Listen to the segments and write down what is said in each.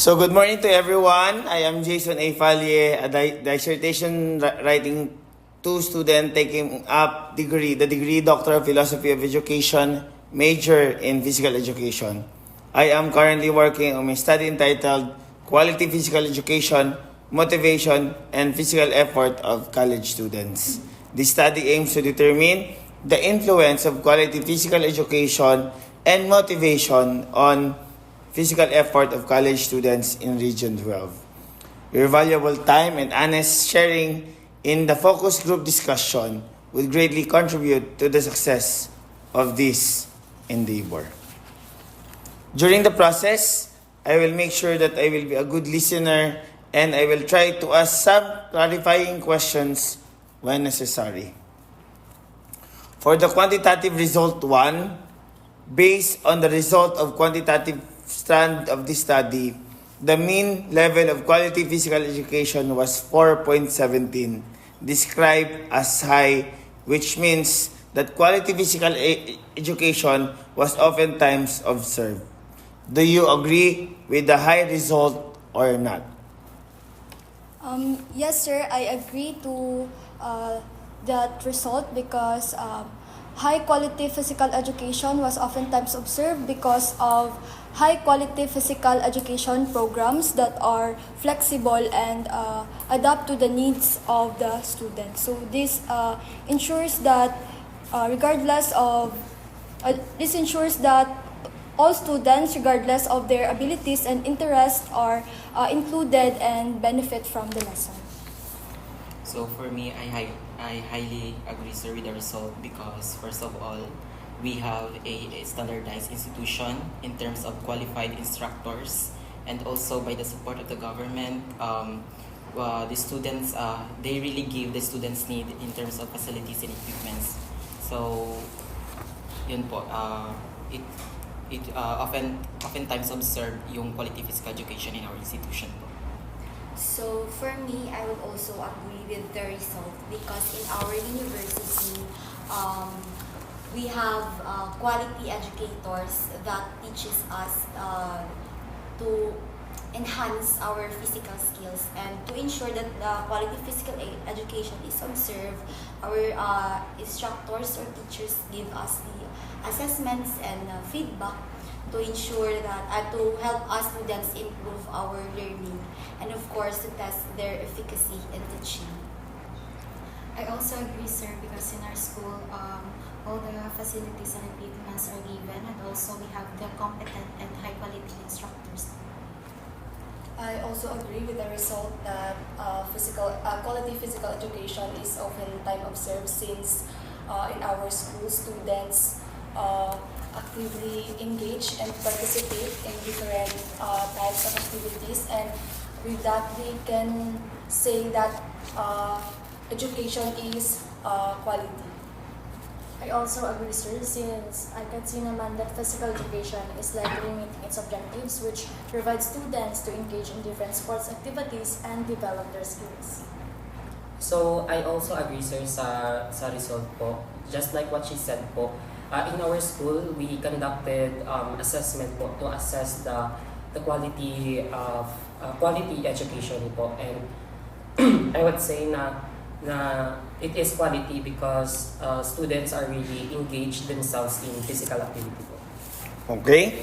So good morning to everyone. I am Jason A. Falle, a dissertation writing 2 student taking up the degree Doctor of Philosophy of Education, major in Physical Education. I am currently working on my study entitled Quality Physical Education, Motivation, and Physical Effort of College Students. This study aims to determine the influence of quality physical education and motivation on physical effort of college students in Region 12. Your valuable time and honest sharing in the focus group discussion will greatly contribute to the success of this endeavor. During the process, I will make sure that I will be a good listener and I will try to ask some clarifying questions when necessary. For the quantitative result 1, based on the result of quantitative strand of this study, the mean level of quality physical education was 4.17, described as high, which means that quality physical education was oftentimes observed. Do you agree with the high result or not? Yes, sir. I agree to that result because high quality physical education was oftentimes observed because of high quality physical education programs that are flexible and adapt to the needs of the students. So this ensures that this ensures that all students, regardless of their abilities and interests, are included and benefit from the lesson. So for me, I highly agree, sir, with the result because first of all, we have a standardized institution in terms of qualified instructors, and also by the support of the government, the students they really give the students need in terms of facilities and equipments. So yun po, it oftentimes observe yung quality physical education in our institution po. So for me, I would also agree with the result because in our university, we have quality educators that teaches us to enhance our physical skills and to ensure that the quality physical education is observed. Our instructors or teachers give us the assessments and feedback to ensure that to help us students improve our learning and of course to test their efficacy in teaching. I also agree, sir, because in our school, all the facilities and equipments are given, and also we have the competent and high quality instructors. I also agree with the result that quality physical education is oftentimes observed since in our school students actively engage and participate in different types of activities, and with that we can say that education is quality. I also agree, sir, since I can see naman that physical education is likely meeting its objectives, which provides students to engage in different sports activities and develop their skills. So, I also agree, sir, sa result po. Just like what she said po, in our school, we conducted assessment po to assess the quality of quality education po. And I would say na it is quality because students are really engaged themselves in physical activity po. Okay?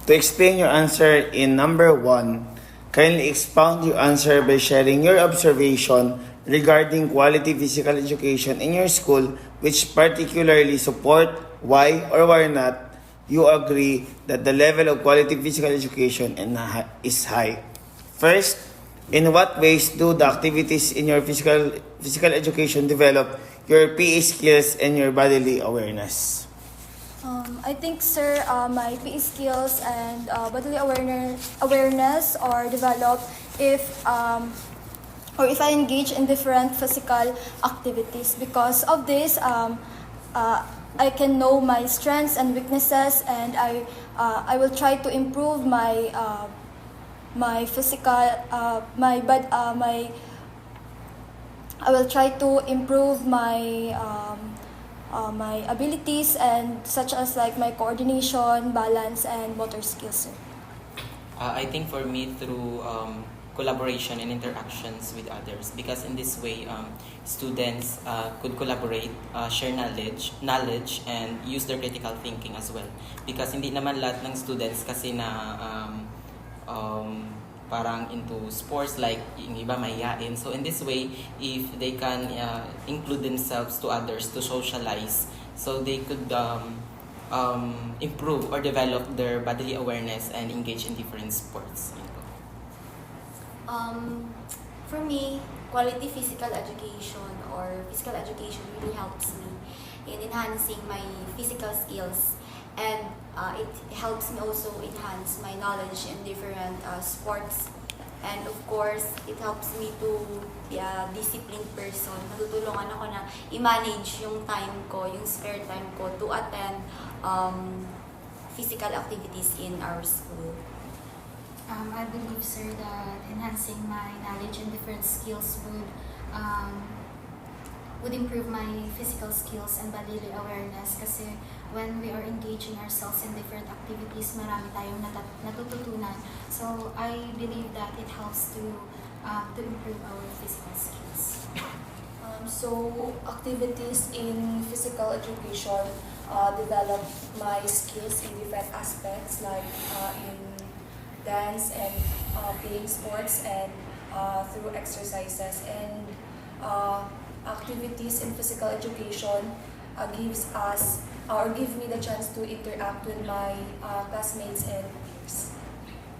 To explain your answer in number 1, kindly expound your answer by sharing your observation regarding quality physical education in your school, which particularly support why or why not you agree that the level of quality physical education is high. First, in what ways do the activities in your physical education develop your PE skills and your bodily awareness? I think, sir, my PE skills and bodily awareness are developed if I engage in different physical activities. Because of this, I can know my strengths and weaknesses, and I will try to improve my physical I will try to improve my abilities and such as like my coordination, balance, and motor skills. I think for me through collaboration and interactions with others, because in this way students could collaborate, share knowledge and use their critical thinking as well. Because hindi naman lahat ng students kasi na parang into sports, like yung iba mahihain. So in this way, if they can include themselves to others to socialize, so they could improve or develop their bodily awareness and engage in different sports. For me, quality physical education or physical education really helps me in enhancing my physical skills, and it helps me also enhance my knowledge in different sports, and of course it helps me to be a disciplined person. Natutulungan ako na i-manage yung time ko, yung spare time ko to attend physical activities in our school. I believe, sir, that enhancing my knowledge and different skills would improve my physical skills and bodily awareness, kasi when we are engaging ourselves in different activities, marami tayong natututunan. So I believe that it helps to improve our physical skills. So activities in physical education develop my skills in different aspects, like in dance and playing sports, and through exercises, and activities in physical education gives us or give me the chance to interact with my classmates and peers.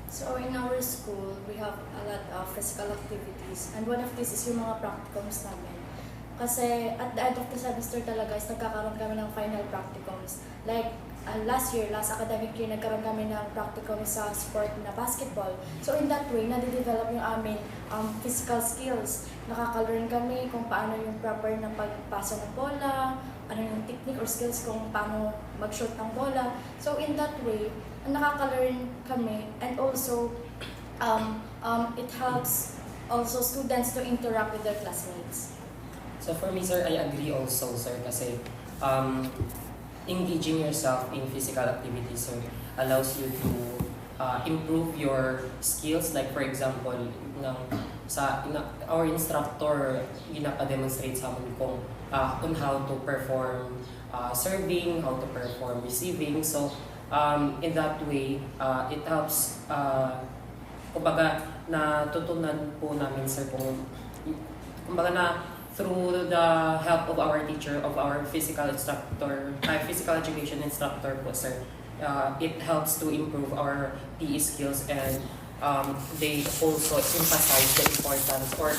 So in our school, we have a lot of physical activities, and one of these is yung mga practicums namin. Kasi at the end of the semester talaga is nagkakaroon kami ng final practicums. Like last academic year, nagkaroon kami ng practicum sa sport na basketball. So in that way, nade-develop yung amin physical skills. Nakaka-learn kami kung paano yung proper na pagpasa ng bola, ano yung technique or skills kung paano mag-shoot ng bola. So in that way, nakaka-learn kami, and also it helps also students to interact with their classmates. So for me, sir, I agree also, sir, kasi engaging yourself in physical activities, sir, allows you to improve your skills. Like for example, our instructor ginapa-demonstrate sa amin kung on how to perform serving, how to perform receiving. So in that way, it helps, kumbaga natutunan po namin, sir, kumbaga na through the help of our teacher, of our physical instructor, physical education instructor po, sir, it helps to improve our PE skills, and they also emphasize the importance or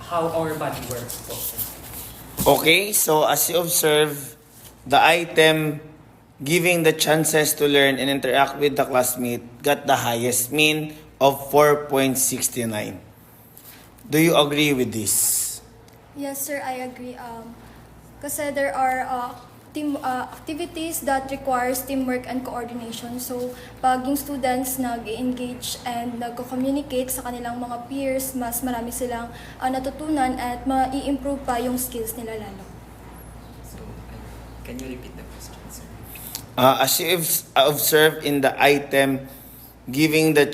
how our body works po, sir. Okay, so as you observe, the item giving the chances to learn and interact with the classmate got the highest mean of 4.69. Do you agree with this? Yes, sir, I agree. Kasi there are team activities that requires teamwork and coordination. So, pag yung students nag-engage and nag-communicate sa kanilang mga peers, mas marami silang natutunan at ma-i-improve pa yung skills nila lalo. So, can you repeat the question, sir? As you observe in the item, giving them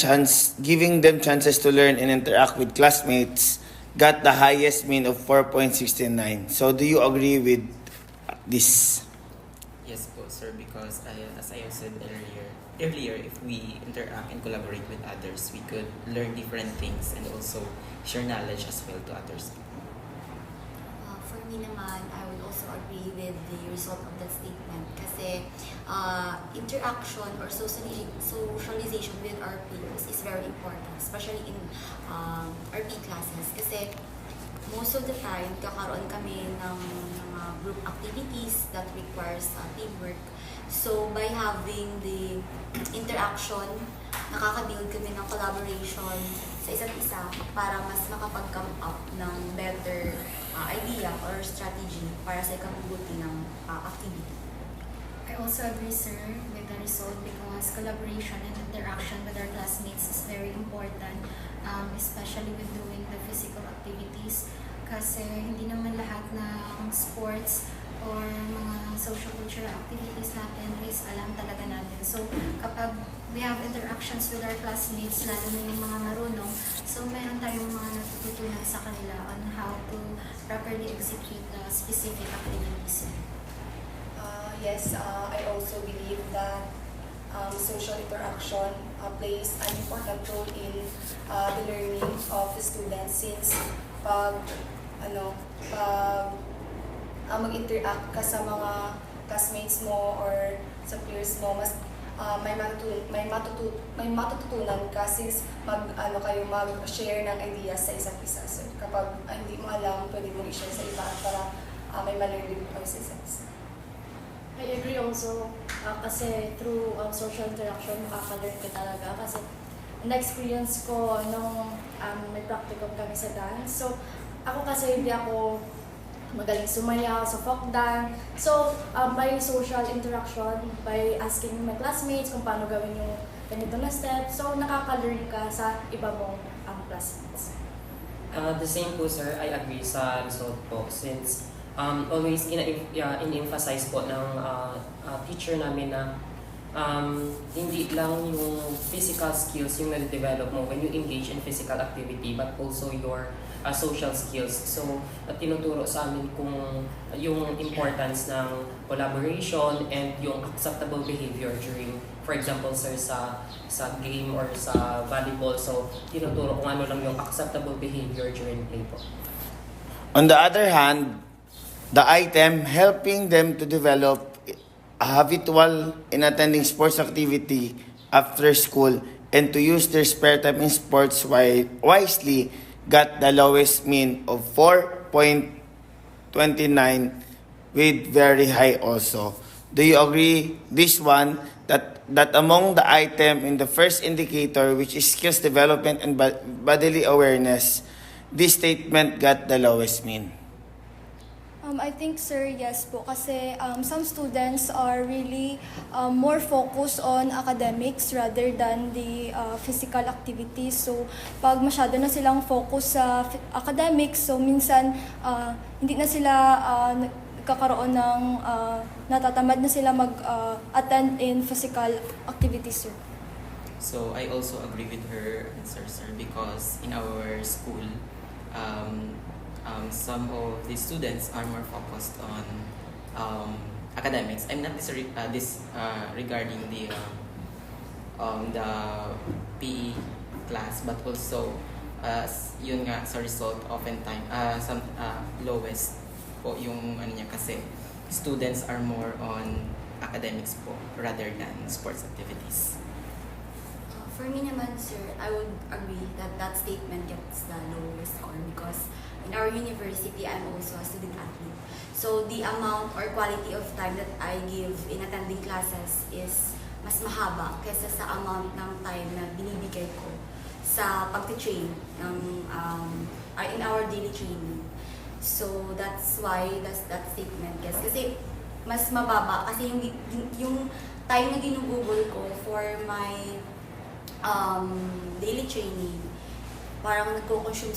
chances to learn and interact with classmates got the highest mean of 4.69. So do you agree with this? Yes po, sir, because as I have said earlier, if we interact and collaborate with others, we could learn different things and also share knowledge as well to others. For me naman, I would also agree with the result of that statement, kasi interaction or socialization with our peers is very important, especially in RP classes, kasi most of the time kakaroon kami ng mga group activities that requires teamwork. So by having the interaction, nakaka-build kami ng collaboration sa isa't isa para mas makapag-come up ng better idea or strategy para sa ikabubuti ng activity. I also agree, sir, with the result, because collaboration and interaction with our classmates is very important, especially with doing the physical activities. Kasi hindi naman lahat ng sports or mga social cultural activities natin is alam talaga natin. So kapag we have interactions with our classmates, lalo na yung mga marunong, so meron tayong mga natututunan sa kanila on how to properly execute the specific activities. Yes, I also believe that social interaction plays an important role in the learning of the students since pag mag-interact ka sa mga classmates mo or sa peers mo, mas may matututunan ka since kayo mag-share ng ideas sa isa't isa. So, kapag hindi mo alam, pwede mo i-share sa iba para may ma-learn din kayo sa isa't isa. I agree also kasi through social interaction makaka-learn ka talaga kasi na-experience ko nung may practicum kami sa dance. So ako kasi hindi ako magaling sumayaw sa folk dance. So by social interaction, by asking my classmates kung paano gawin yung ganito na step, so nakaka-learn ka sa iba mong classmates. The same po sir, I agree sa result po since always in-emphasize po ng teacher namin na hindi lang yung physical skills yung na-develop mo when you engage in physical activity but also your social skills. So, tinuturo sa amin kung yung importance ng collaboration and yung acceptable behavior during, for example, sir, sa game or sa volleyball. So, tinuturo kung ano lang yung acceptable behavior during play po. On the other hand, the item helping them to develop a habitual in attending sports activity after school and to use their spare time in sports wisely got the lowest mean of 4.29 with very high also. Do you agree this one that among the item in the first indicator which is skills development and bodily awareness, this statement got the lowest mean? I think, sir, yes po. Kasi some students are really more focused on academics rather than the physical activities. So, pag masyado na silang focus sa academics, so minsan hindi na sila nagkakaroon ng natatamad na sila mag-attend in physical activities, sir. So I also agree with her answer, sir, because in our school, some of the students are more focused on academics. I'm not regarding the PE class, but also yun nga sa result oftentimes some lowest po yung ano niya kasi students are more on academics po rather than sports activities. For me naman, sir, I would agree that that statement gets the lowest score because in our university, I'm also a student athlete. So the amount or quality of time that I give in attending classes is mas mahaba kaysa sa amount ng time na binibigay ko sa pag-train in our daily training. So that's why that statement gets. Kasi mas mababa kasi yung time na ginugugol ko for my daily training, parang nagko-consume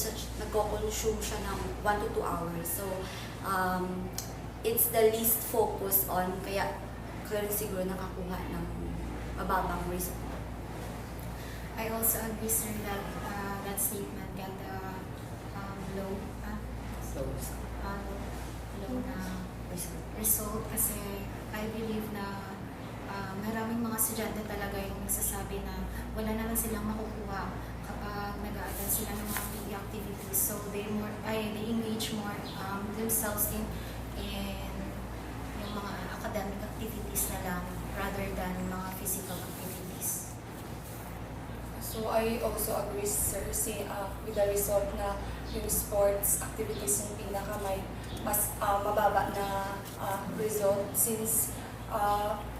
siya ng 1 to 2 hours. So, it's the least focus on, kaya rin siguro nakakuha ng mababang result. I also agree, sir, that that statement got the low na result kasi I believe na maraming mga estudyante talaga yung nagsasabi na wala naman silang makukuha kapag nag-a-attend sila ng mga PE activities. So they engage more themselves in yung mga academic activities na lang rather than mga physical activities. So I also agree, sir, with the result na yung sports activities yung mas mababa na result since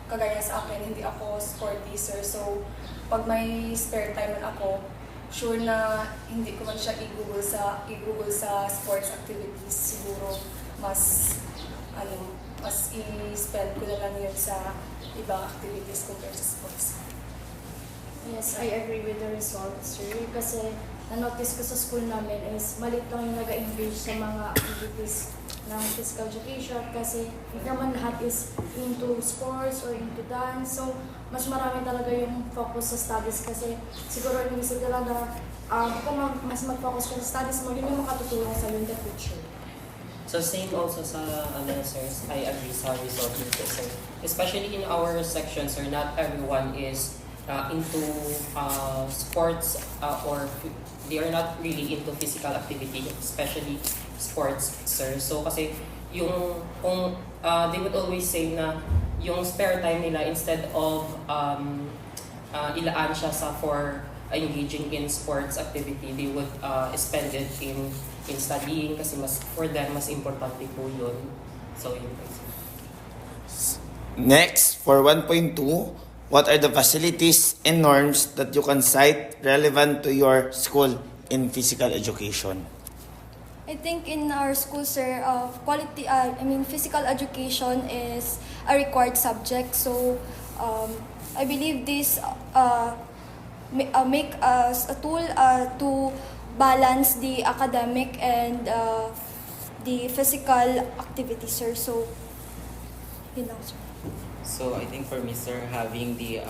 kagaya sa akin, hindi ako sporty, sir. So, pag may spare time man ako, sure na hindi ko man siya i-google sa sports activities. Siguro, mas i-spend ko na lang yun sa ibang activities compared sa sports. Yes, I agree with the result, sir. Kasi na-notice ko sa school namin is malit lang yung nag-engage sa mga activities ng physical education kasi hindi naman lahat is into sports or into dance. So, mas marami talaga yung focus sa studies kasi siguro inisip nila na kung mas mag-focus ka sa studies mo, yun yung makatutulong sa in the future. So same also sa sirs, I agree sa result dito, sir. Especially in our section, sir, not everyone is into sports or they are not really into physical activity, especially sports, sir. So kasi kung they would always say na yung spare time nila instead of ilaan siya for engaging in sports activity, they would spend it in studying kasi for them mas importante po yun. So yun po. Next, for 1.2, what are the facilities and norms that you can cite relevant to your school in physical education? I think in our school, sir, physical education is a required subject. So, I believe this make us a tool to balance the academic and the physical activity, sir. So, yun lang, sir. So I think for me, sir, having the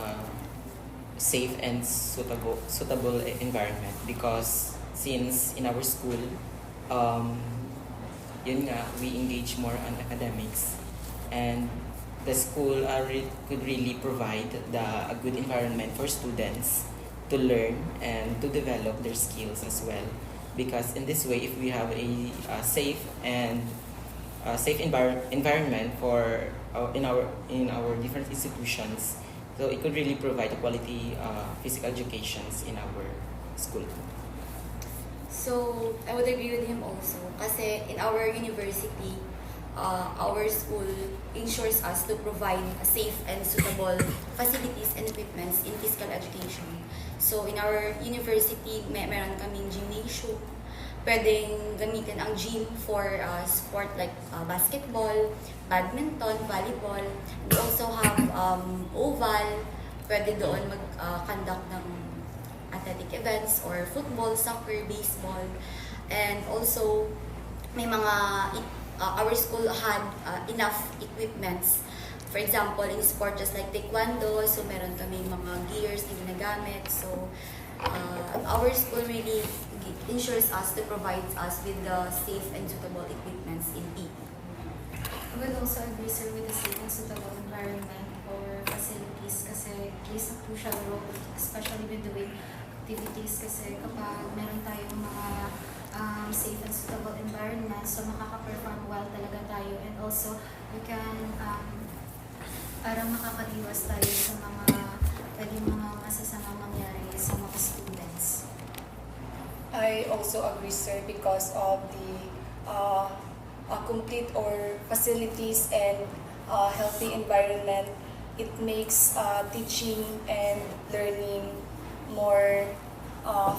safe and suitable environment, because since in our school, yun nga, we engage more on academics, and the school could really provide a good environment for students to learn and to develop their skills as well. Because in this way, if we have a safe environment for in our different institutions, so it could really provide a quality physical educations in our school. So, I would agree with him also. Kasi in our university, our school ensures us to provide a safe and suitable facilities and equipments in physical education. So, in our university, meron kaming gymnasium. Pwedeng gamitin ang gym for sport like basketball, badminton, volleyball. We also have oval. Pwede doon mag-conduct ng athletic events or football, soccer, baseball. And also, may mga our school had enough equipments. For example, in sport just like taekwondo, so meron kami mga gears na ginagamit. So, our school really ensures us to provide us with the safe and suitable equipments in PE. I would also agree, sir, with the safe and suitable environment or facilities kasi plays a crucial role, especially with the weight activities kasi kapag meron tayong mga safe and suitable environment, so makaka-perform well talaga tayo, and also we can parang makakaiwas tayo sa mga masasamang mangyari sa mga students. I also agree, sir, because of the complete or facilities and healthy environment. It makes teaching and learning more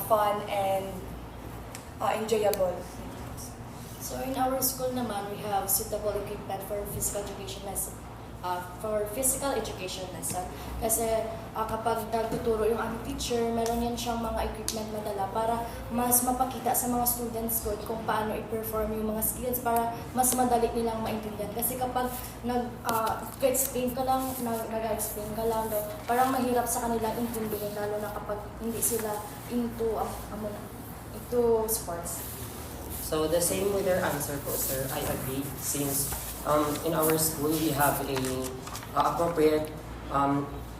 fun and enjoyable. So in our school naman, we have suitable equipment for physical education lesson. Kasi kapag nagtuturo yung aming teacher, meron yan siyang mga equipment na dala para mas mapakita sa mga students ko kung paano i-perform yung mga skills para mas madali nilang maintindihan. Kasi kapag nag-explain ka lang, parang mahirap sa kanilang intindihin, lalo na kapag hindi sila into sports. So the same with their answer po, sir. I agree since in our school we have a appropriate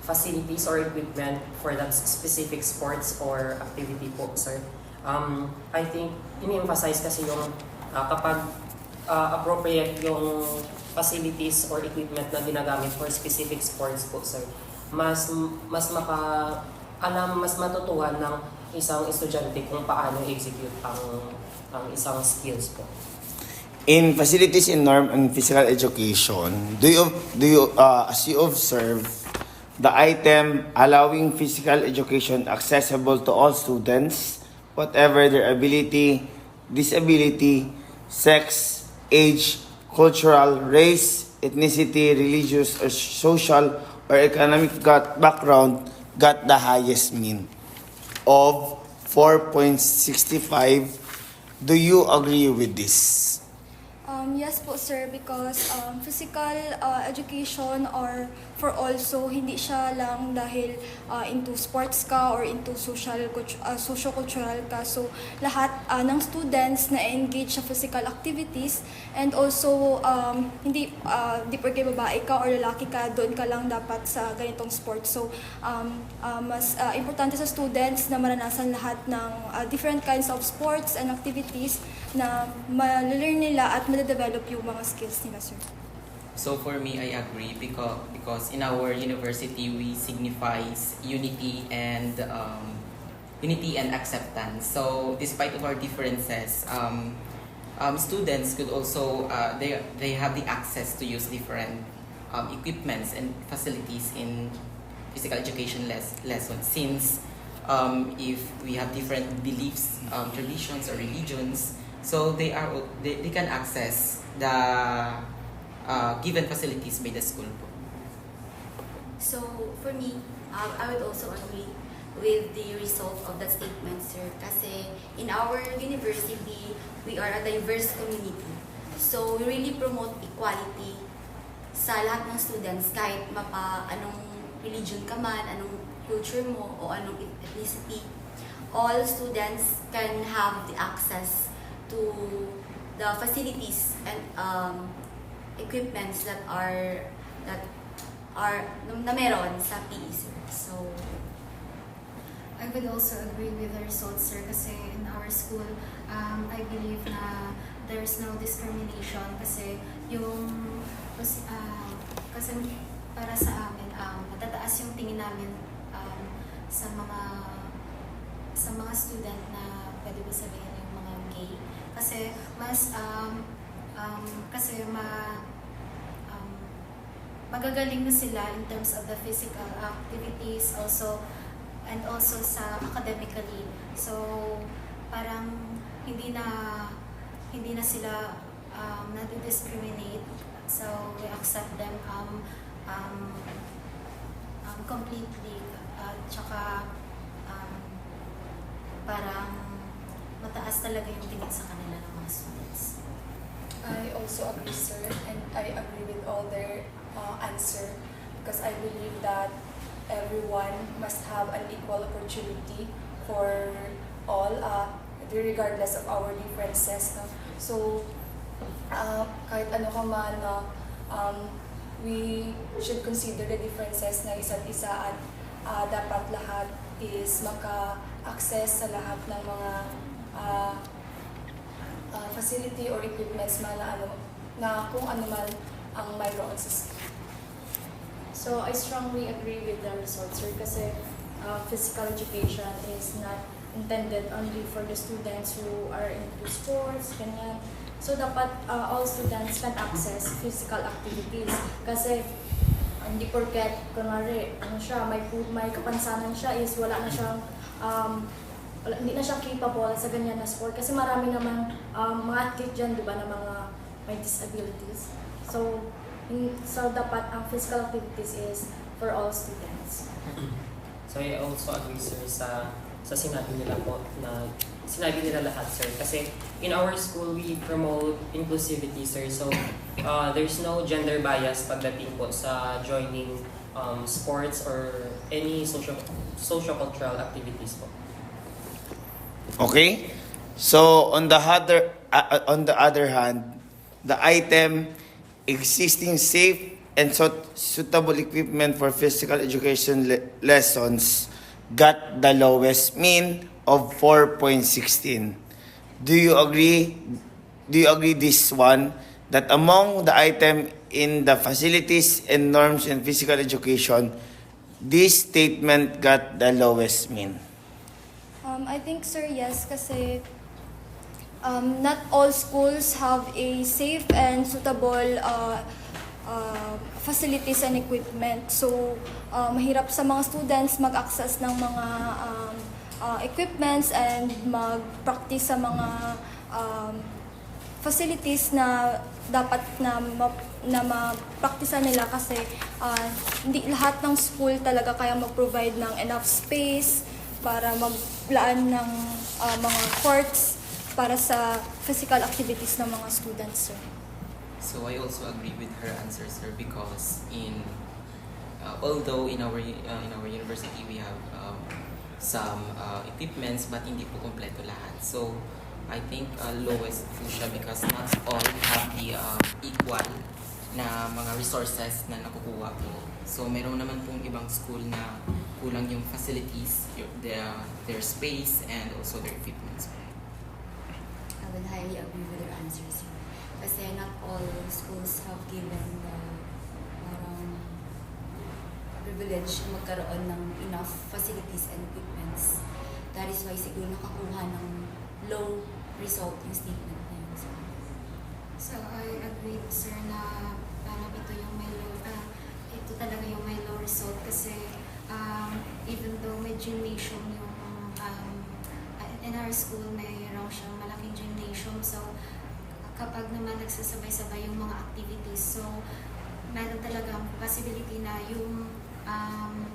facilities or equipment for that specific sports or activity po, sir. I think ini-emphasize kasi yung kapag appropriate yung facilities or equipment na ginagamit for specific sports po, sir, mas matutuhan ng isang estudyante kung paano execute ang isang skills po. In facilities in norm and physical education, do you as you observe the item allowing physical education accessible to all students, whatever their ability, disability, sex, age, cultural, race, ethnicity, religious, or social or economic background, got the highest mean of 4.65. Do you agree with this? Yes po sir, because physical education or for also hindi siya lang dahil into sports ka or into socio-cultural ka. So lahat ng students na engage sa physical activities, and also di porke babae ka or lalaki ka, doon ka lang dapat sa ganitong sports. So mas importante sa students na maranasan lahat ng different kinds of sports and activities na ma-learn nila at ma-develop yung mga skills nila, sir. So for me, I agree because in our university we signifies unity and acceptance. So despite of our differences, students could also they have the access to use different equipments and facilities in physical education lessons. Since if we have different beliefs, traditions or religions, so they can access the given facilities by the school. So for me, I would also agree with the result of that statement, sir. Kasi in our university, we are a diverse community. So we really promote equality sa lahat ng students, kahit anong religion ka man, anong culture mo, o anong ethnicity. All students can have the access to the facilities and equipments that na meron sa PE, sir. So I would also agree with the results, sir, kasi in our school, I believe na there's no discrimination kasi kasi para sa amin, matataas yung tingin namin sa mga student na pwede ba sabihin yung mga gay, kasi mas magagaling na sila in terms of the physical activities and also sa academically. So parang hindi na sila na-discriminate. So we accept them completely, at saka parang mataas talaga yung tingin sa kanila ng mga students. I also agree, sir, and I agree with all their answer, because I believe that everyone must have an equal opportunity for all, regardless of our differences. No? So, kahit ano ka man, we should consider the differences na isa't isa, at dapat lahat is maka-access sa lahat ng mga facility or equipments man na kung ano man ang mayroon sa school. So I strongly agree with the results, sir, kasi physical education is not intended only for the students who are into sports, ganyan. So dapat all students can access physical activities, kasi hindi porket kunwari may kapansanan siya is wala na siyang hindi na siya capable sa ganyan na sport, kasi marami namang mga athlete dyan, di ba, na mga may disabilities. So dapat ang physical activities is for all students. So I also agree, sir, sa sinabi nila lahat, sir, kasi in our school we promote inclusivity, sir. So there's no gender bias pagdating po sa joining sports or any social-cultural activities po. Okay? So on the other hand, the item existing safe and suitable equipment for physical education lessons got the lowest mean of 4.16. Do you agree this one, that among the item in the facilities and norms in physical education, this statement got the lowest mean? I think, sir, yes, kasi not all schools have a safe and suitable facilities and equipment. So, mahirap sa mga students mag-access ng mga equipments and mag-practice sa mga facilities na dapat na ma-practice nila, kasi hindi lahat ng school talaga kaya mag-provide ng enough space para maglaan ng mga courts para sa physical activities ng mga students, sir. So I also agree with her answer, sir, because although in our university we have some equipments, but hindi po kompleto lahat. So I think lowest po siya because not all have the equal na mga resources na nakukuha po. So meron naman pong ibang school na kulang yung facilities, their space, and also their equipments. I will highly agree with your answers. Kasi not all schools have given the parang privilege na magkaroon ng enough facilities and equipments. That is why siguro nakakuha ng low result yung statement na yun. So I agree, sir, na parang ito yung ito talaga yung may low result kasi even though may gymnasium yung in our school may raw siyang malaking gymnasium, so kapag naman nagsasabay-sabay yung mga activities, so meron talagang possibility na yung ang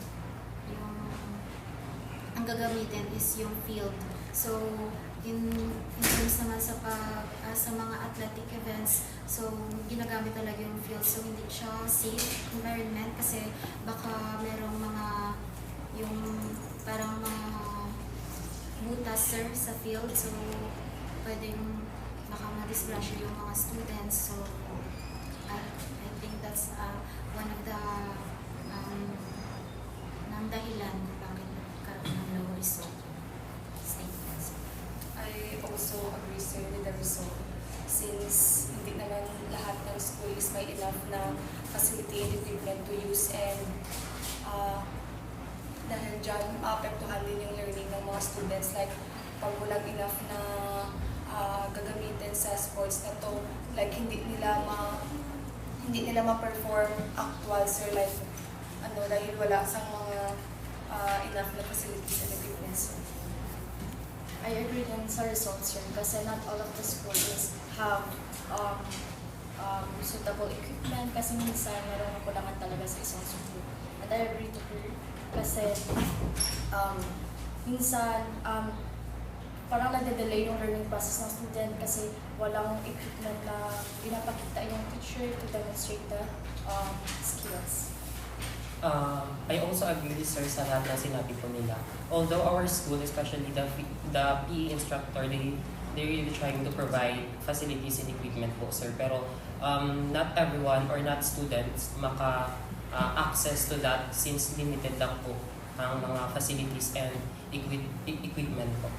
gagamitin is yung field. So in terms naman sa mga athletic events, so ginagamit talaga yung field, so hindi siya safe environment kasi baka merong mga yung parang mga butas, sir, sa field, so pwedeng baka ma-disgrasya yung mga students. So I think that's one of the ng dahilan kung bakit nagkaroon ng low result statements. I also agree, sir, with the result. Since hindi naman lahat ng school is may enough na facility and equipment to use, and dahil dyan, maapektuhan din yung learning ng mga students. Like, pag walang enough na gagamitin sa sports na to, like, hindi nila ma-perform actual, sir, like, dahil wala sa mga enough na facilities and equipments. I agree din sa results yun kasi not all of the schools have suitable equipment kasi minsan meron ng kulangan talaga sa isang school. And I agree to her kasi minsan parang nade-delay yung learning process ng student kasi walang equipment na pinapakita yung teacher to demonstrate the skills. I also agree, sir, sa lahat ng sinabi po nila. Although our school, especially the PE instructor, they really trying to provide facilities and equipment po, sir. Pero not everyone or not students access to that since limited lang po ang mga facilities and equipment po.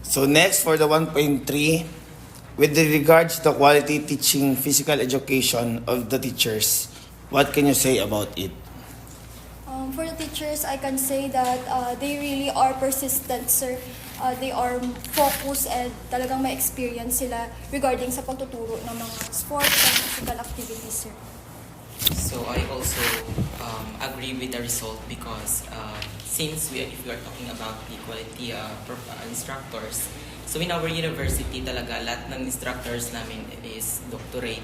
So next for the 1.3, with regards to quality teaching physical education of the teachers, what can you say about it? For the teachers, I can say that they really are persistent, sir. They are focused and talagang may experience sila regarding sa pagtuturo ng mga sports and physical activities, sir. So I also agree with the result because if we are talking about the quality instructors, so in our university talaga lahat ng instructors namin is doctorate,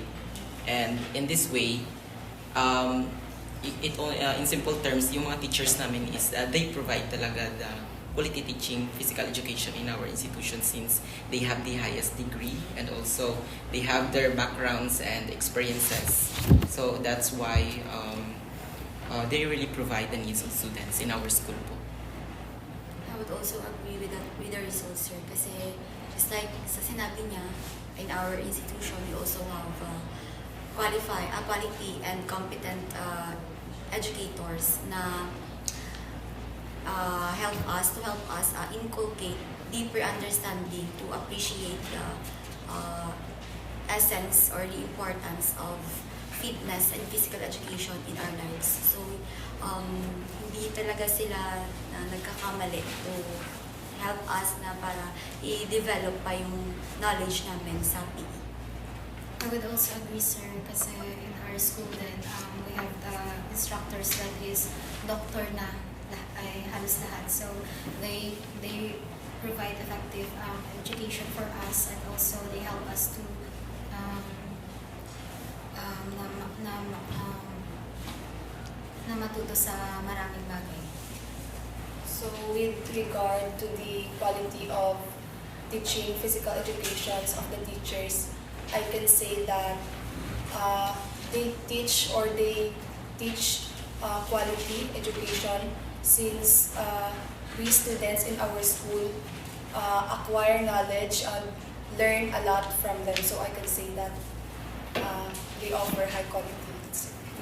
and in this way, in simple terms, yung mga teachers namin is they provide talaga the quality teaching physical education in our institution since they have the highest degree and also they have their backgrounds and experiences. So that's why they really provide the needs of students in our school po. I would also agree with the results, sir. Kasi just like sa sinabi niya, in our institution, we also have quality and competent educators na help us inculcate deeper understanding to appreciate the essence or the importance of fitness and physical education in our lives. So, hindi talaga sila nagkakamali to help us na para i-develop pa yung knowledge namin sa PE. I would also agree, sir, kasi in our school then we have instructors that is doctor na ay halos lahat. So they provide effective education for us and also they help us to na matuto sa maraming bagay. So with regard to the quality of teaching physical educations of the teachers, I can say that they teach quality education since we students in our school acquire knowledge and learn a lot from them. So I can say that they offer high quality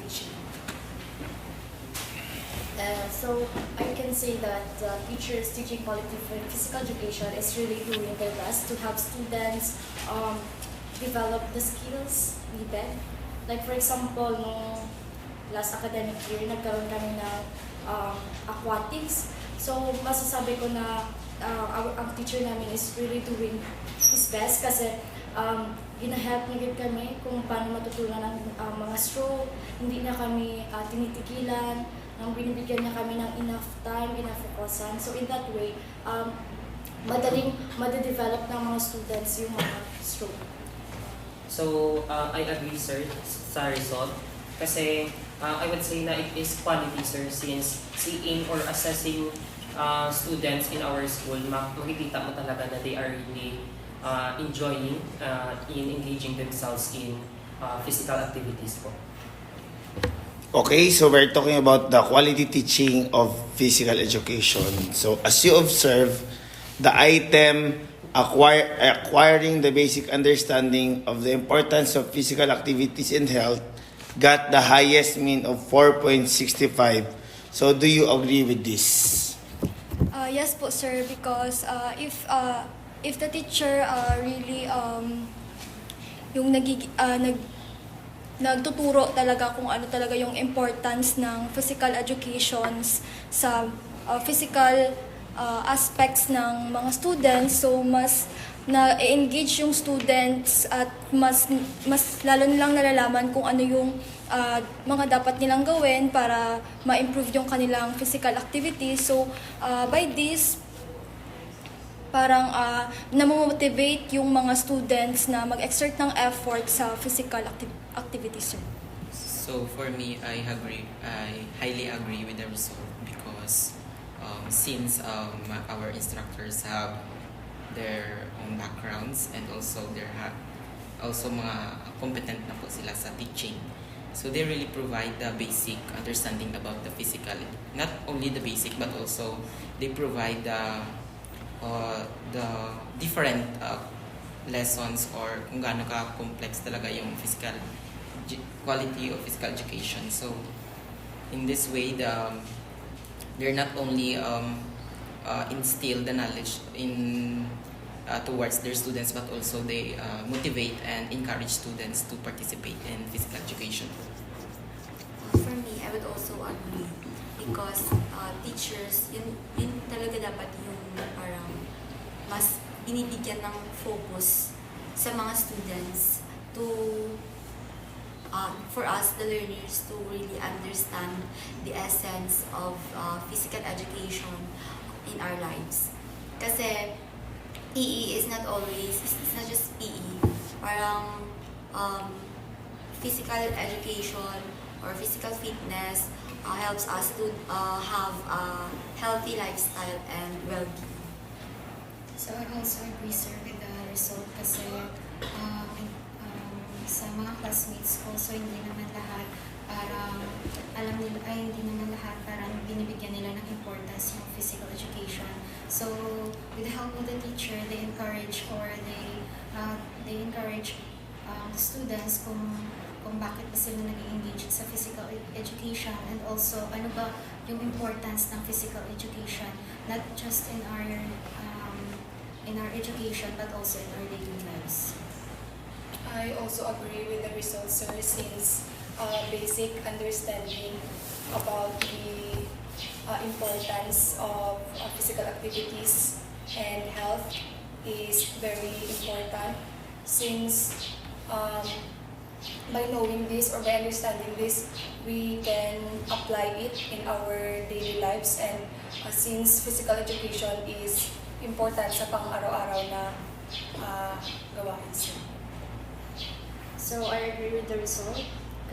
teaching. So I can say that teachers teaching quality physical education is really doing their best to help students develop the skills needed. Like for example, nung last academic year, nagkaroon kami ng aquatics. So masasabi ko na ang teacher namin is really doing his best kasi gina-help niya din kami kung paano matutunan ng mga stroke. Hindi na kami tinitigilan, nang binibigyan niya kami ng enough time, enough focusan. So in that way, madaling madadevelop ng mga students yung mga stroke. So, I agree, sir, sa result. Kasi, I would say na it is quality, sir, since seeing or assessing students in our school, makikita mo talaga na they are really enjoying in engaging themselves in physical activities po. Okay, so we're talking about the quality teaching of physical education. So as you observe, the item acquiring the basic understanding of the importance of physical activities in health got the highest mean of 4.65. So do you agree with this? Yes po sir, because if the teacher really yung nagtuturo talaga kung ano talaga yung importance ng physical educations sa physical aspects ng mga students, so mas na-engage yung students at mas lalo nilang nalalaman kung ano yung mga dapat nilang gawin para ma-improve yung kanilang physical activities. So by this, parang namomotivate yung mga students na mag-exert ng effort sa physical activities. So for me, I highly agree with the result because since our instructors have their own backgrounds and also mga competent na po sila sa teaching. So they really provide the basic understanding about the physical, not only the basic but also they provide the different lessons or kung gaano ka complex talaga yung physical quality of physical education. So in this way, they're not only instill the knowledge towards their students, but also they motivate and encourage students to participate in physical education. For me, I would also agree because teachers, yun talaga dapat yung parang mas binibigyan ng focus sa mga students to for us, the learners, to really understand the essence of physical education in our lives. Kasi PE is not always, it's not just PE. Parang physical education or physical fitness helps us to have a healthy lifestyle and well-being. So I also agree, sir, with the result kasi sa mga classmates ko, so hindi naman lahat parang alam nila, hindi naman lahat parang binibigyan nila ng importance yung physical education. So with the help of the teacher, they encourage the students kung bakit ba sila nag-engage sa physical education and also ano ba yung importance ng physical education, not just in our education but also in our daily lives. I also agree with the results, sir, since basic understanding about the importance of physical activities and health is very important, since by knowing this or by understanding this, we can apply it in our daily lives, and since physical education is important sa pang-araw-araw na gawain. So I agree with the result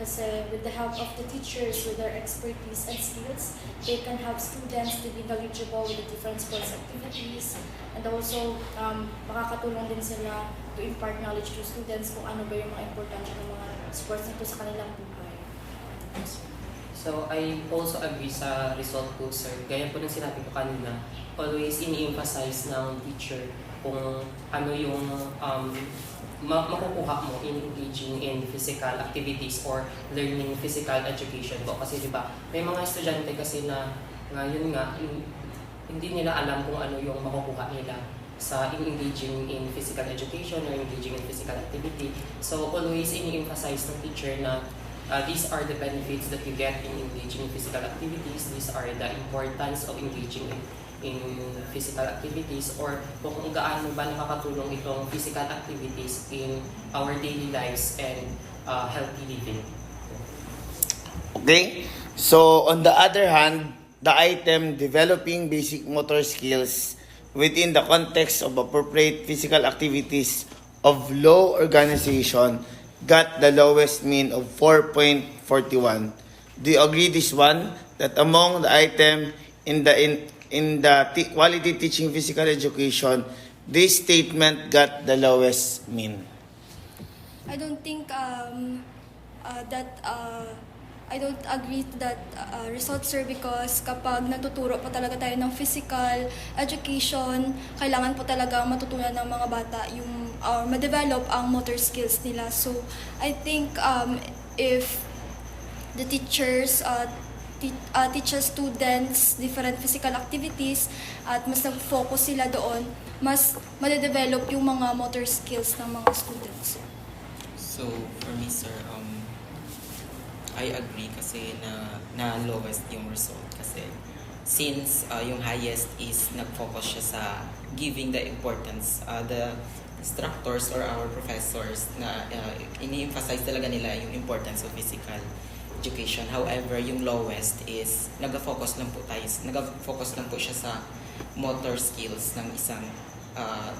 Kasi with the help of the teachers, with their expertise and skills, they can help students to be knowledgeable with the different sports activities. And also, makakatulong din sila to impart knowledge to students kung ano ba yung mga importansya ng mga sports nito sa kanilang buhay. So, I also agree sa result po, sir. Gaya po ng sinabi ko kanina, always ini-emphasize ng teacher kung ano yung makukuha mo in engaging in physical activities or learning physical education po. Kasi di ba, may mga estudyante kasi na ngayon nga, hindi nila alam kung ano yung makukuha nila sa engaging in physical education or engaging in physical activity. So, always ini-emphasize ng teacher na these are the benefits that you get in engaging in physical activities. These are the importance of engaging in physical activities or kung gaano ba nakakatulong itong physical activities in our daily lives and healthy living. Okay? So, on the other hand, the item developing basic motor skills within the context of appropriate physical activities of low organization got the lowest mean of 4.41. Do you agree this one? That among the item in the quality teaching physical education, this statement got the lowest mean? I don't think I don't agree to that result, sir, because kapag natuturo pa talaga tayo ng physical education, kailangan po talaga matutunan ng mga bata yung ma-develop ang motor skills nila. So, I think if the teachers teach students different physical activities at mas nag-focus sila doon, mas ma-develop yung mga motor skills ng mga students. So, for me, sir, I agree kasi na lowest yung result kasi since yung highest is nag-focus siya sa giving the importance, the instructors or our professors na ini-emphasize talaga nila yung importance of physical education. However, yung lowest is nag-focus lang po siya sa motor skills ng isang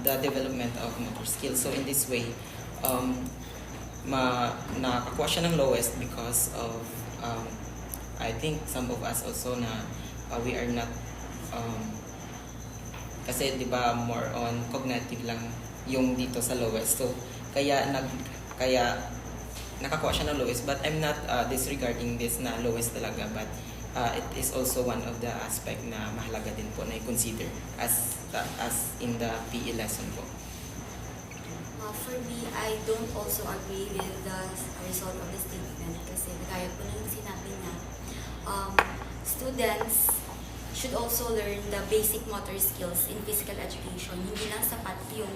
the development of motor skills. So in this way, nakakuha siya ng lowest because of I think some of us also na we are not kasi 'di ba more on cognitive lang yung dito sa lowest. So kaya nakakuha siya ng lowest, but I'm not disregarding this na lowest talaga, but it is also one of the aspect na mahalaga din po na i-consider as in the PE lesson po. For me, I don't also agree with the result of the statement kasi kaya po nung sinabi niya, students should also learn the basic motor skills in physical education. Hindi lang sapat yung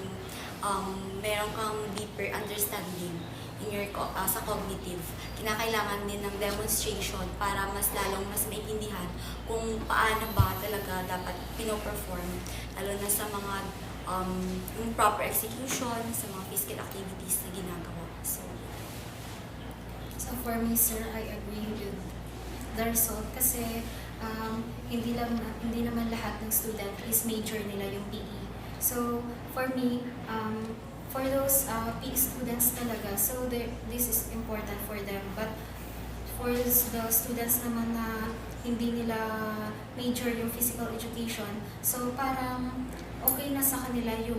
meron kang deeper understanding in your sa cognitive. Kinakailangan din ng demonstration para mas maintindihan kung paano ba talaga dapat pino-perform, lalo na sa mga yung proper execution sa mga physical activities na ginagawa. So for me, sir, I agree with the result kasi hindi naman lahat ng student is major nila yung PE. So for me, for those PE students talaga, so this is important for them. But for the students naman na hindi nila major yung physical education, so parang okay na sa kanila yung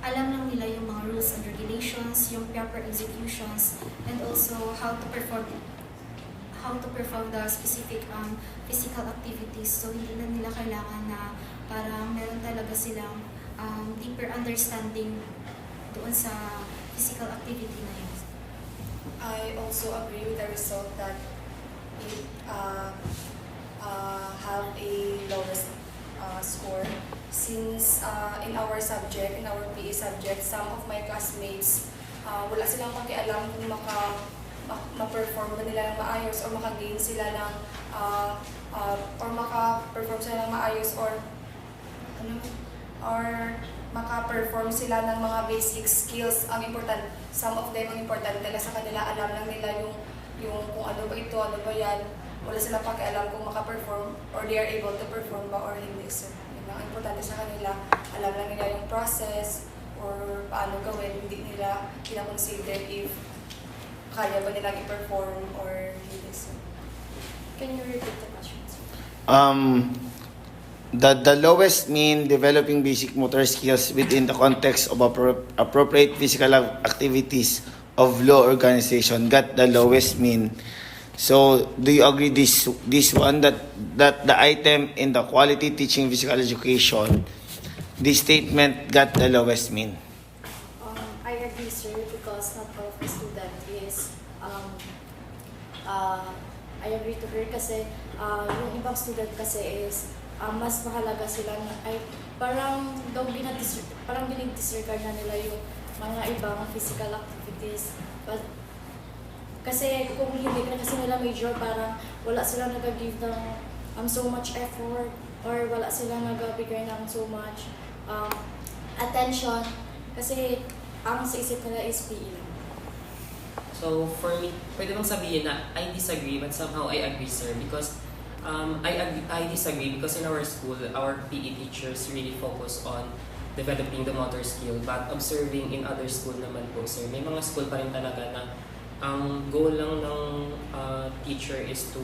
alam lang nila yung mga rules and regulations, yung proper executions, and also how to perform the specific physical activities. So hindi na nila kailangan na parang meron talaga silang deeper understanding doon sa physical activity na yun. I also agree with the result that it have a lowest score since in our PE subject, some of my classmates wala silang pakialam kung ma-perform ba nila ng maayos or maka-gain sila ng or maka-perform sila ng maayos or maka-perform sila ng mga basic skills. Ang important, some of them ang important nila sa kanila, alam lang nila yung kung ano ba ito, ano ba yan. Wala silang pakialam kung maka-perform or they are able to perform ba or hindi. So, yun ang importante sa kanila, alam lang nila yung process or paano gawin, hindi nila kina-consider if kaya ba nilang i-perform or hindi, sir. Can you repeat the question, sir? The lowest mean developing basic motor skills within the context of appropriate physical activities of law organization got the lowest mean. So do you agree this one that the item in the quality teaching physical education, this statement got the lowest mean? I agree, sir, because not all of the student is I agree to her kasi yung ibang student kasi is mas mahalaga sila na ay parang dinidisregard na nila yung mga ibang physical activities. But kasi kung hindi na kasi nila major, parang wala silang nag-give ng so much effort or wala silang nagbigay ng so much attention kasi ang sa isip nila is PE lang. So for me, pwede bang sabihin na I disagree but somehow I agree, sir, because I disagree because in our school, our PE teachers really focus on developing the motor skill, but observing in other school naman po, sir, may mga school pa rin talaga na ang goal lang ng teacher is to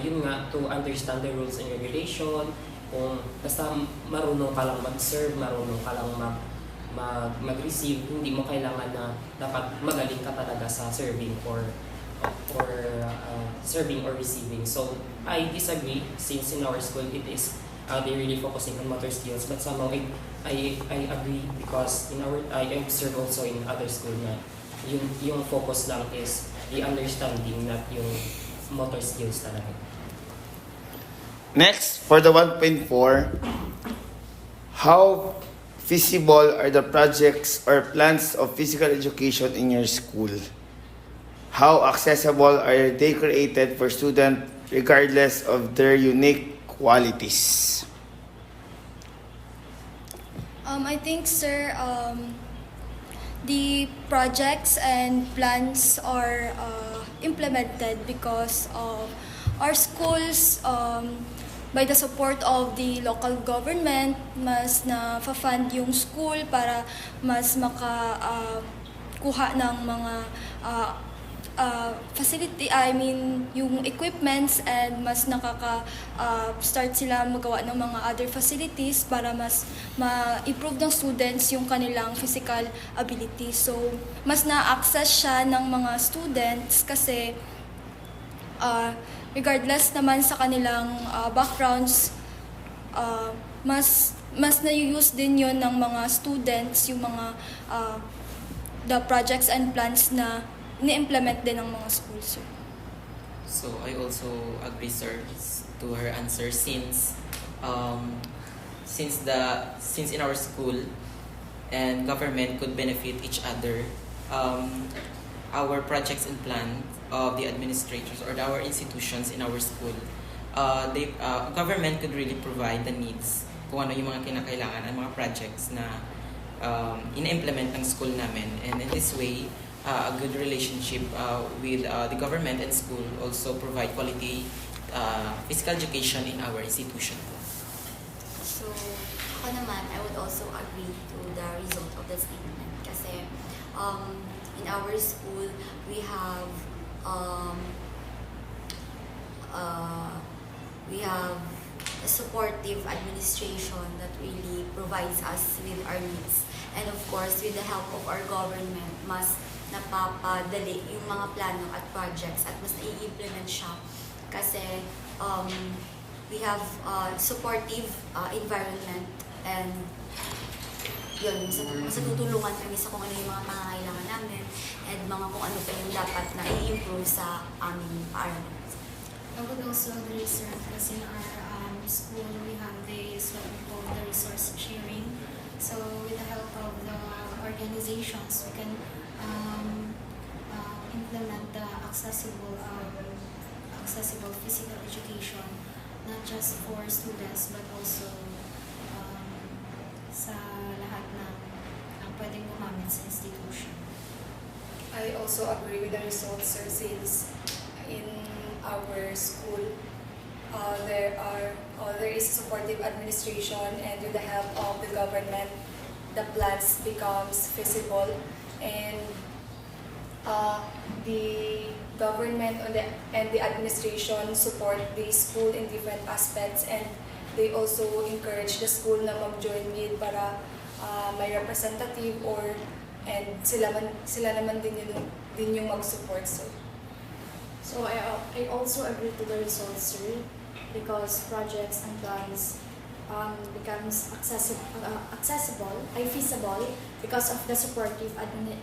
yun nga, to understand the rules and regulation. Kung basta marunong ka lang mag-serve, marunong ka lang mag-receive, hindi mo kailangan na dapat magaling ka talaga sa serving or serving or receiving. So I disagree since in our school it is they really focusing on motor skills, but somehow I agree because I observe also in other school na yung focus lang is the understanding, not yung motor skills talaga. Next, for the 1.4, how feasible are the projects or plans of physical education in your school? How accessible are they created for students regardless of their unique qualities? I think, sir, the projects and plans are implemented because of our schools, by the support of the local government, mas na-fund yung school para mas makakuha ng mga facility, yung equipments, and mas start sila magawa ng mga other facilities para mas ma-improve ng students yung kanilang physical ability. So, mas na-access siya ng mga students kasi regardless naman sa kanilang backgrounds, mas na-use din yon ng mga students, yung mga the projects and plans na ni-implement din ng mga schools, sir. So I also agree, sir, to her answer since in our school and government could benefit each other, our projects and plan of the administrators or our institutions in our school, government could really provide the needs kung ano yung mga kinakailangan ng mga projects na ina-implement ng school namin, and in this way a good relationship with the government and school also provide quality physical education in our institution. So, ako naman, I would also agree to the result of the statement kasi in our school, we have a supportive administration that really provides us with our needs. And of course, with the help of our government, mas napapadali yung mga plano at projects at mas nai-implement siya kasi we have supportive environment, and yun, mas tutulungan kami sa kung ano yung mga pangangailangan namin and mga kung ano pa yung dapat na i-improve sa aming paaralan. I would also agree, sir, because in our school we have what we call the resource sharing. So with the help of the organizations, we can implement the accessible physical education, not just for students but also sa lahat ng pwedeng gumamit sa institution. I also agree with the results, sir, since in our school there is supportive administration, and with the help of the government, the plans becomes feasible, and the government and the administration support the school in different aspects, and they also encourage the school na mag-join with para may representative and sila naman din yung mag-support. So I also agree to the results, sir, because projects and plans becomes accessible, feasible because of the supportive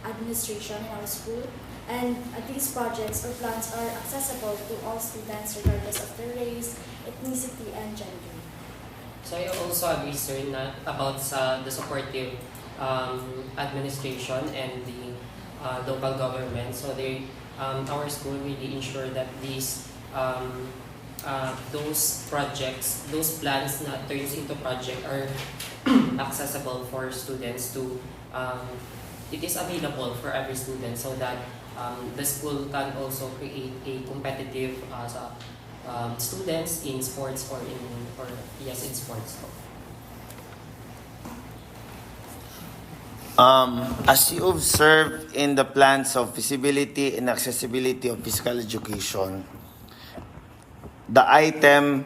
administration in our school, and these projects or plans are accessible to all students regardless of their race, ethnicity, and gender. So I also agree, sir, na about the supportive administration and the local government. So our school really ensure that those projects, those plans na turns into project are accessible for students to, it is available for every student so that the school can also create a competitive students in sports in sports. As you observed in the plans of feasibility and accessibility of physical education, the item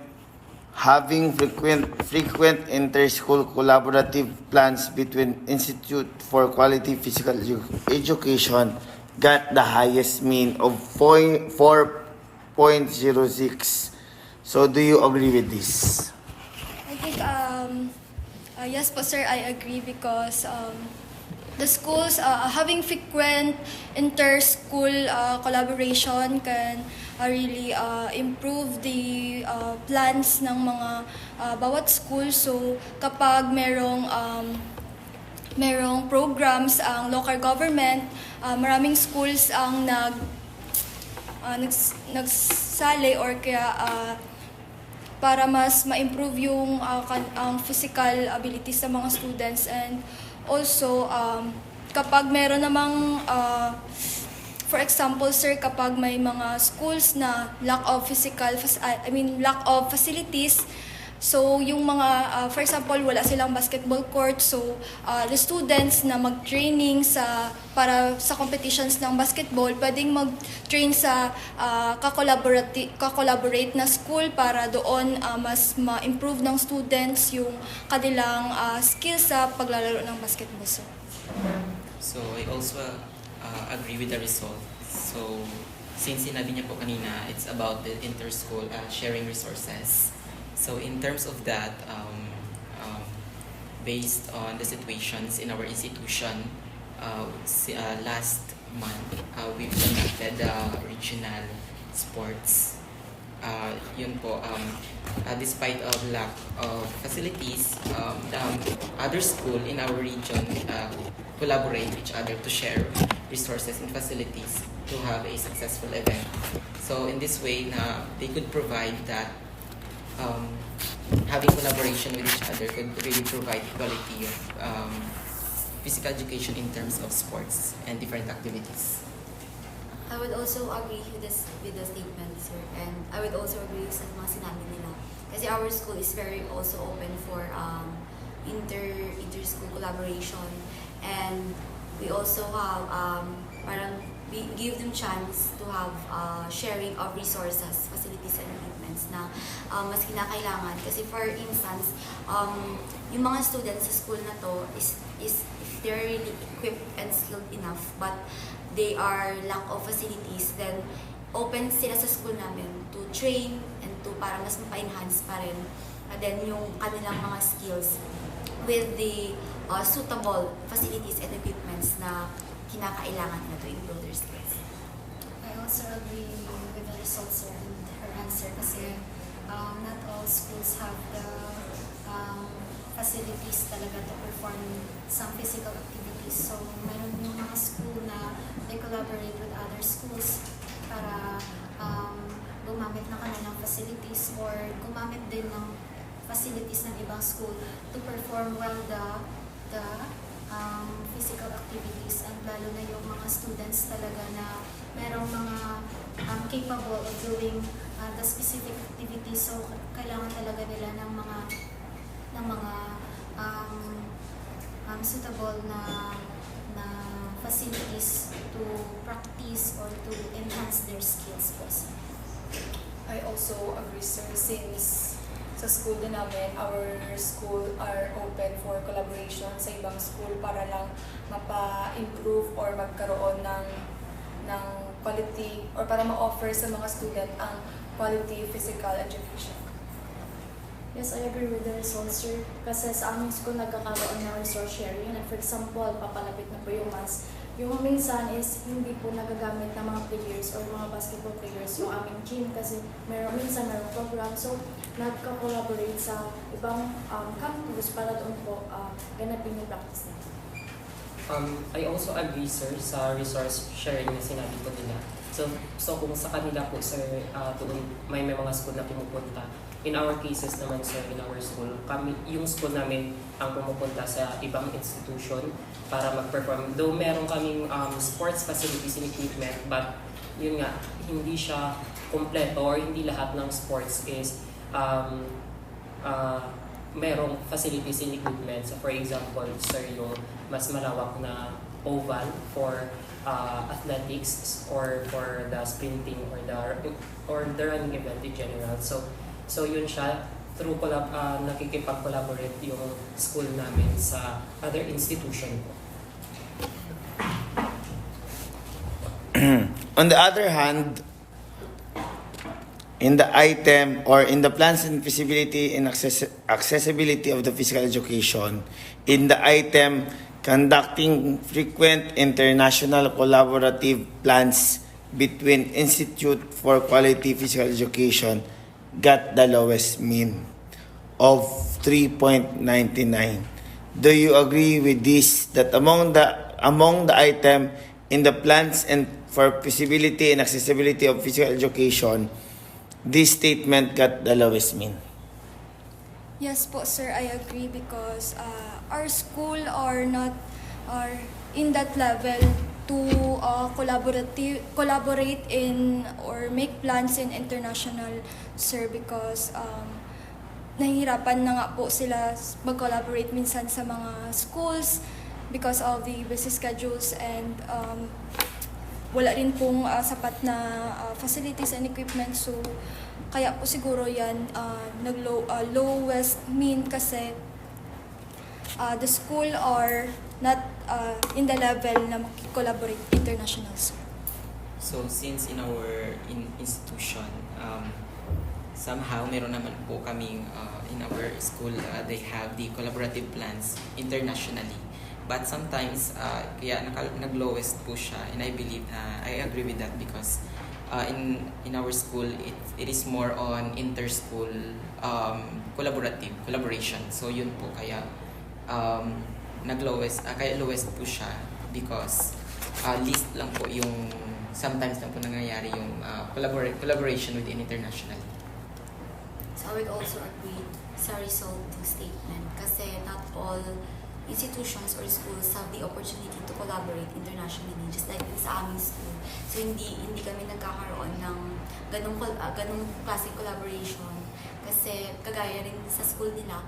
having frequent inter-school collaborative plans between Institute for Quality Physical Education got the highest mean of 4.06. So do you agree with this? I think, yes po sir, I agree because the schools having frequent inter-school collaboration can really improve the plans ng mga bawat school. So kapag merong programs ang local government, maraming schools ang nagsali or kaya para mas ma-improve yung ang physical abilities ng mga students. And also kapag meron namang for example sir, kapag may mga schools na lack of facilities, so yung mga for example wala silang basketball court, so the students na mag-training para sa competitions ng basketball, pwedeng mag-train sa ka-collaborate na school para doon mas ma-improve ng students yung kanilang skills sa paglalaro ng basketball. So I also agree with the result. So since sinabi niya po kanina, it's about the inter-school sharing resources. So in terms of that, based on the situations in our institution, last month we've conducted regional sports. Yun po, despite of lack of facilities, the other school in our region collaborate with each other to share resources and facilities to have a successful event. So in this way, they could provide that having collaboration with each other could really provide quality of physical education in terms of sports and different activities. I would also agree with the statement, sir, and I would also agree sa mga sinabi nila. Kasi our school is very also open for inter-school collaboration, and we also have parang we give them chance to have sharing of resources, facilities, and equipments na mas kinakailangan. Kasi for instance, yung mga students sa school na to is if they're really equipped and skilled enough, but they are lack of facilities, then open sila sa school namin to train and to para mas mapa-enhance pa rin then yung kanilang mga skills with the suitable facilities and equipments na kinakailangan nila to improve their skills. I also agree with the results, sir, and her answer kasi not all schools have the facilities talaga to perform some physical activities. So, meron yung mga school na they collaborate with other schools para gumamit ng kanilang facilities or gumamit din ng facilities ng ibang school to perform well the physical activities, and lalo na yung mga students talaga na merong mga capable of doing the specific activities. So, kailangan talaga nila ng mga suitable na facilities to practice or to enhance their skills po, sir. I also agree, sir, since sa school din namin, our school are open for collaboration sa ibang school para lang mapa-improve or magkaroon ng quality or para ma-offer sa mga student ang quality physical education. Yes, I agree with the results, sir. Kasi sa aming school nagkakaroon ng resource sharing. And for example, papalapit na po yung months. Yung minsan is hindi po nagagamit ng mga players or mga basketball players yung aming gym kasi minsan merong program. So, nagka-collaborate sa ibang campus para doon po ganapin yung practice nila. I also agree, sir, sa resource sharing na sinabi ko nila. So kung sa kanila po, sir, doon may mga school na pumupunta. In our cases naman, sir, in our school, yung school namin ang pumupunta sa ibang institution para mag-perform. Though meron kaming sports facilities and equipment, but yun nga, hindi siya kompleto or hindi lahat ng sports is merong facilities and equipment. So for example, sir, yung mas malawak na oval for athletics or for the sprinting or the running event in general. So yun siya, through nakikipag-collaborate yung school namin sa other institution po. On the other hand, in the item or in the plans and feasibility and accessibility of the physical education, in the item conducting frequent international collaborative plans between Institute for Quality Physical Education got the lowest mean of 3.99. Do you agree with this, that among the item in the plans and for feasibility and accessibility of physical education, this statement got the lowest mean? Yes po, sir, I agree because our school are in that level to collaborate in or make plans in international, sir, because nahihirapan na nga po sila mag-collaborate minsan sa mga schools because of the busy schedules and wala rin pong sapat na facilities and equipment. So, kaya po siguro yan lowest mean kasi the school are not in the level na makikollaborate international, sir. So since in our institution, somehow meron naman po kaming in our school, they have the collaborative plans internationally. But sometimes, kaya nag-lowest po siya, and I believe, I agree with that because in our school, it is more on inter-school collaboration. So yun po, kaya kaya lowest po siya because least lang po yung sometimes lang po nangyayari yung collaboration within internationally. So I would also agree sa resulting statement kasi not all institutions or schools have the opportunity to collaborate internationally just like sa aming school. So hindi kami nagkakaroon ng ganung klaseng collaboration kasi kagaya rin sa school nila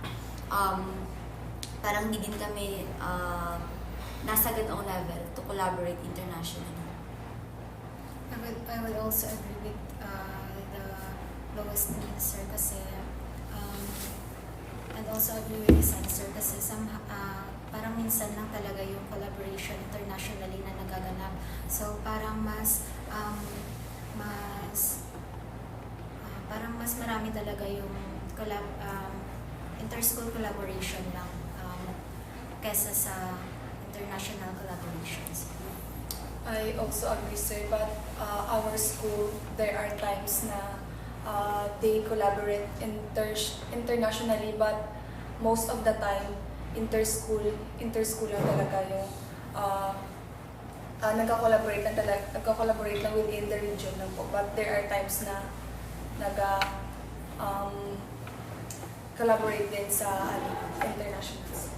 parang hindi din kami nasa ganoong level to collaborate internationally. I would also agree with the lowest mean, sir, kasi and also agree with the sir kasi parang minsan lang talaga yung collaboration internationally na nagaganap. So parang parang mas marami talaga yung inter-school collaboration lang kesa sa international collaborations. I also agree, sir, but our school, there are times na they collaborate internationally, but most of the time, inter-school lang talaga yung nagka-collaborate lang within the region lang po. But there are times na collaborate din sa internationals.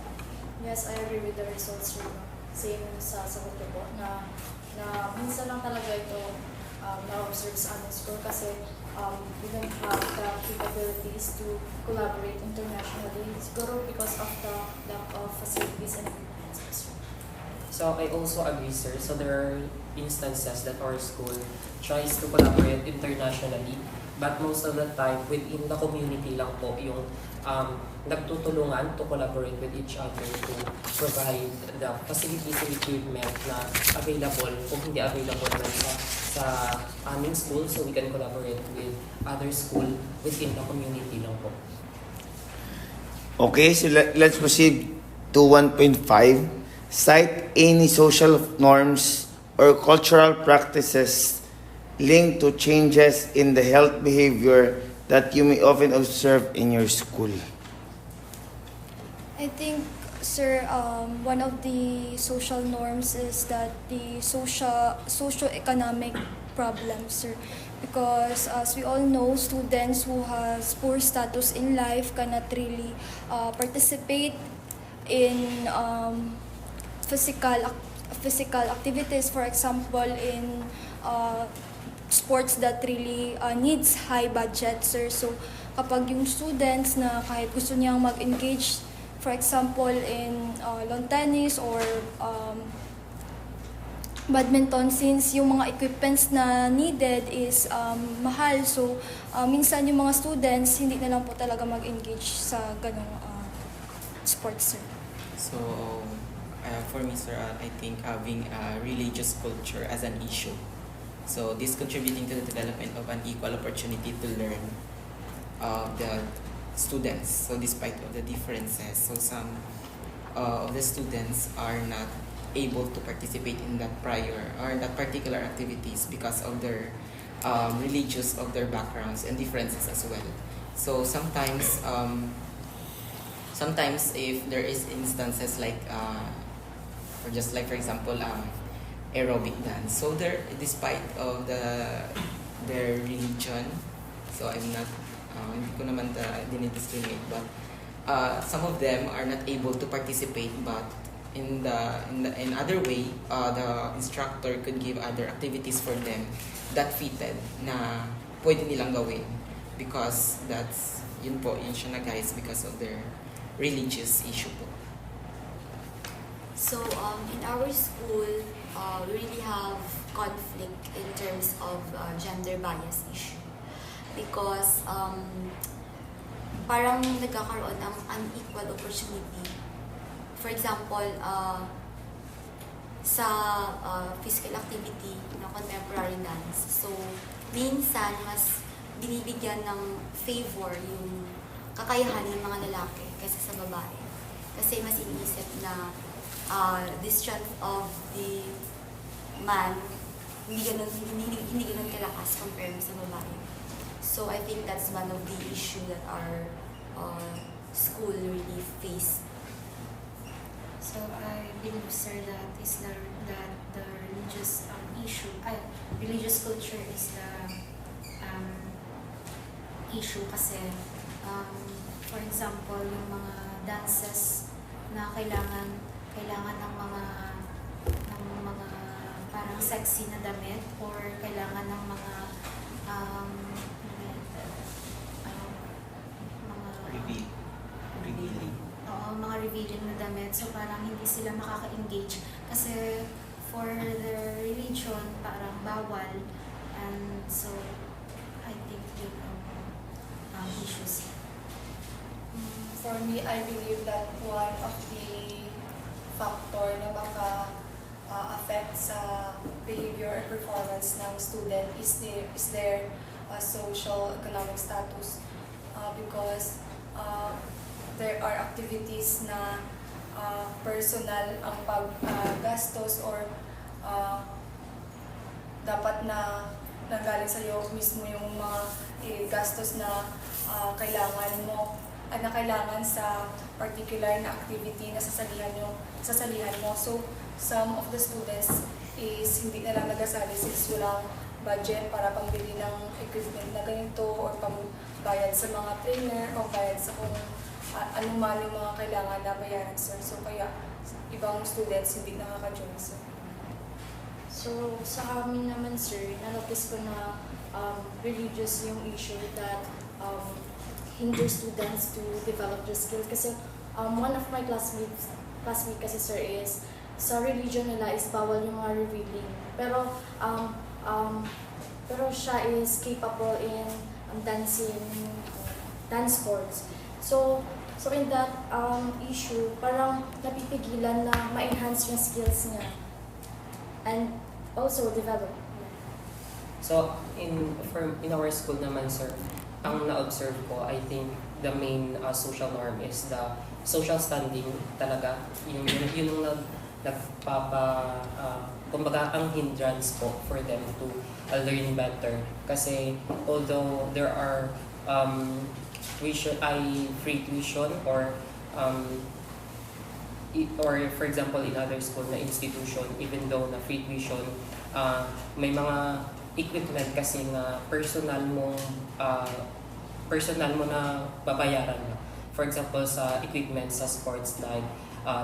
Yes, I agree with the results, sir. Same sa sagot ko po na minsan lang talaga ito na-observe sa aming school kasi we don't have the capabilities to collaborate internationally. Siguro because of the lack of facilities and equipment. So So I also agree, sir. So there are instances that our school tries to collaborate internationally, but most of the time within the community lang po yung nagtutulungan to collaborate with each other to provide the facilities and equipment na available kung hindi available man sa aming school, so we can collaborate with other school within the community lang po. Okay, so let's proceed to 1.5. Cite any social norms or cultural practices linked to changes in the health behavior that you may often observe in your school. I think, sir, one of the social norms is that the socio-economic problems, sir. Because as we all know, students who has poor status in life cannot really participate in physical activities. For example, in sports that really needs high budget, sir. So kapag yung students na kahit gusto niyang mag-engage, for example, in lawn tennis or badminton, since yung mga equipments na needed is mahal, so minsan yung mga students hindi na lang po talaga mag-engage sa ganong sports, sir. So, for me, sir, I think having a religious culture as an issue. So, this contributing to the development of an equal opportunity to learn the students. So, despite of the differences, so some of the students are not able to participate in that prior or that particular activities because of their religious of their backgrounds and differences as well. So sometimes if there is instances like or just like for example aerobic dance, so there, despite of their religion, so I'm not hindi ko naman dinidiscriminate, but some of them are not able to participate, but in other way, the instructor could give other activities for them that fitted na pwede nilang gawin, because that's yun siya na guys, because of their religious issue po. So in our school, we really have conflict in terms of gender bias issue, because parang nagkakaroon ng unequal opportunity. For example, sa physical activity na contemporary dance, so minsan mas binibigyan ng favor yung kakayahan ng mga lalaki kaysa sa babae. Kasi mas iniisip na the strength of the man hindi ganun kalakas compared sa babae. So I think that's one of the issue that our school really faced. So I believe, sir, that the religious religious culture is the issue kasi for example, yung mga dances na kailangan ng mga parang sexy na damit, or kailangan ng mga Revealing. mga revealing na damit, so parang hindi sila makaka-engage kasi for their religion parang bawal, and so I think yun ang issues. For me, I believe that one of the factor na baka affect sa behavior or performance ng student is their social economic status, because there are activities na personal ang paggastos or dapat na nanggaling sa iyo mismo yung mga gastos na kailangan sa particular na activity na sasalihan mo. So some of the students is hindi na lang nagasali since walang budget para pambili ng equipment na ganito, or pambayad sa mga trainer, pambayad sa kung anuman yung mga kailangan na bayaran, sir. So kaya ibang students hindi nakaka-join, sir. So, sa amin naman, sir, na-notice ko na religious yung issue that hinder students to develop their skills. Kasi one of my classmates kasi, sir, is sa religion nila is bawal yung mga revealing. Pero pero siya is capable in dancing, dance sports. So in that issue, parang napipigilan na ma-enhance yung skills niya and also develop. So, in our school naman, sir, ang na-observe ko, I think the main social norm is the social standing talaga. Yun yung kumbaga, ang hindrance po for them to learn better. Kasi, although there are free tuition or for example in other school na institution, even though na free tuition, may mga equipment kasi na personal mo na babayaran mo. For example, sa equipment sa sports like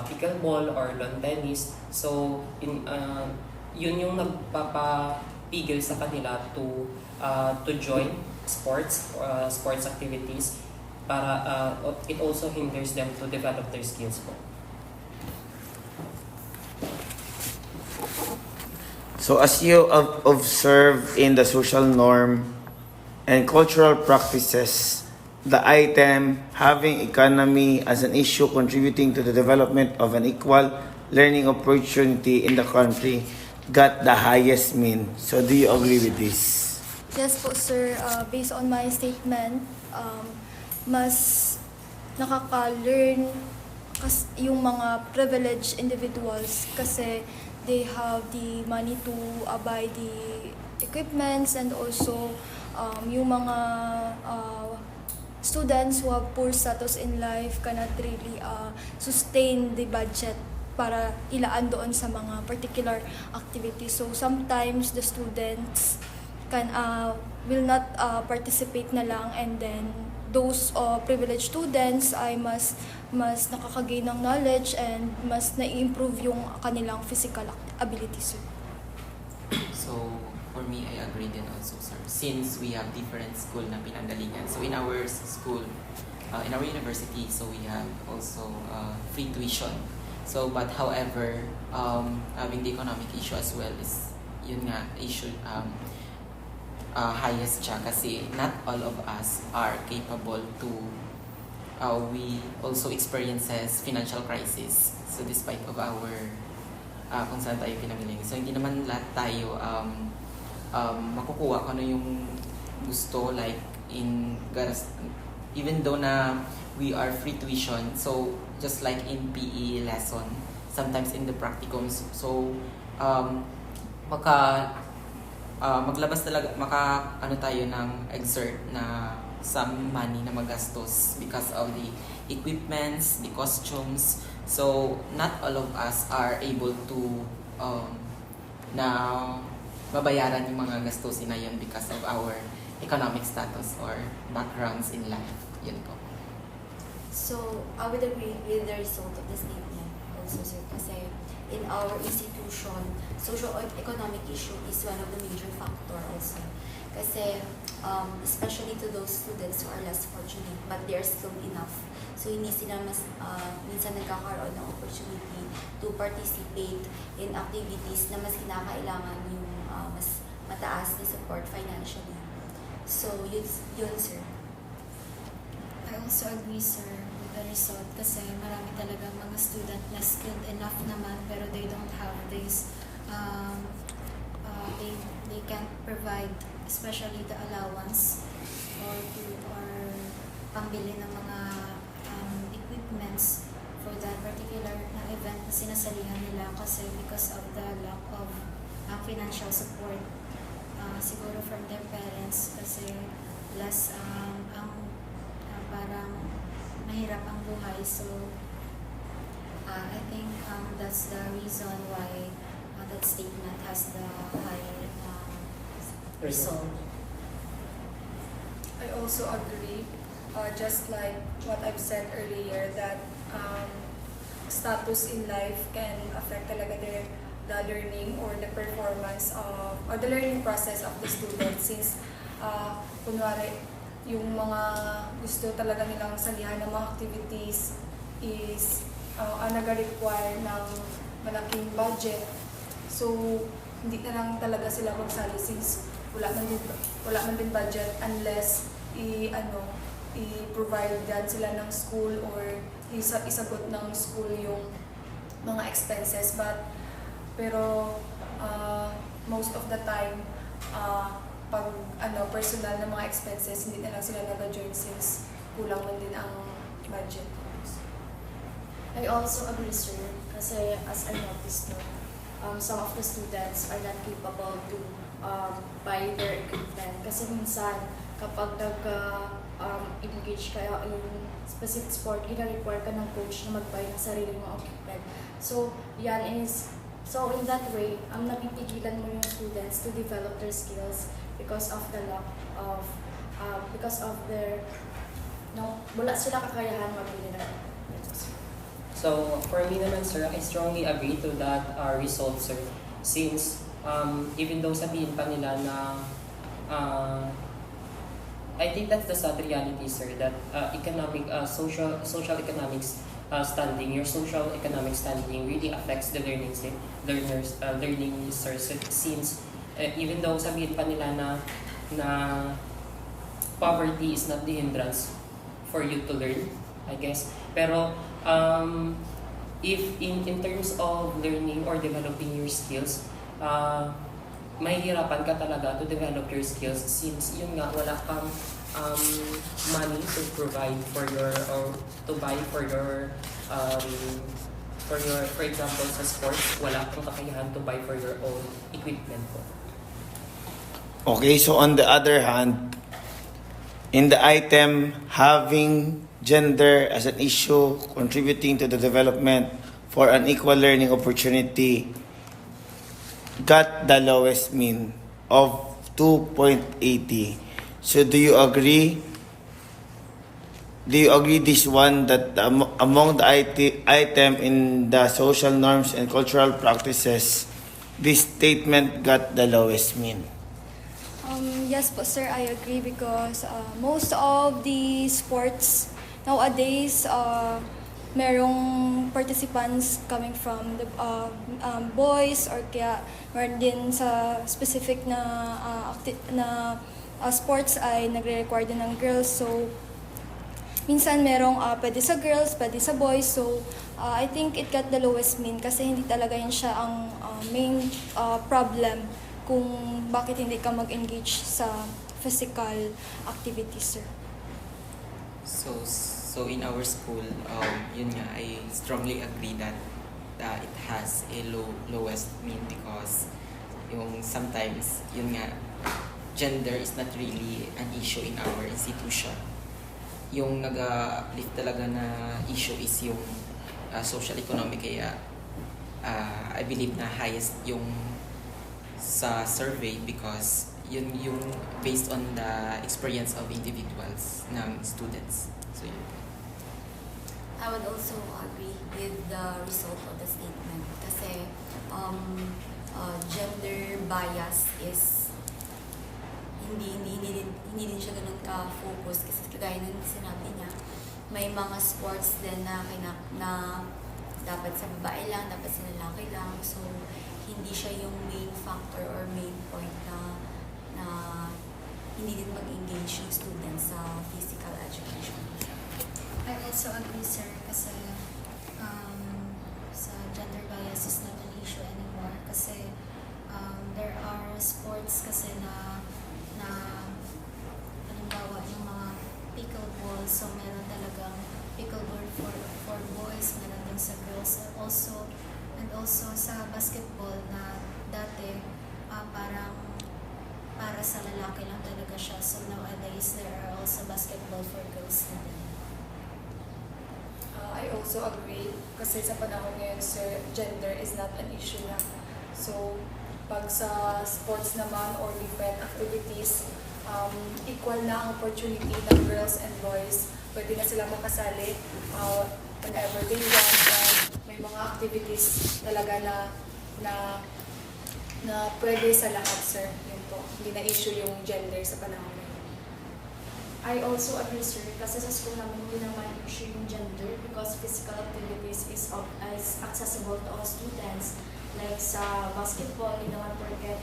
pickleball or lawn tennis. So yun yung nagpapapigil sa kanila to join sports activities para it also hinders them to develop their skills po. So as you observe in the social norm and cultural practices, the item having economy as an issue contributing to the development of an equal learning opportunity in the country got the highest mean. So do you agree with this? Yes po, sir. Based on my statement, mas nakaka-learn yung mga privileged individuals kasi they have the money to buy the equipments, and also yung mga students who have poor status in life cannot really sustain the budget para ilaan doon sa mga particular activities. So sometimes the students will not participate na lang, and then those privileged students ay mas nakakagain ng knowledge and mas na-improve yung kanilang physical abilities. So, for me, I agree din also, sir. Since we have different school na pinanggalingan. So, in our school, in our university, so we have also free tuition. So, but however, having the economic issue as well is, yun nga, issue, highest siya kasi not all of us are capable to we also experiences financial crisis. So despite of our kung saan tayo pinagaling. So hindi naman lahat tayo makukuha kung ano yung gusto, like even though na we are free tuition. So just like in PE lesson, sometimes in the practicums. So maglabas talaga, tayo ng exert na some money na magastos because of the equipments, the costumes. So not all of us are able to na babayaran yung mga gastusin na yun because of our economic status or backgrounds in life. Yun po. So, I would agree with the result of the statement also, sir, kasi in our institution, socio-economic issue is one of the major factor also. Kasi, especially to those students who are less fortunate, but they are still enough. So, hindi sila minsan nagkakaroon ng opportunity to participate in activities na mas kinakailangan yung mas mataas na support financially. So, yun sir. I also agree, sir, with the result kasi marami talagang mga student na skilled enough naman pero they don't have this, they can't provide especially the allowance or pambili ng mga equipments for that particular na event na sinasalihan nila kasi because of the lack of financial support siguro from their parents kasi less parang mahirap ang buhay. So, I think that's the reason why that statement has the high result. I also agree, just like what I've said earlier, that status in life can affect talaga the learning or the performance or the learning process of the student since kunwari yung mga gusto talaga nilang salihan ng mga activities is ang nag-require ng malaking budget. So, hindi na lang talaga sila magsali since wala man din budget unless i-provide sila ng school or isagot ng school yung mga expenses. Pero most of the time, pag personal na mga expenses, hindi na lang sila nag-join since kulang man din ang budget. I also agree, sir, kasi as I noticed, some of the students are not capable to buy their equipment. Kasi minsan, kapag engage kayo in specific sport, ina-require ka ng coach na mag-buy ng sarili mong equipment. So in that way, napipigilan mo yung students to develop their skills because of the lack of, because of their, wala sila kakayahan magbili ng equipment. So, for me naman, sir, I strongly agree to that result, sir. Since, even though sabihin pa nila na, I think that's the sad reality, sir, that social economics standing, your social economic standing really affects the learning, sir. Since, even though sabihin pa nila na poverty is not the hindrance for you to learn, I guess. Pero, if in terms of learning or developing your skills, mahihirapan ka talaga to develop your skills since yun nga wala kang money to provide for your or to buy for your for example sa sports, wala kang kakayahan to buy for your own equipment po. Okay, so on the other hand, in the item having gender as an issue contributing to the development for an equal learning opportunity got the lowest mean of 2.80. So do you agree? Do you agree this one that among the item in the social norms and cultural practices, this statement got the lowest mean? Yes po, sir, I agree because most of the sports nowadays, merong participants coming from the boys or kaya meron din sa specific na sports ay nagre-require din ng girls. So, minsan merong pwede sa girls, pwede sa boys. So, I think it got the lowest mean kasi hindi talaga yun siya ang main problem kung bakit hindi ka mag-engage sa physical activities, sir. So in our school, yun nga, I strongly agree that it has a lowest mean because yung sometimes, yun nga, gender is not really an issue in our institution. Yung nag-lift talaga na issue is yung social economic, kaya I believe na highest yung sa survey because yun yung based on the experience of individuals ng students. So yun. I would also agree with the result of the statement kasi gender bias is hindi din siya ganun ka-focus kasi kagaya ng sinabi niya, may mga sports din na dapat sa babae lang, dapat sa lalaki lang. So, hindi siya yung main factor or main point na hindi din mag-engage yung students sa physical education. I also agree, sir, kasi sa gender bias is not an issue anymore kasi there are sports kasi na halimbawa yung mga pickleball, so meron talagang pickleball for boys, meron din sa girls and also sa basketball na dati parang para sa lalaki lang talaga siya, so nowadays there are also basketball for girls na din. I also agree kasi sa panahon ngayon, sir, gender is not an issue na. So, pag sa sports naman or different activities, equal na ang opportunity ng girls and boys. Pwede na sila makasali whenever they want. May mga activities talaga na pwede sa lahat, sir. Yun po. Hindi na issue yung gender sa panahon ngayon. I also agree, sir, kasi sa school namin hindi naman issue yung gender because physical activities is accessible to all students. Like sa basketball, hindi naman porket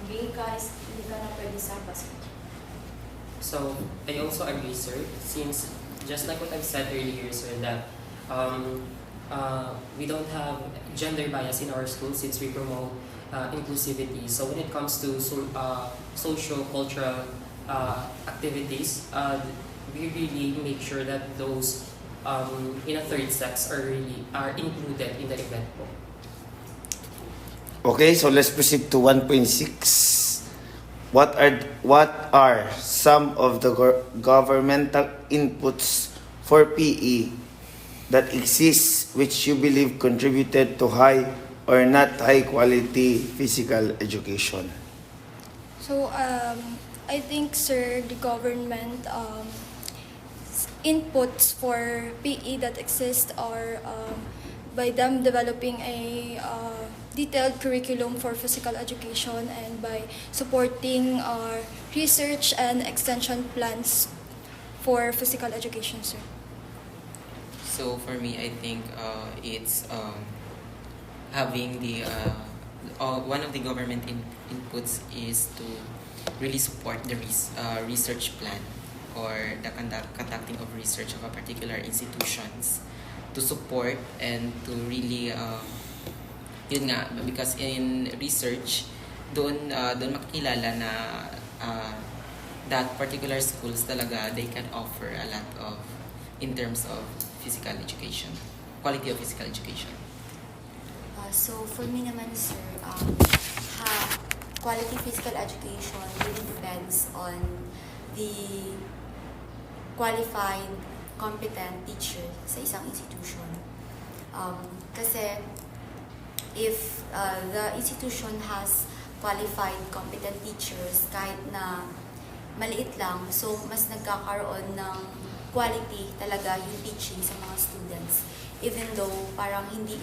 gay ka, hindi ka na pwede sa basketball. So I also agree, sir, since just like what I've said earlier, sir, that we don't have gender bias in our school since we promote inclusivity. So when it comes to socio-cultural activities, we really make sure that those in a third sex are included in the event po. Okay, so let's proceed to 1.6. What are some of the governmental inputs for PE that exists which you believe contributed to high or not high quality physical education? So, I think, sir, the government inputs for PE that exist are by them developing a detailed curriculum for physical education and by supporting research and extension plans for physical education, sir. So for me, I think it's having the one of the government inputs is to really support the research plan or the conducting of research of a particular institutions to support and to really yun nga, because in research doon makikilala na that particular schools talaga they can offer a lot of in terms of physical education, quality of physical education. So for me naman, sir, quality physical education really depends on the qualified, competent teacher sa isang institution. Kasi if the institution has qualified, competent teachers, kahit na maliit lang, so mas nagkakaroon ng quality talaga yung teaching sa mga students. Even though parang hindi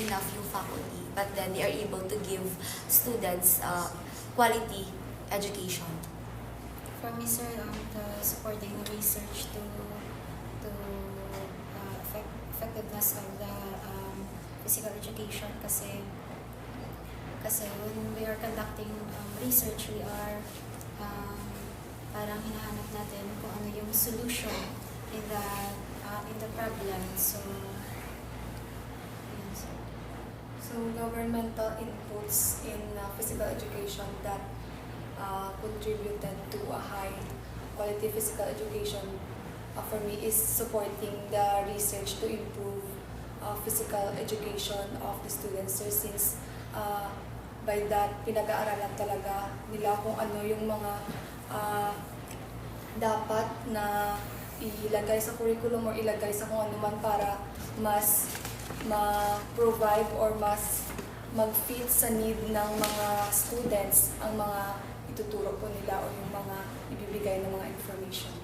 enough yung faculty, but then they are able to give students quality education. For me, sir, the supporting research to effectiveness of the physical education kasi when we are conducting research, we are parang hinahanap natin kung ano yung solution in the problem. So yun, sir. So governmental inputs in physical education that contributed to a high quality physical education for me is supporting the research to improve physical education of the students, sir, since by that pinag-aaralan talaga nila kung ano yung mga dapat na ilagay sa curriculum or ilagay sa kung ano man para mas ma-provide or mas mag-fit sa need ng mga students ang mga ituturo po nila o yung mga ibibigay ng mga information.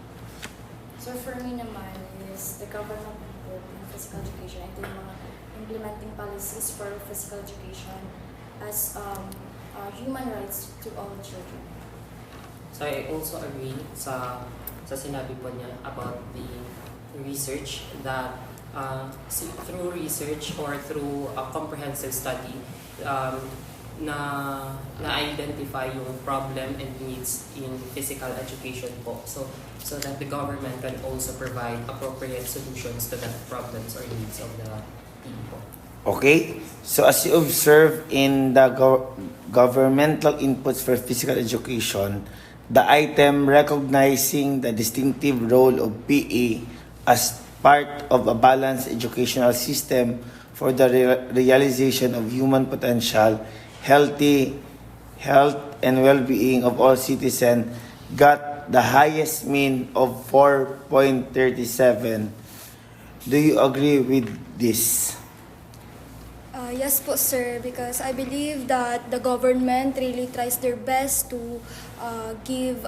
So for me naman is the government input in physical education and yung mga implementing policies for physical education as human rights to all children. So I also agree sa sinabi po niya about the research that through research or through a comprehensive study na-identify yung problem and needs in physical education po. So that the government can also provide appropriate solutions to the problems or needs of the people. Okay, so as you observe in the governmental inputs for physical education, the item recognizing the distinctive role of PE as part of a balanced educational system for the realization of human potential, health and well-being of all citizens got the highest mean of 4.37. Do you agree with this? Yes po, sir, because I believe that the government really tries their best to give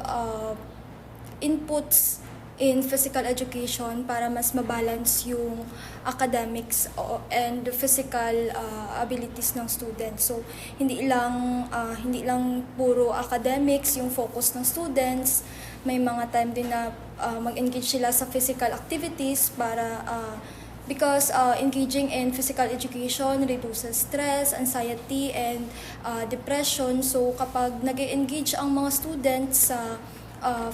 inputs in physical education para mas mabalance yung academics and physical abilities ng students. So hindi lang puro academics yung focus ng students. May mga time din na mag-engage sila sa physical activities para because engaging in physical education reduces stress, anxiety, and depression. So kapag nag-engage ang mga students sa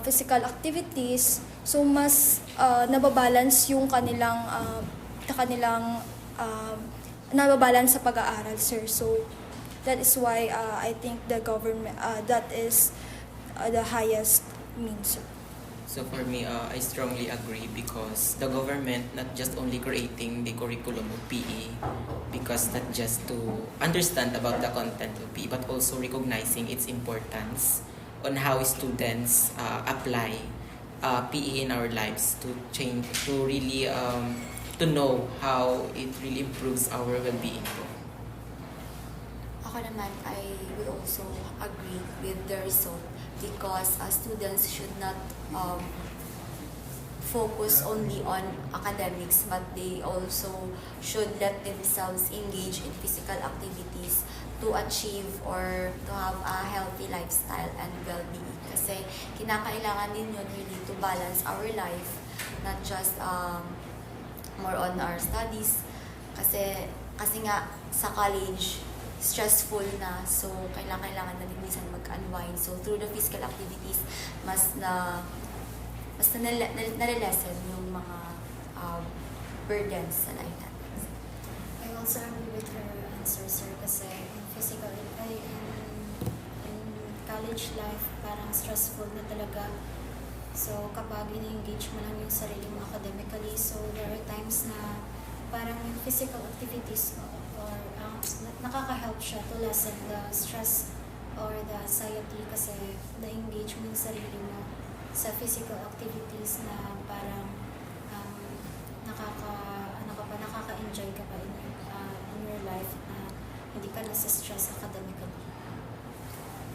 physical activities, so mas nababalance yung kanilang nababalance sa pag-aaral, sir. So that is why I think the government that is the highest means, sir. So for me, I strongly agree because the government not just only creating the curriculum of PE, because not just to understand about the content of PE, but also recognizing its importance on how students apply PE in our lives to change, to really to know how it really improves our well-being. Ako naman, I would also agree with the result because students should not focus only on academics, but they also should let themselves engage in physical activities to achieve or to have a healthy lifestyle and well-being. Kasi kinakailangan din yun really to balance our life, not just more on our studies. Kasi nga sa college, stressful na, so kailangan na din minsan mag-unwind. So through the physical activities, mas nalilesen yung mga burdens sa life natin. I also agree with her answer, sir, kasi in college life, parang stressful na talaga. So, kapag in-engage mo lang yung sarili mo academically, so there are times na parang yung physical activities or nakaka-help siya to lessen the stress or the anxiety kasi na-engage mo yung sarili mo sa physical activities na parang nakaka-enjoy ka pa in your life na hindi ka nasa-stress academically.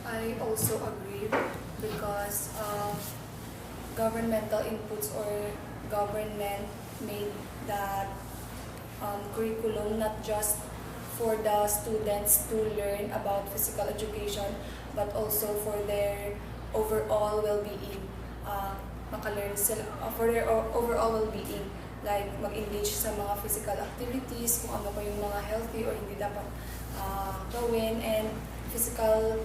I also agree because governmental inputs or government made that curriculum not just for the students to learn about physical education, but also for their overall well-being. Makalearn sila for their overall well-being, like mag-engage sa mga physical activities, kung ano pa yung mga healthy or hindi dapat gawin, and physical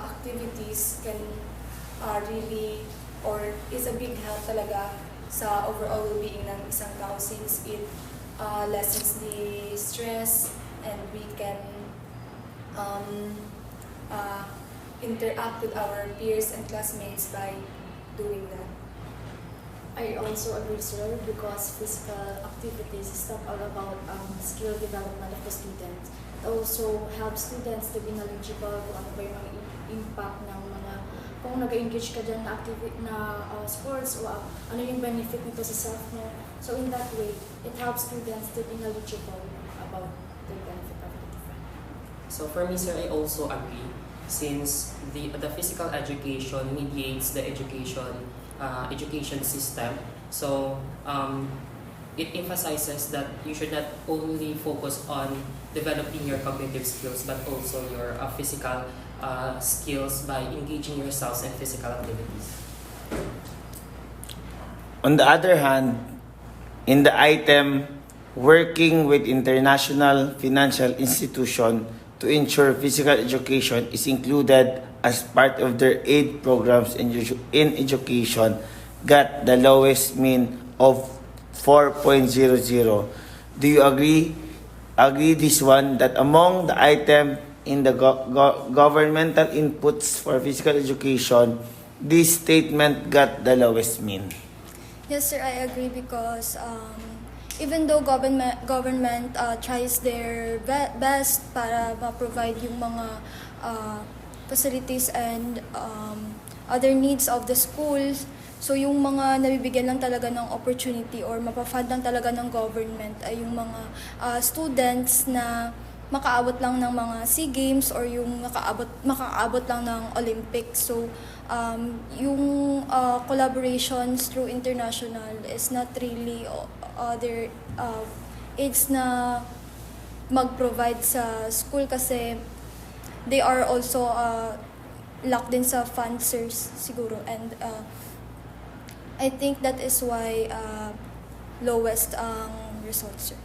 activities can really or is a big help talaga sa overall well-being ng isang tao since it lessens the stress and we can interact with our peers and classmates by doing that. I also agree, sir, because physical activities is not all about skill development of the student. It also helps students to be knowledgeable kung ano ba yung mga impact ng mga, kung nag-engage ka dyan na sports o ano yung benefit nito sa self mo. So in that way, it helps students to be knowledgeable about the benefit of it. So for me, sir, I also agree since the physical education mediates the education system. So it emphasizes that you should not only focus on developing your cognitive skills but also your physical skills by engaging yourselves in physical activities. On the other hand, in the item working with international financial institution to ensure physical education is included as part of their aid programs in education got the lowest mean of 4.00. Do you agree this one that among the item in the governmental inputs for physical education, this statement got the lowest mean? Yes, sir, I agree because even though government tries their best para ma-provide yung mga facilities and other needs of the schools, so yung mga nabibigyan lang talaga ng opportunity or mapafund lang talaga ng government ay yung mga students na makaabot lang ng mga SEA Games or yung makaabot lang ng Olympics. So yung collaborations through international is not really other aids na mag-provide sa school kasi they are also locked din sa funds, siguro, and I think that is why lowest ang results, sir.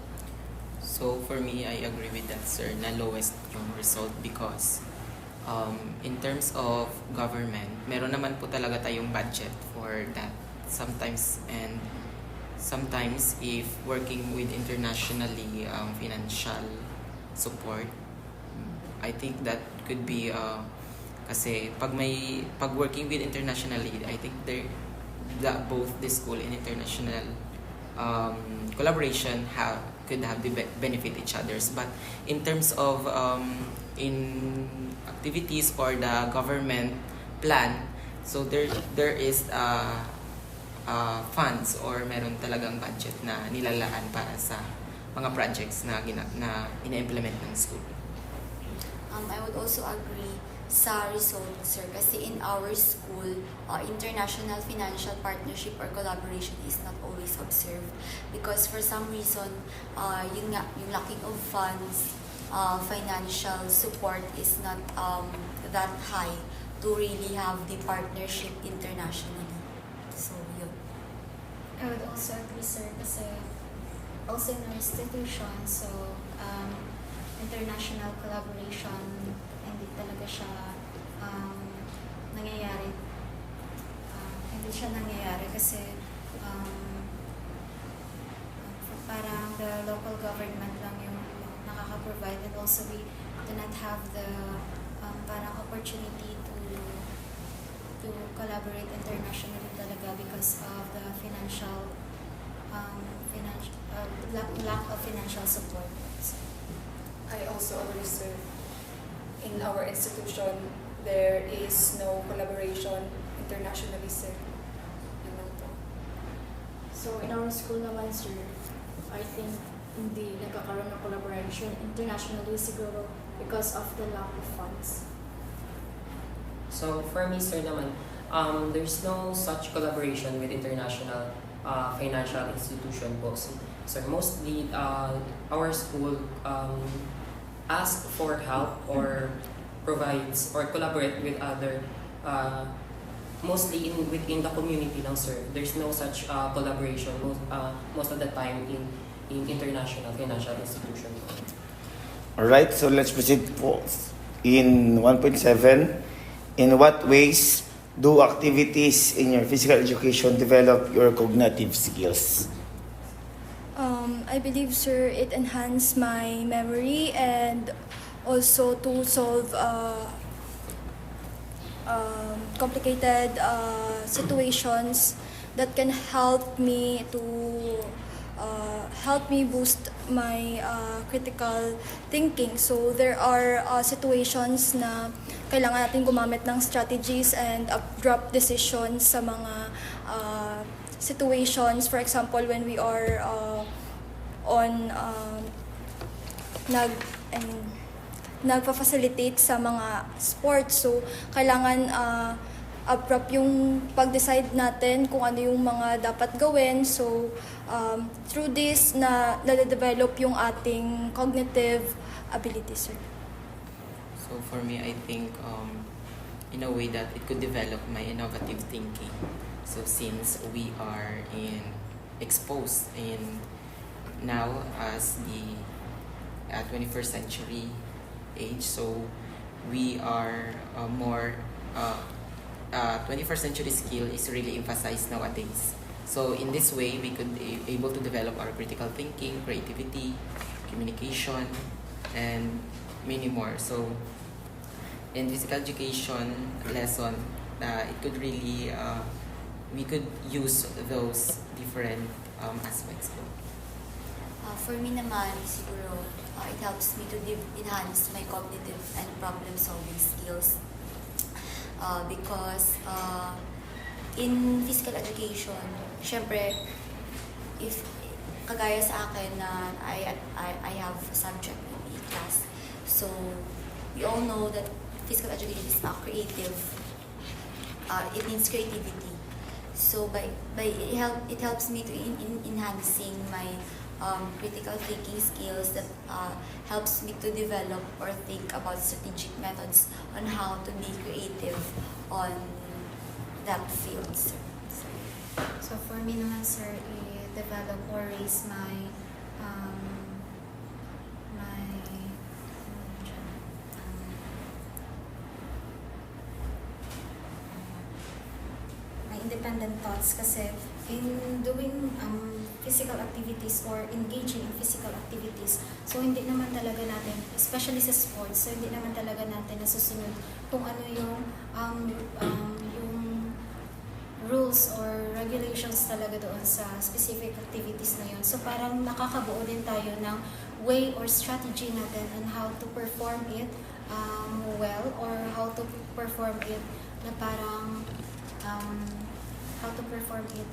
So for me, I agree with that, sir, na lowest yung result because in terms of government, meron naman po talaga tayong budget for that sometimes, and sometimes if working with internationally financial support, I think that could be kasi pag working with internationally, I think both the school and international collaboration could have benefit each others. But in terms of in activities or the government plan, so there is funds or meron talagang budget na nilalaan para sa mga projects na ina-implement ng school. I would also agree sa result, sir, kasi in our school, international financial partnership or collaboration is not always observed because for some reason, yung lacking of funds, financial support is not that high to really have the partnership internationally. So, yun. I would also agree, sir, kasi also in our institution, so international collaboration, hindi talaga siya nangyayari. Hindi siya nangyayari kasi parang the local government lang yung nakaka-provide, and also we do not have the parang opportunity to collaborate internationally talaga because of the lack of financial support. I also agree, sir. In our institution, there is no collaboration internationally, sir. Yun lang po. So, in our school naman, sir, I think hindi nagkakaroon ng collaboration internationally siguro because of the lack of funds. So for me, sir, naman, there's no such collaboration with international financial institution po. So mostly, our school ask for help or provides or collaborate with other, mostly within the community lang, sir. There's no such collaboration most of the time in international financial institution. Alright, so let's proceed po in 1.7. In what ways do activities in your physical education develop your cognitive skills? I believe, sir, it enhanced my memory and also to solve complicated situations that can help me boost my critical thinking. So there are situations na kailangan natin gumamit ng strategies and abrupt decisions sa mga situations. For example, when we are nagfa-facilitate sa mga sports. So, kailangan abrupt yung pag-decide natin kung ano yung mga dapat gawin. So, through this, na-develop yung ating cognitive abilities, sir. So for me, I think in a way that it could develop my innovative thinking. So since we are exposed in now as the 21st century age, so we are more 21st century skill is really emphasized nowadays. So in this way, we could be able to develop our critical thinking, creativity, communication, and many more. So in physical education lesson, it could really we could use those different aspects. For me naman, siguro, it helps me to enhance my cognitive and problem-solving skills. Because in physical education, syempre, if kagaya sa akin na I have a subject in PE class, so we all know that physical education is not creative. It needs creativity. So it helps me to enhancing my critical thinking skills that helps me to develop or think about strategic methods on how to be creative on that field. So for me naman sir, i-develop or raise my my my independent thoughts kasi in doing physical activities or engaging in physical activities, so hindi naman talaga natin, especially sa sports, so hindi naman talaga natin nasusunod kung ano yung rules or regulations talaga doon sa specific activities na yun. So parang nakakabuo din tayo ng way or strategy natin on how to perform it well, or how to perform it na parang how to perform it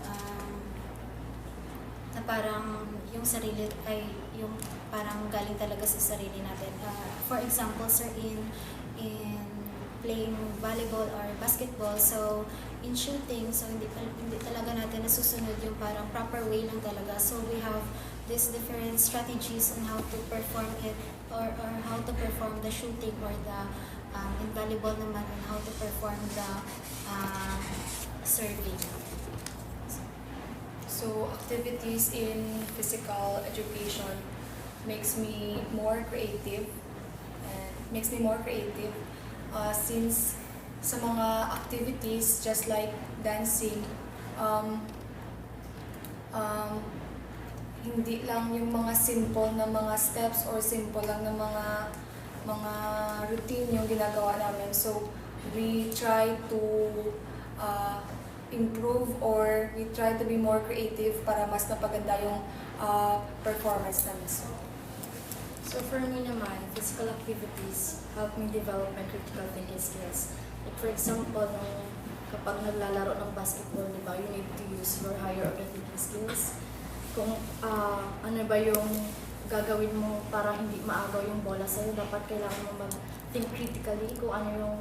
na parang yung sarili ay yung parang galing talaga sa sarili natin. For example, sir, in playing volleyball or basketball, so in shooting, so hindi talaga natin nasusunod yung parang proper way lang talaga. So we have these different strategies on how to perform it or how to perform the shooting, or the in volleyball naman on how to perform the serving. So activities in physical education makes me more creative, since sa mga activities just like dancing, hindi lang yung mga simple na mga steps or simple lang na mga routine yung ginagawa namin. So we try to improve, or we try to be more creative para mas napaganda yung performance namin. So for me naman, physical activities help me develop my critical thinking skills. Like for example, kapag naglalaro ng basketball, di ba, you need to use your higher order thinking skills. Kung ano ba yung gagawin mo para hindi maagaw yung bola sa'yo, dapat kailangan mo mag-think critically kung ano yung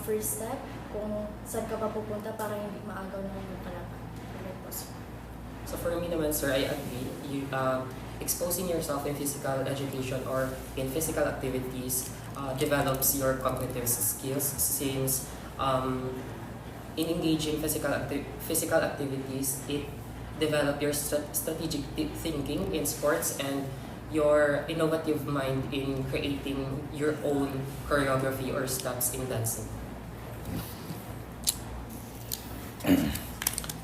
first step, kung saan ka pa pupunta para hindi maagaw ng yung kalaban. So for me naman, sir, I agree. Exposing yourself in physical education or in physical activities develops your cognitive skills, since in engaging physical activities, it develop your strategic thinking in sports and your innovative mind in creating your own choreography or steps in dancing.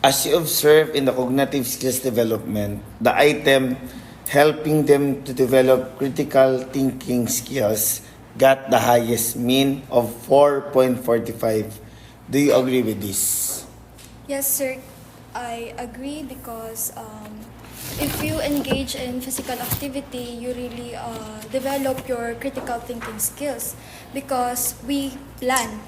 As you observe in the cognitive skills development, the item helping them to develop critical thinking skills got the highest mean of 4.45. Do you agree with this? Yes, sir. I agree because if you engage in physical activity, you really develop your critical thinking skills because we plan.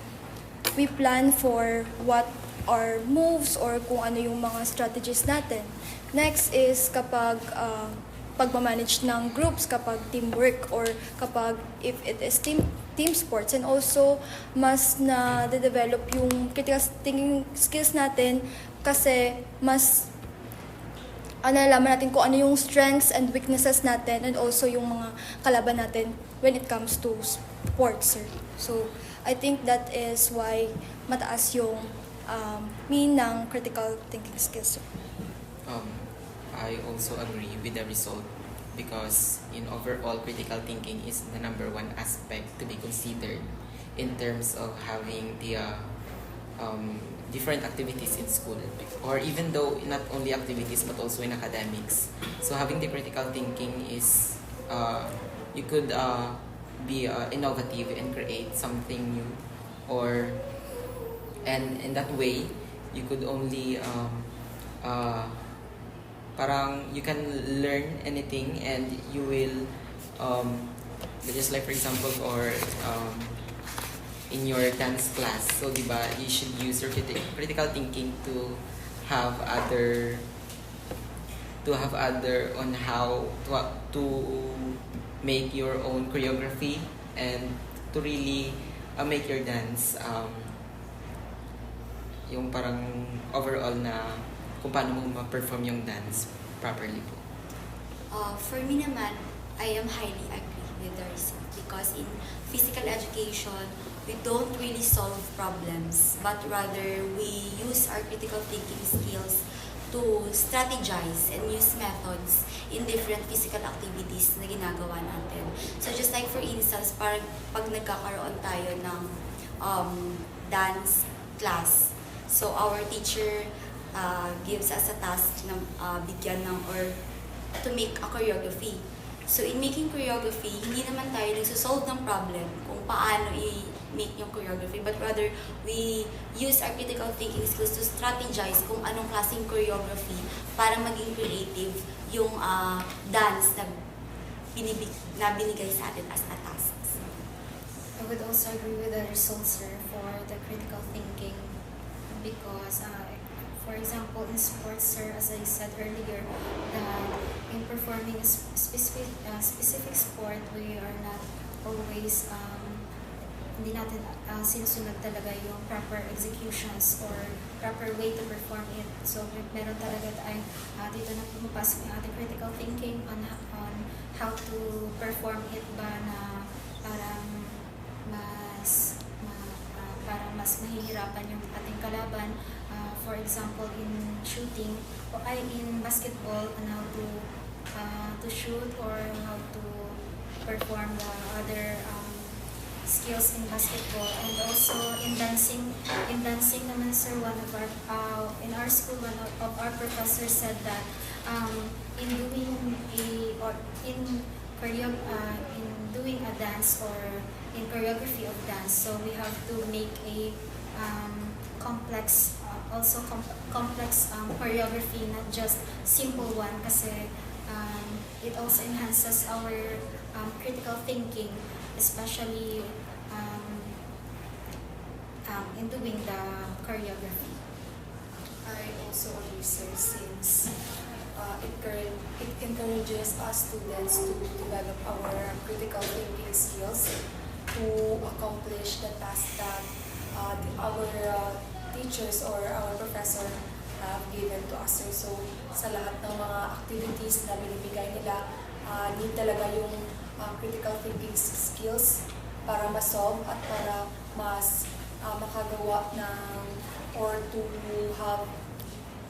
We plan for what our moves or kung ano yung mga strategies natin. Next is kapag pagmamanage ng groups, kapag teamwork, or kapag if it is team sports, and also mas na develop yung critical thinking skills natin kasi mas nalalaman natin kung ano yung strengths and weaknesses natin, and also yung mga kalaban natin when it comes to sports, sir. So I think that is why mataas yung mean ng critical thinking skills, sir. I also agree with the result because in overall critical thinking is the number one aspect to be considered in terms of having the different activities in school, or even though not only activities but also in academics. So having the critical thinking is you could be innovative and create something new, and in that way you could only parang you can learn anything, and you will just like for example, or in your dance class, so diba you should use your critical thinking to have other on how to make your own choreography and to really make your dance yung parang overall na kung paano mo ma-perform yung dance properly po. For me naman, I am highly agree with the result because in physical education, we don't really solve problems, but rather we use our critical thinking skills to strategize and use methods in different physical activities na ginagawa natin. So just like for instance, parang pag nagkakaroon tayo ng dance class, so our teacher gives us a task na bigyan ng or to make a choreography. So in making choreography, hindi naman tayo nagsosolve ng problem kung paano i-make yung choreography, but rather we use our critical thinking skills to strategize kung anong klaseng choreography para maging creative yung dance na binigay sa atin as a task. I would also agree with the results, sir, for the critical thinking because, for example, in sports, sir, as I said earlier, that in performing a specific sport, we are not always, hindi natin sinusunod talaga yung proper executions or proper way to perform it. So, meron talaga tayo, dito na pumapasok yung ating critical thinking on how to perform it ba na parang mas mahihirapan yung ating kalaban. For example, in shooting o in basketball, on how to shoot or how to perform the other skills in basketball, and also in dancing. In dancing naman, sir, one of our in our school, one of our professors said that in doing a dance or in choreography of dance, so we have to make a complex choreography, not just simple one, kasi it also enhances our critical thinking, especially in doing the choreography. I also agree, sir, since it encourages us students to develop our critical thinking skills to accomplish the task that our teachers or our professor have given to us, sir. So, sa lahat ng mga activities na binibigay nila, need talaga yung critical thinking skills para ma-solve at para mas makagawa ng or to have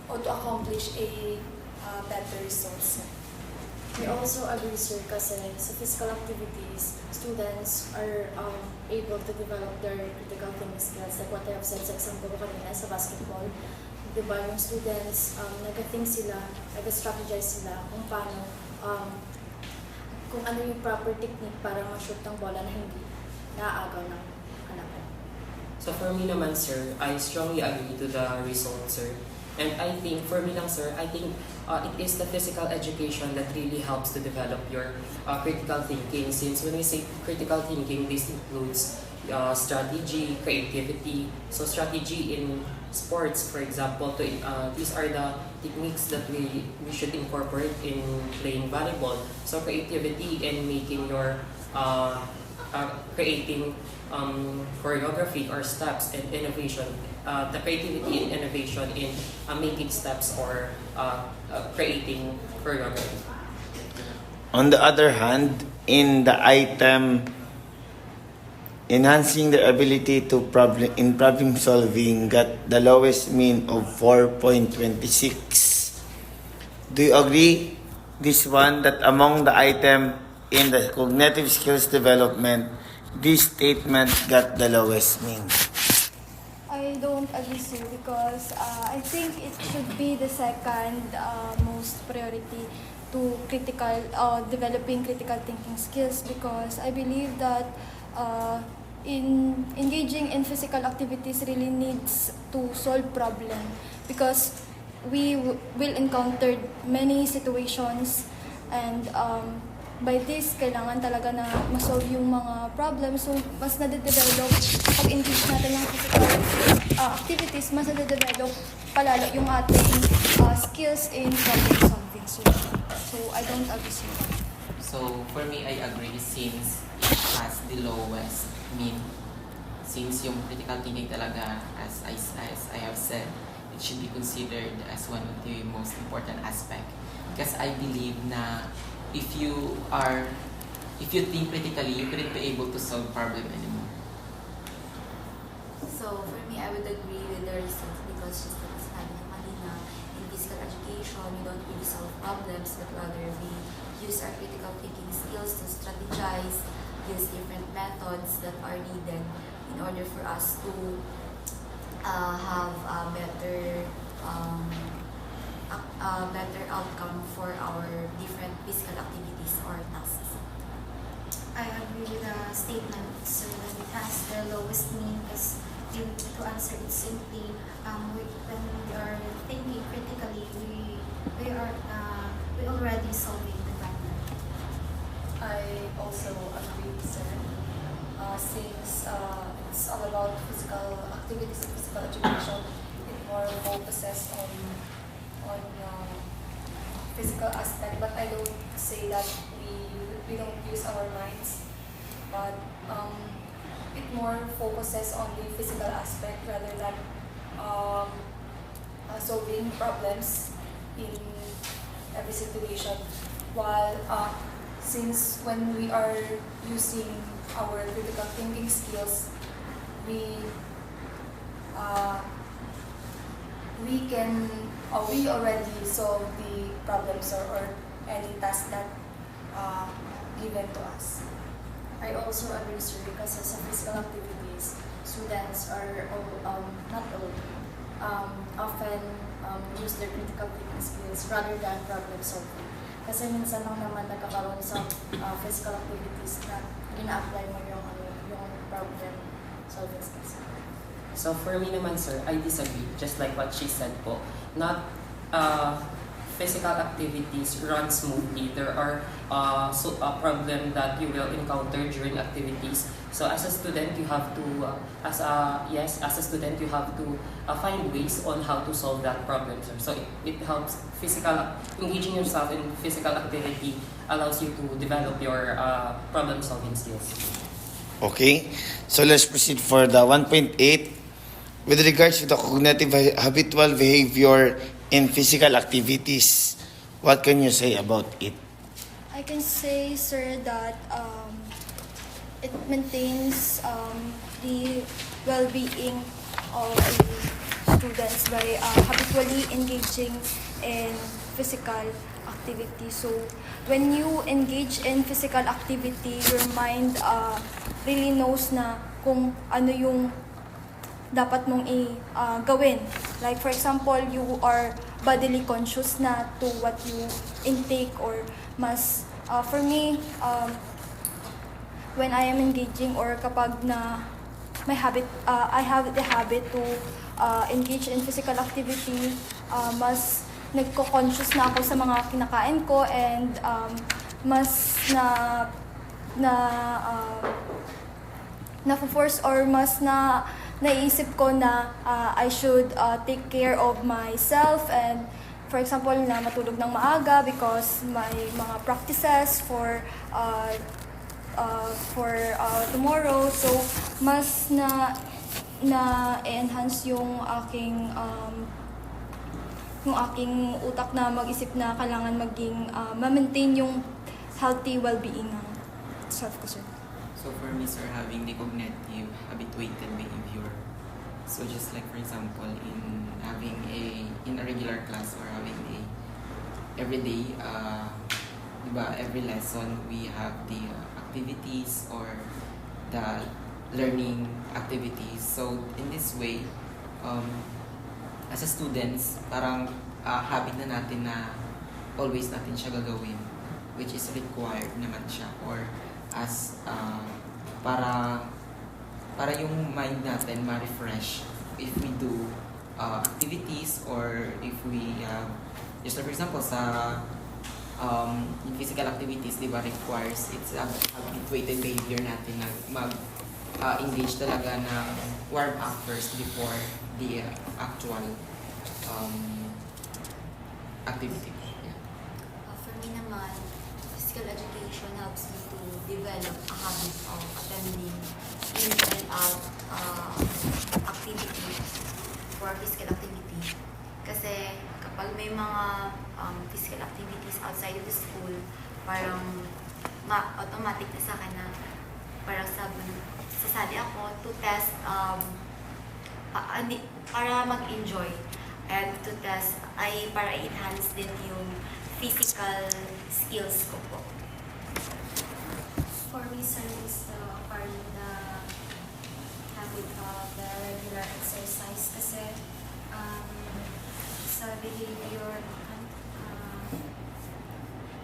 or to accomplish a better results. We also agree, sir, kasi sa physical activities, students are able to develop their critical thinking skills. Like what I have said sa example ko kanina sa basketball, diba yung students, nag-think sila, nag-strategize sila kung paano, kung ano yung proper technique para ma-shoot ng bola na hindi naaagaw ng hanapan. So for me naman, sir, I strongly agree to the result, sir. And I think, for me lang, sir, I think it is the physical education that really helps to develop your critical thinking. Since when we say critical thinking, this includes strategy, creativity. So strategy in sports, for example, these are the techniques that we should incorporate in playing volleyball. So creativity in making your creating choreography or steps and innovation. The creativity and innovation in making steps or creating choreography. On the other hand, in the item enhancing their ability to problem solving got the lowest mean of 4.26. Do you agree this one that among the item in the cognitive skills development, this statement got the lowest mean? I don't agree, sir, because I think it should be the second most priority to developing critical thinking skills, because I believe that in engaging in physical activities really needs to solve problem, because we will encounter many situations, and by this, kailangan talaga na ma-solve yung mga problems. So, mas nade-develop, pag engage natin ng physical activities, mas nade-develop palalo yung ating skills in problem solving. So, I don't agree with that. So for me, I agree since it has the lowest mean. Since yung critical thinking talaga, as I have said, it should be considered as one of the most important aspect. Because I believe na if you think critically, you couldn't be able to solve problem anymore. So for me, I would agree with the results because just like sabi ng kanina, in physical education, we don't really solve problems, but rather we use our critical thinking skills to strategize, use different methods that are needed in order for us to have a better outcome for our different physical activities or tasks. I agree with the statement, sir, that it has the lowest mean because to answer it simply, when we are thinking critically, we already solving the problem. I also agree, sir. Since it's all about physical activities and physical education, it more focuses on physical aspect. But I don't say that we don't use our minds, but it more focuses on the physical aspect rather than solving problems in every situation. While since when we are using our critical thinking skills, we already solve the problems or any task that given to us. I also agree, sir, because as a physical activities, students are often use their critical thinking skills rather than problem solving. Kasi minsan lang naman nagkakaroon sa physical activities na gina-apply mo yung problem solving skills. So for me naman, sir, I disagree. Just like what she said po, not physical activities run smoothly. There are a problem that you will encounter during activities. So as a student, you have to as a student you have to find ways on how to solve that problem, sir. So it helps engaging yourself in physical activity allows you to develop your problem solving skills. Okay, so let's proceed for the 1.8. With regards to the cognitive habitual behavior in physical activities, what can you say about it? I can say, sir, that it maintains the well-being of the students by habitually engaging in physical activity. So, when you engage in physical activity, your mind really knows na kung ano yung dapat mong gawin. Like for example, you are bodily conscious na to what you intake or mas for me when I am engaging or kapag na may habit I have the habit to engage in physical activity, mas nagko-conscious na ako sa mga kinakain ko and mas na-force or mas naisip ko na I should take care of myself and for example na matulog ng maaga because may mga practices for tomorrow, so mas enhance yung aking utak na mag-isip na kailangan maging ma-maintain yung healthy well-being ng self ko, sir. So for me, sir, having the cognitive habituated behavior. So just like for example, in a regular class or having a everyday, diba, every lesson we have the activities or the learning activities. So in this way, as a students, parang habit na natin na always natin siya gagawin, which is required naman siya or as para yung mind natin ma-refresh if we do activities or if we just like for example sa in physical activities, di ba, requires it's a habituated behavior natin na mag-engage talaga na warm up first before the actual activity. Yeah. For me naman, physical education helps me to develop a habit of attending in and out activity for physical activity. Kasi kapag may mga physical activities outside of the school, parang automatic na sa akin na parang sasali ako to test para mag-enjoy. and to test ay para enhance din yung physical skills ko po. For me, sir, is part of the habit of the regular exercise kasi sa behavior,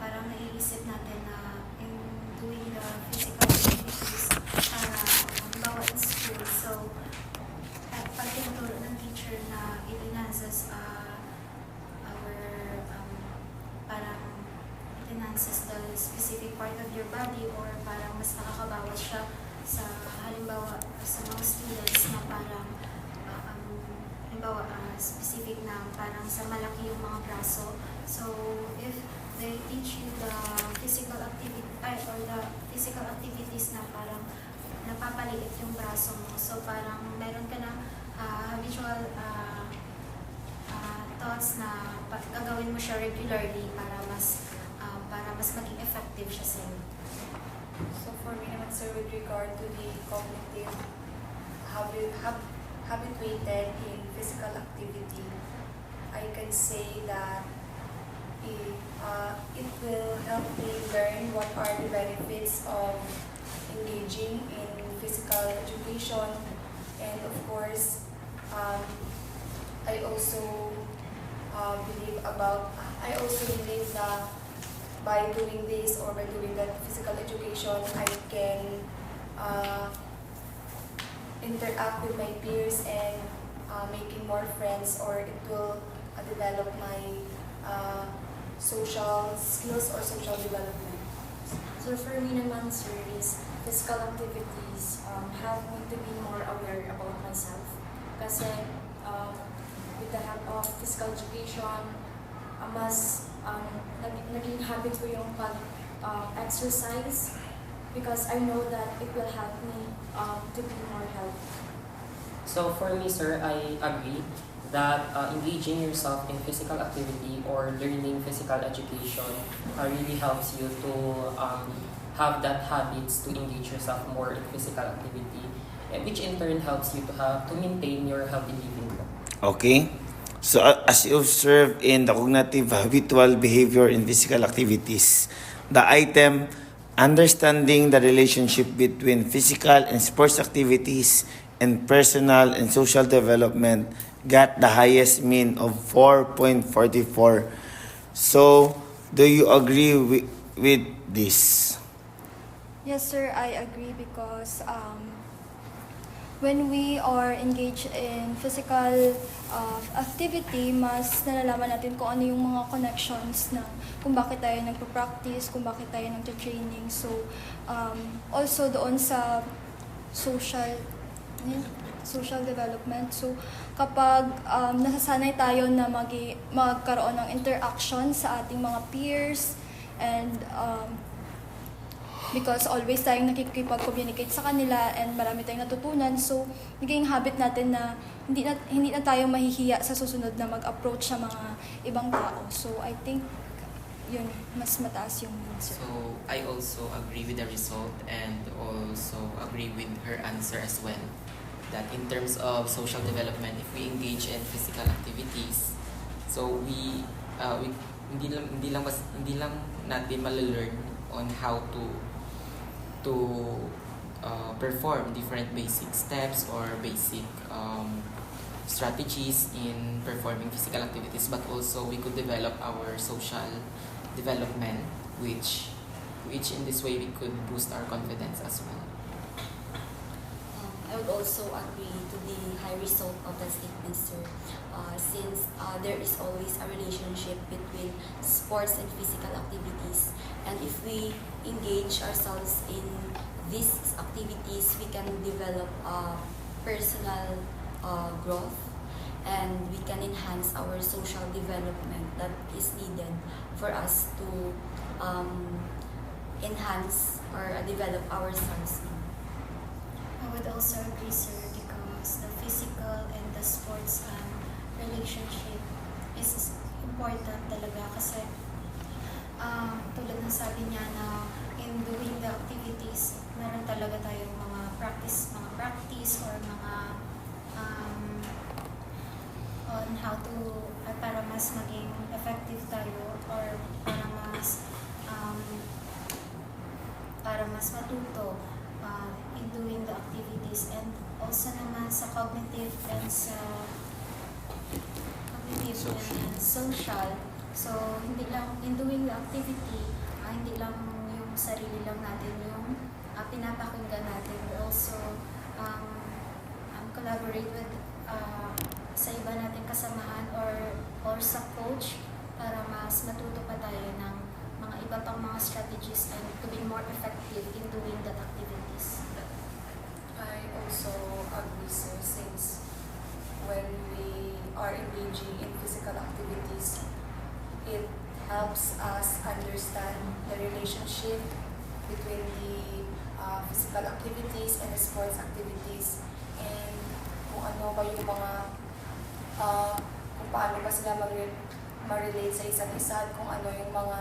parang naiisip natin na in doing the physical activities para bawa in school. So, at pag tinuturo ng teacher na it enhances our parang it enhances the specific part of your body or parang mas nakakabawas siya sa halimbawa sa mga students na parang halimbawa specific na parang sa malaki yung mga braso. So if they teach you the physical activity or the physical activities na parang napapaliit yung braso mo. So parang meron ka na habitual thoughts na gagawin mo siya regularly para mas maging effective siya sa iyo. So for me naman, sir, with regard to the cognitive habituated in physical activity, I can say that it will help me learn what are the benefits of engaging in physical education, and of course, I also believe that by doing this or by doing that physical education, I can interact with my peers and making more friends, or it will develop my social skills or social development. So for me naman, sir, is physical activities help me to be more aware about myself. Kasi with the help of physical education, mas naging habit ko yung pag-exercise because I know that it will help me to be more healthy. So for me, sir, I agree that engaging yourself in physical activity or learning physical education really helps you to have that habits to engage yourself more in physical activity, which in turn helps you to maintain your healthy living. Okay. So as you observe in the cognitive habitual behavior in physical activities, the item understanding the relationship between physical and sports activities and personal and social development got the highest mean of 4.44. So, do you agree with this? Yes, sir, I agree because when we are engaged in physical activity, mas nalalaman natin kung ano yung mga connections na kung bakit tayo nagpa-practice, kung bakit tayo nagta-training. So, also doon sa social development. So, kapag nasasanay tayo na magkaroon ng interaction sa ating mga peers and because always tayong nakikipag-communicate sa kanila and marami tayong natutunan. So, naging habit natin na hindi na tayo mahihiya sa susunod na mag-approach sa mga ibang tao. So, I think yun, mas mataas yung answer. So I also agree with the result and also agree with her answer as well. That in terms of social development, if we engage in physical activities, so we hindi lang natin malalearn on how to perform different basic steps or basic strategies in performing physical activities, but also we could develop our social development, which in this way we could boost our confidence as well. I would also agree to the high result of the statement, sir, since there is always a relationship between sports and physical activities. And if we engage ourselves in these activities, we can develop personal growth, and we can enhance our social development that is needed for us to enhance or develop ourselves. I would also agree, sir, because the physical and the sports relationship is important talaga kasi tulad ng sabi niya na in doing the activities, meron talaga tayong mga practice or mga on how to, para mas maging effective tayo or um, para mas matuto in doing the activities, and also naman sa cognitive and social. So, hindi lang in doing the activity, hindi lang yung sarili lang natin yung pinapakinggan natin. We also collaborate with sa iba nating kasamahan or sa coach para mas matuto pa tayo ng mga iba pang mga strategies and to be more effective in doing that activities. I also agree, sir, since when we are engaging in physical activities, it helps us understand the relationship between the physical activities and the sports activities, and kung ano ba yung mga kung paano ba sila ma-relate sa isa't isa, at kung ano yung mga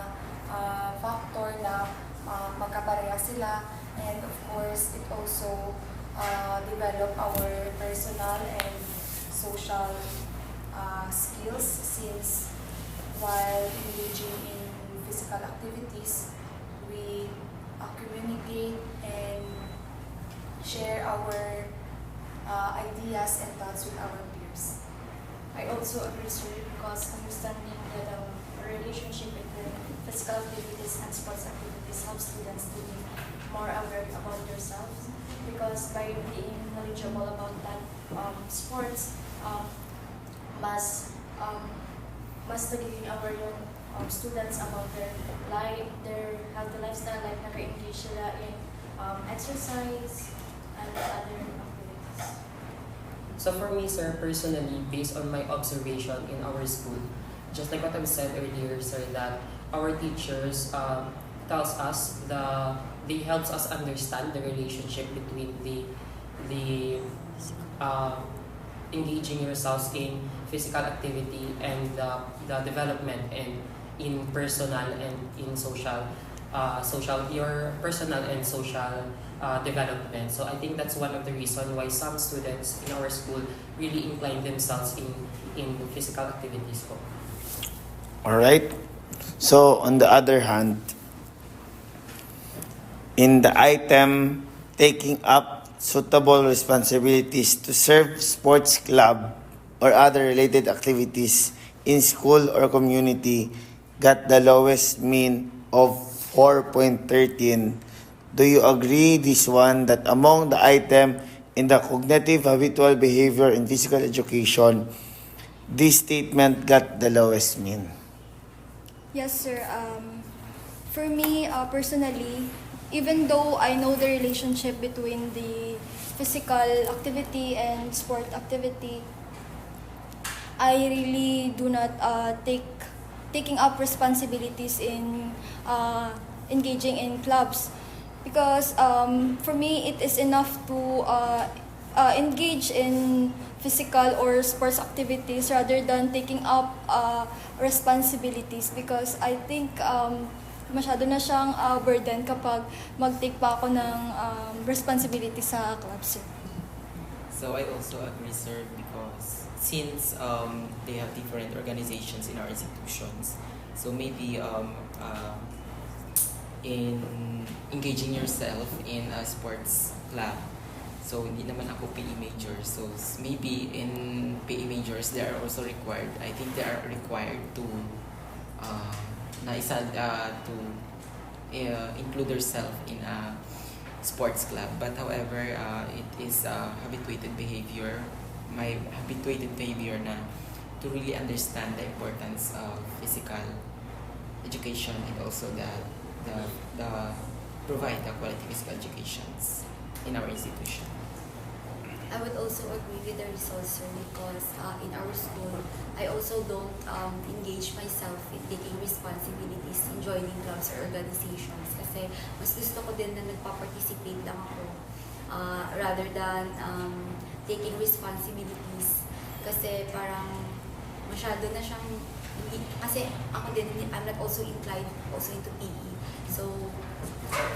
factor na magkapareha sila. And of course, it also develop our personal and social skills, since while engaging in physical activities, we communicate and share our ideas and thoughts with our peers. I also agree, sir, because understanding that relationship between physical activities and sports activities helps students to be more aware about themselves. Because by being knowledgeable about that sports, mas nagiging aware yung students about their life, their healthy lifestyle, like naka-engage sila in exercise and other activities. So for me, sir, personally, based on my observation in our school, just like what I've said earlier, sir, that our teachers tells us they helps us understand the relationship between the engaging yourselves in physical activity and the development and in personal and in social your personal and social development. So I think that's one of the reasons why some students in our school really incline themselves in physical activities po. All right. So on the other hand, in the item taking up suitable responsibilities to serve sports club or other related activities in school or community got the lowest mean of 4.13. Do you agree this one that among the item in the cognitive habitual behavior in physical education, this statement got the lowest mean? Yes, sir. For me, personally, even though I know the relationship between the physical activity and sport activity, I really do not taking up responsibilities in engaging in clubs, because for me it is enough to engage in physical or sports activities rather than taking up responsibilities, because I think masyado na siyang burden kapag mag-take pa ako ng responsibility sa club, sir. So I also agree, sir, because since they have different organizations in our institutions, so maybe in engaging yourself in a sports club, so hindi naman ako PE major, so maybe in PE majors they are also required, I think they are required to include yourself in a sports club. But however, it is habituated behavior, my habituated behavior na to really understand the importance of physical education and also the provide the quality physical educations in our institution. I would also agree with the results, sir, because in our school, I also don't engage myself in taking responsibilities in joining clubs or organizations, kasi mas gusto ko din na nagpa-participate lang ako rather than taking responsibilities, kasi parang masyado na siyang, kasi ako din, I'm not also inclined also into PE. So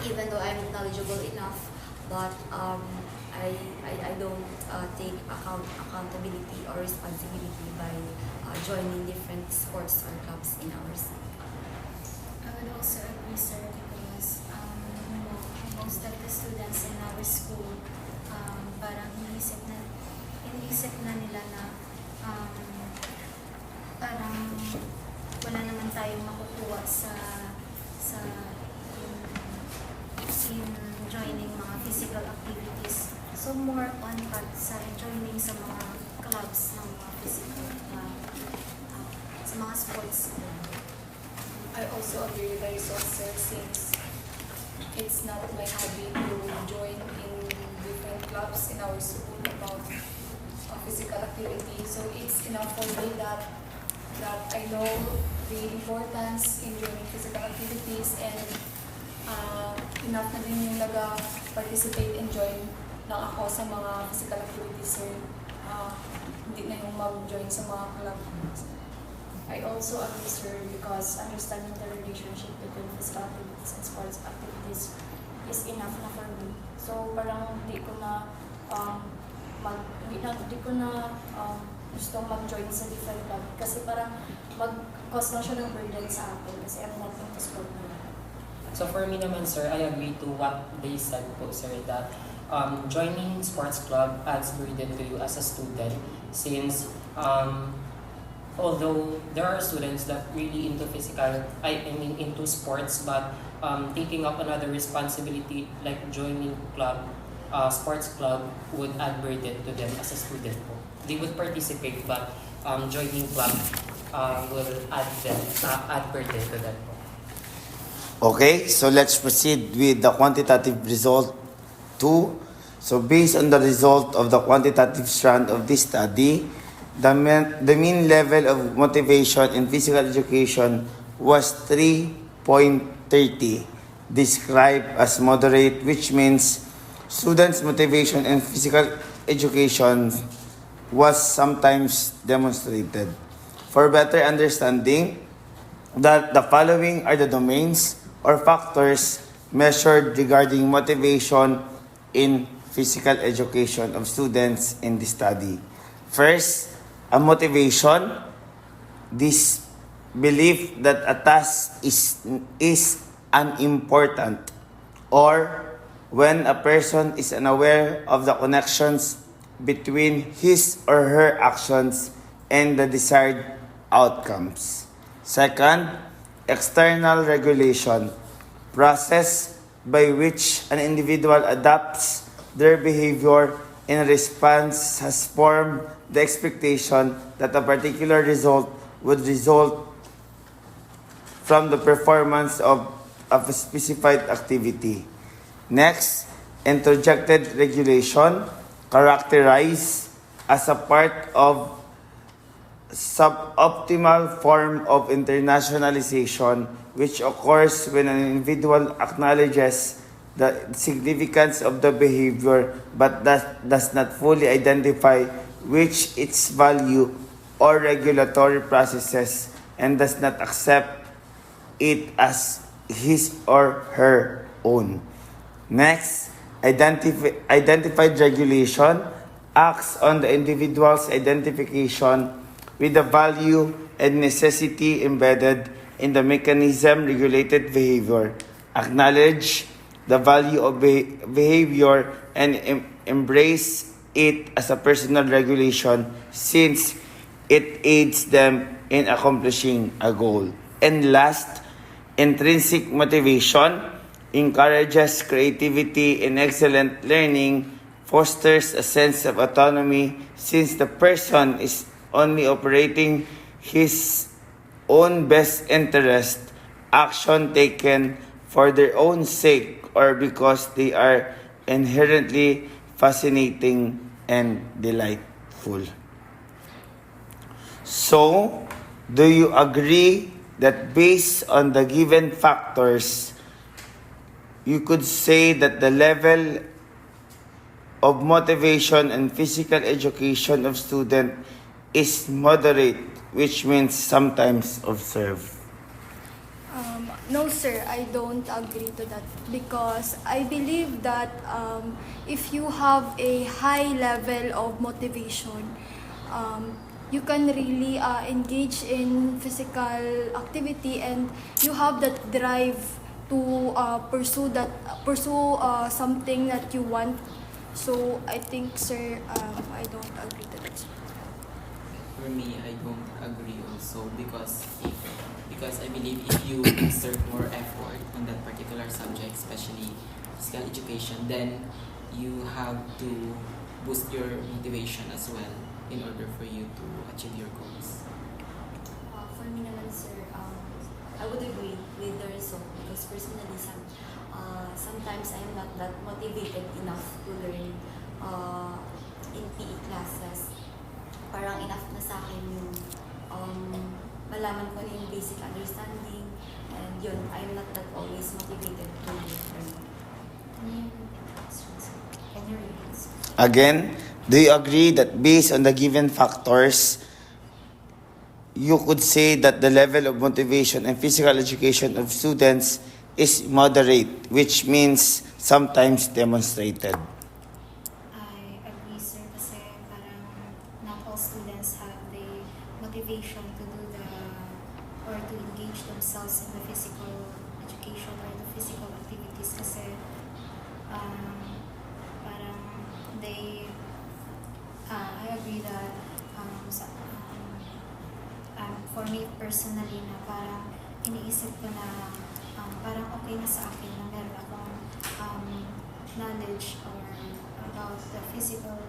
even though I'm knowledgeable enough but I don't take accountability or responsibility by joining different sports or clubs in our school. I would also agree, sir, because most of the students in our school, parang iniisip na nila na parang wala naman tayong makukuha sa in joining mga physical activities. So more on sa joining sa mga clubs ng mga physical sa mga sports. I also agree with the results, sir, since it's not my hobby to join in different clubs in our school about physical activity. So it's enough for me that I know the importance in doing physical activities, and enough na din yung participate and join lang ako sa mga physical activities, sir. Hindi na yung mag-join sa mga club. I also agree, sir, because understanding the relationship between physical activities and sports activities is enough na for me. So parang di ko na gustong mag-join sa different club kasi parang mag-cause lang siya ng burden sa akin kasi I'm not into sport na. So for me naman, sir, I agree to what they said po, sir, that joining sports club adds burden to you as a student since although there are students that really into into sports, but taking up another responsibility like joining sports club would add burden to them as a student po. They would participate, but joining club will add burden to them po. Okay, so let's proceed with the quantitative result 2. So based on the result of the quantitative strand of this study, the mean level of motivation in physical education was 3.30, described as moderate, which means students' motivation in physical education was sometimes demonstrated. For better understanding, that the following are the domains or factors measured regarding motivation in physical education of students in the study. First, a motivation, this belief that a task is unimportant, or when a person is unaware of the connections between his or her actions and the desired outcomes. Second, external regulation, process by which an individual adapts their behavior in response has formed the expectation that a particular result would result from the performance of a specified activity. Next, introjected regulation, characterized as a part of suboptimal form of internationalization which occurs when an individual acknowledges the significance of the behavior but does not fully identify which its value or regulatory processes and does not accept it as his or her own. Next, identified regulation acts on the individual's identification with the value and necessity embedded in the mechanism regulated behavior, acknowledge the value of behavior and embrace it as a personal regulation since it aids them in accomplishing a goal. And last, intrinsic motivation encourages creativity and excellent learning, fosters a sense of autonomy since the person is only operating his own best interest, action taken for their own sake or because they are inherently fascinating and delightful. So, do you agree that based on the given factors, you could say that the level of motivation and physical education of student is moderate, which means sometimes observed? No, sir, I don't agree to that because I believe that if you have a high level of motivation, you can really engage in physical activity and you have that drive to pursue something that you want. So I think, sir, I don't agree to that. For me, I don't agree also because I believe if you exert more effort on that particular subject, especially physical education, then you have to boost your motivation as well in order for you to achieve your goals. For me naman, sir, I would agree with the result because personally, sometimes I am not that motivated enough to learn in PE classes. Parang enough na sa akin yung malaman ko na yung basic understanding and yun, I am not that always motivated to learn. Can you repeat? Again, do you agree that based on the given factors, you could say that the level of motivation and physical education of students is moderate, which means sometimes demonstrated? I agree, sir, kasi parang not all students have the motivation to do or to engage themselves in the physical education or the physical activities kasi parang I agree that for me personally na parang iniisip ko na parang okay na sa akin na meron akong knowledge or about the physical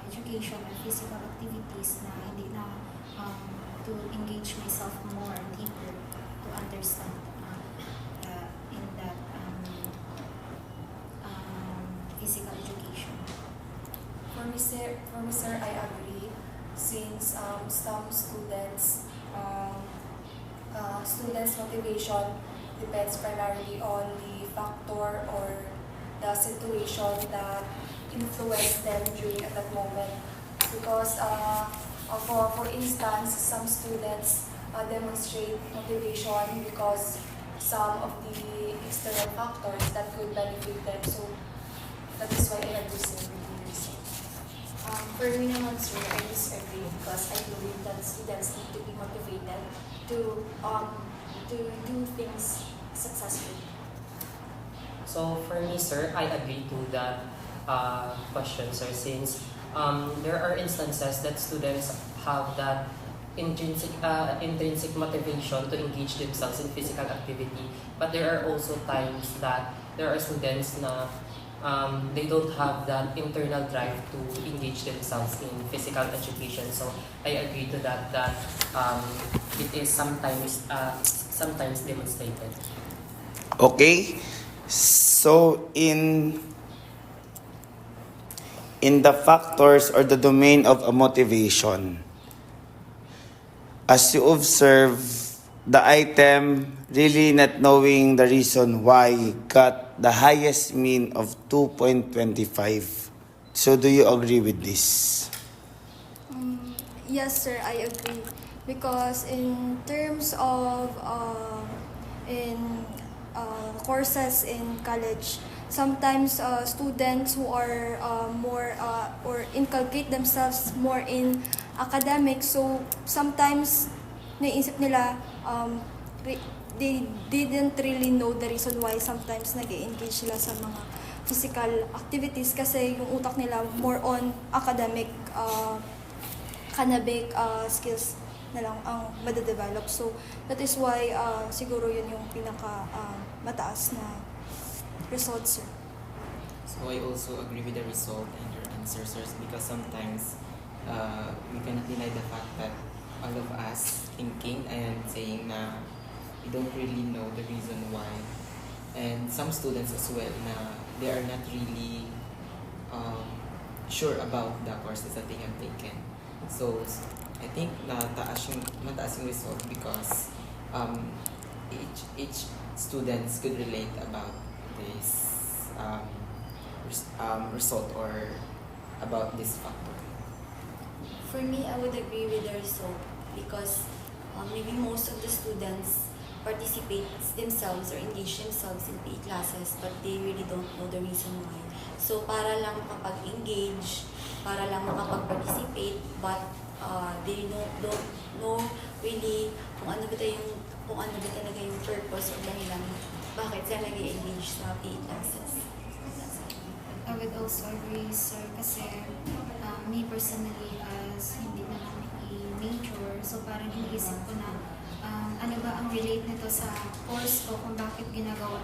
education or physical activities na hindi na to engage myself more deeper to understand in that physical education. For me, sir, I agree. Since some students' motivation depends primarily on the factor or the situation that influenced them during at that moment. Because for instance, some students demonstrate motivation because some of the external factors that could benefit them. So that is why I agree with the result. For me naman, sir, I disagree because I believe that students need to be motivated to do things successfully. So for me, sir, I agree to that question, sir, since there are instances that students have that intrinsic motivation to engage themselves in physical activity, but there are also times that there are students na they don't have that internal drive to engage themselves in physical education. So I agree to that it is sometimes demonstrated. Okay, so in the factors or the domain of a motivation, as you observe the item really not knowing the reason why got the highest mean of 2.25. So do you agree with this? Yes, sir, I agree. Because in terms of courses in college, sometimes students who are more or inculcate themselves more in academics, so sometimes naisip nila they didn't really know the reason why sometimes nag-engage sila sa mga physical activities kasi yung utak nila more on academic skills na lang ang madadevelop. So that is why siguro yun yung pinaka mataas na result, sir. So I also agree with the result and your answer, sirs, because sometimes we cannot deny the fact that all of us thinking and saying na we don't really know the reason why, and some students as well na they are not really sure about the courses that they have taken. So I think mataas yung result because each students could relate about this result or about this factor. For me, I would agree with the result because maybe most of the students participate themselves or engage themselves in PE classes but they really don't know the reason why. So para lang makapag-engage, para lang makapag-participate, but they don't know really kung ano ba talaga yung purpose o dahilan bakit sila nag-engage sa PE classes. I would also agree, sir, kasi me personally as hindi naman major, so parang iniisip ko na ano ba ang relate nito sa course ko kung bakit ginagawa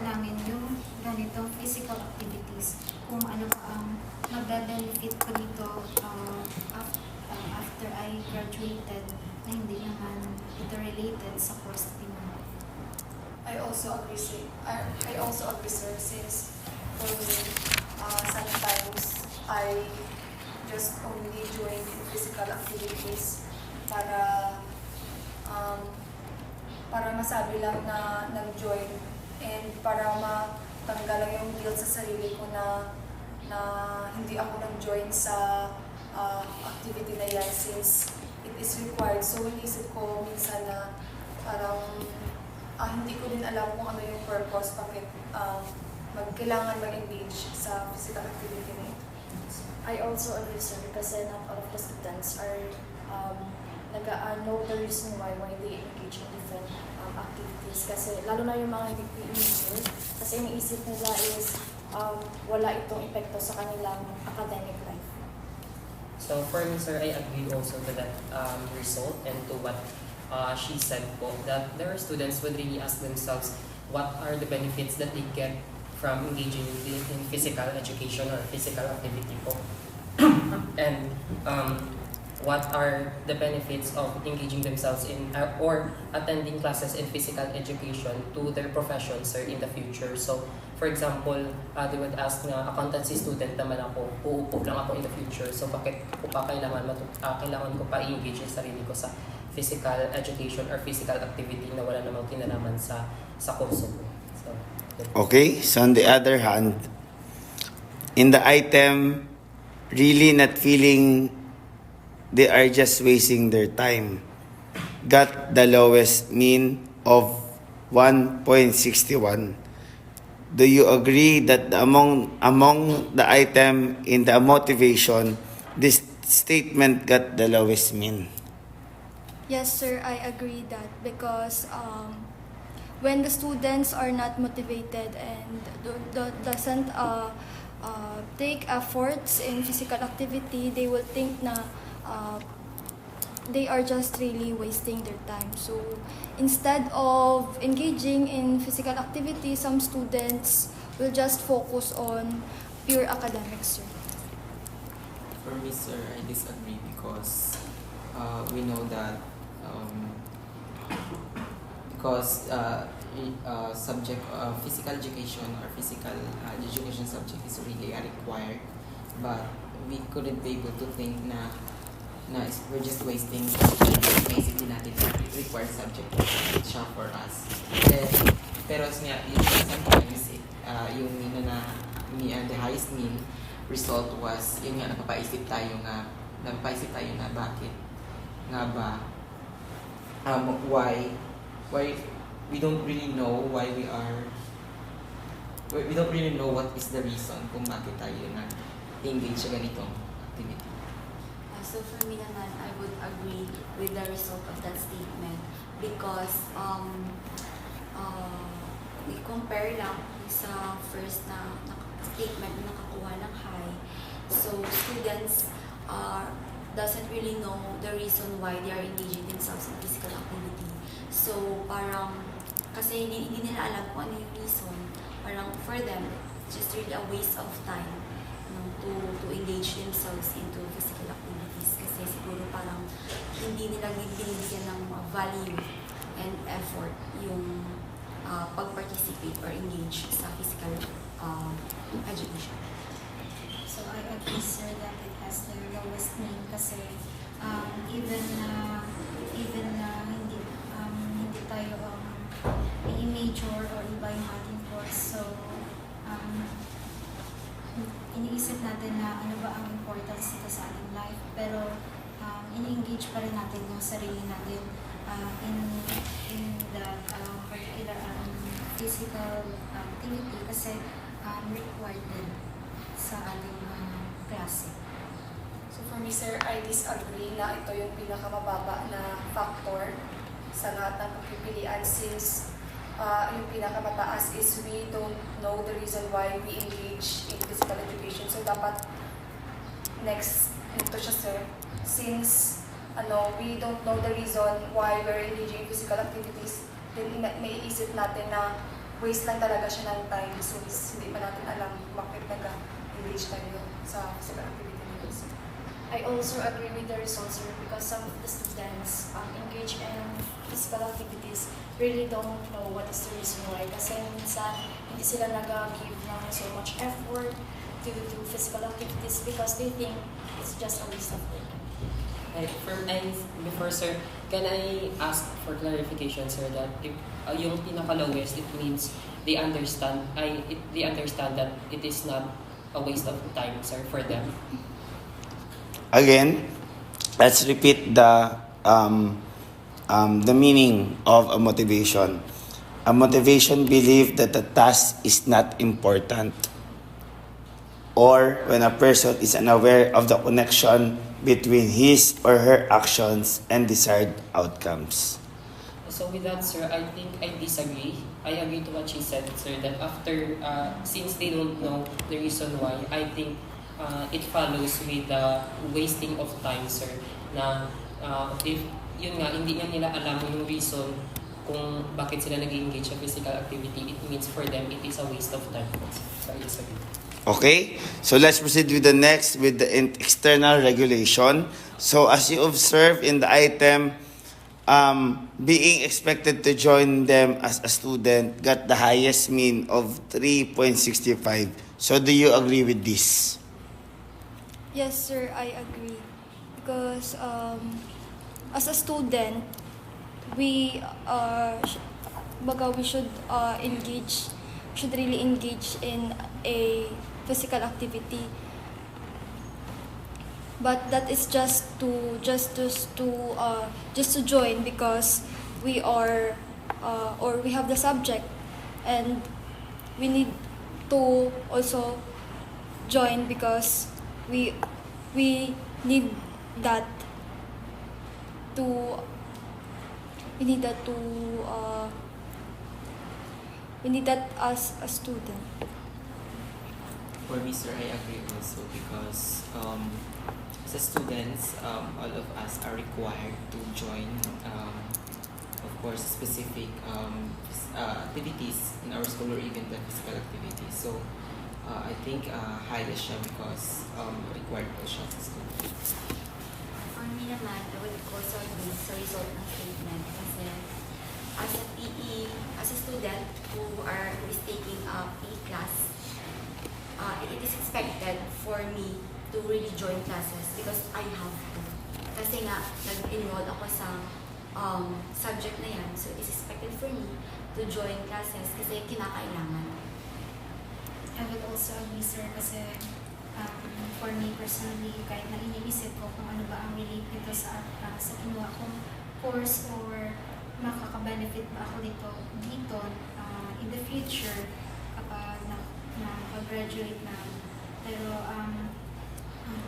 namin yung ganitong physical activities, kung ano ba ang magbe-benefit ko dito after I graduated na hindi naman ito related sa course na tinuro. I also agree, sir, since for me, sometimes I just only join in physical activities para masabi lang na nag-join and para matanggal lang yung guilt sa sarili ko na hindi ako nag-join sa activity na yan since it is required. So inisip ko minsan na parang hindi ko din alam kung ano yung purpose, bakit kailangan mag-engage sa physical activity na ito. I also agree, sir, kasi not all of the students are know the reason why they engage in different activities. Kasi lalo na yung mga hindi major, kasi iniisip nila is wala itong epekto sa kanilang academic life. So for me, sir, I agree also to that result and to what she said po, that there are students would really ask themselves what are the benefits that they get from engaging in physical education or physical activity po. And what are the benefits of engaging themselves in or attending classes in physical education to their professions, sir, in the future. So, for example, they would ask na accountancy student naman ako, uupo lang ako in the future. So, bakit ko pa kailangan ko pa i-engage yung sarili ko sa physical education or physical activity na wala namang kinalaman sa kurso ko. So, Okay, so on the other hand, in the item, really not feeling they are just wasting their time, got the lowest mean of 1.61. Do you agree that among the item in the motivation, this statement got the lowest mean? Yes, sir, I agree that because when the students are not motivated and doesn't take efforts in physical activity, they will think na they are just really wasting their time. So instead of engaging in physical activity, some students will just focus on pure academics, sir. For me, sir, I disagree because we know that subject physical education or physical education subject is really required, but we couldn't be able to think na we're just wasting basically natin required subject siya for us. Pero sometimes yung the highest mean result was yun nga, napapaisip tayo na bakit nga ba why we don't really know what is the reason kung bakit tayo na-engage sa ganitong activity. So for me naman, I would agree with the result of that statement because we compare lang sa first na statement na nakakuha ng high. So students doesn't really know the reason why they are engaging themselves in physical activity. So parang kasi hindi nila alam kung ano yung reason. Parang for them, it's just really a waste of time to engage themselves into physical activities. Kasi siguro parang hindi nila binibigyan ng value and effort yung pag-participate or engage sa physical education. So I agree, sir, that it has the lowest mean kasi even na hindi tayo i-major or iba yung ating course. So iniisip natin na ano ba ang importance nito sa ating life, pero ini-engage pa rin natin yung sarili natin in that particular physical activity kasi required din sa ating klase. So for me, sir, I disagree na ito yung pinakamababa na factor sa lahat ng pagpipilian since yung pinakamataas is we don't know the reason why we engage in physical education. So dapat next ito siya, sir, since we don't know the reason why we're engaging in physical activities, then naiisip natin na waste lang talaga siya ng time since hindi pa natin alam bakit nag-engage tayo sa physical activity nito, sir. I also agree with the results here because some of the students engage in physical activities really don't know what is the reason why. Kasi minsan hindi sila nag-give ng so much effort to do physical activities because they think it's just a waste of time. Before, sir, can I ask for clarification, sir, that if yung pinaka-lowest, it means they understand that it is not a waste of time, sir, for them? Again, let's repeat the meaning of a motivation. A motivation belief that the task is not important, or when a person is unaware of the connection between his or her actions and desired outcomes. So with that, sir, I think I disagree. I agree to what she said, sir, that after, since they don't know the reason why, I think it follows with the wasting of time, sir, na if yun nga, hindi nila alam yung reason kung bakit sila nag-engage sa physical activity, it means for them it is a waste of time. So I disagree. Okay, so let's proceed with the next, with the external regulation. So as you observe in the item, being expected to join them as a student got the highest mean of 3.65. So do you agree with this? Yes, sir, I agree. Because as a student, we should really engage in a physical activity. But that is just to join because we are or we have the subject, and we need to also join because we need that as a student. For me, sir, I agree also because as students, all of us are required to join, of course, specific activities in our school or even the physical activities. So I think high siya because required po siya sa school. For me naman, I would also agree sa result ng statement kasi as a as a student who is taking a PE class, it is expected for me to really join classes because I have to. Kasi nga, nag-enroll ako sa subject na yan, so it is expected for me to join classes kasi kinakailangan. I would also agree, sir, kasi for me personally, kahit na iniisip ko kung ano ba ang relate nito sa kinuha kong course or makaka-benefit ba ako dito in the future kapag na-graduate na. Pero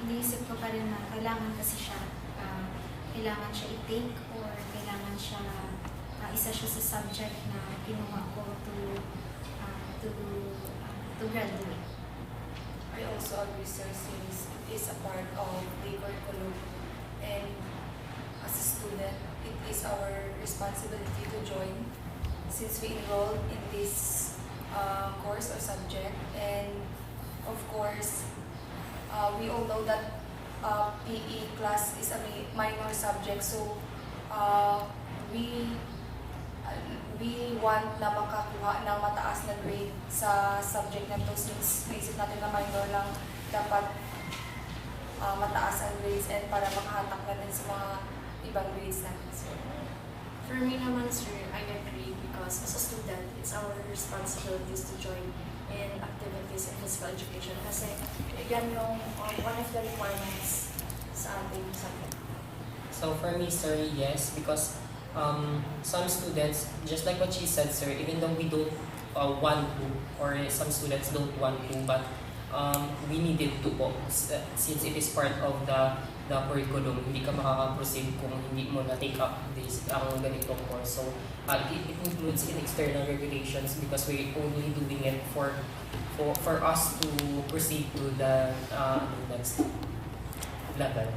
iniisip ko pa rin na kailangan kasi siya, kailangan siya i-take or kailangan siya, isa siya sa subject na kinuha ko to graduate. I also agree, sir, since it is a part of the curriculum and as a student, it is our responsibility to join since we enrolled in this course or subject. And of course, we all know that PE class is a minor subject, so we want na makakuha ng mataas na grade sa subject na to since naisip natin na minor lang dapat mataas ang grades and para makahatak na din sa mga ibang grades natin. So, For me naman, sir, I agree because as a student, it's our responsibilities to join in activities in physical education kasi yan yung one of the requirements sa ating subject. So for me, sir, yes, because some students, just like what she said, sir, even though we don't want to, or some students don't want to, but we needed to po, since it is part of the curriculum, hindi ka makaka-proceed kung hindi mo na-take up this, ang ganitong course. So, it includes in external regulations because we're only doing it for us to proceed to the next level.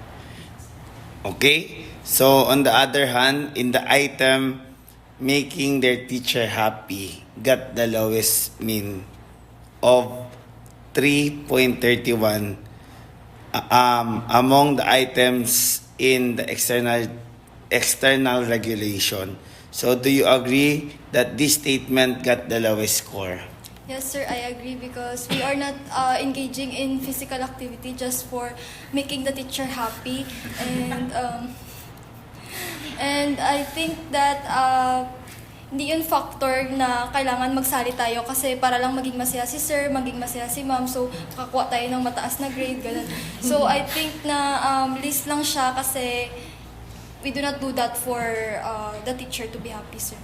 Okay? So, on the other hand, in the item, making their teacher happy, got the lowest mean of 3.31 among the items in the external regulation. So, do you agree that this statement got the lowest score? Yes, sir, I agree because we are not engaging in physical activity just for making the teacher happy, and I think that hindi yun factor na kailangan magsali tayo kasi para lang maging masaya si sir, maging masaya si ma'am, so makakuha tayo ng mataas na grade, ganun. So I think na list lang siya kasi we do not do that for the teacher to be happy, sir.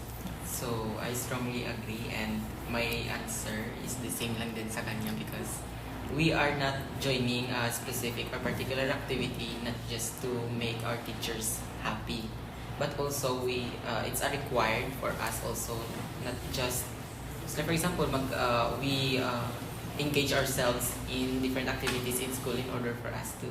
So, I strongly agree and my answer is the same lang din sa kanya because we are not joining a specific or particular activity not just to make our teachers happy, but also it's a required for us also, not just, so for example, we engage ourselves in different activities in school in order for us to,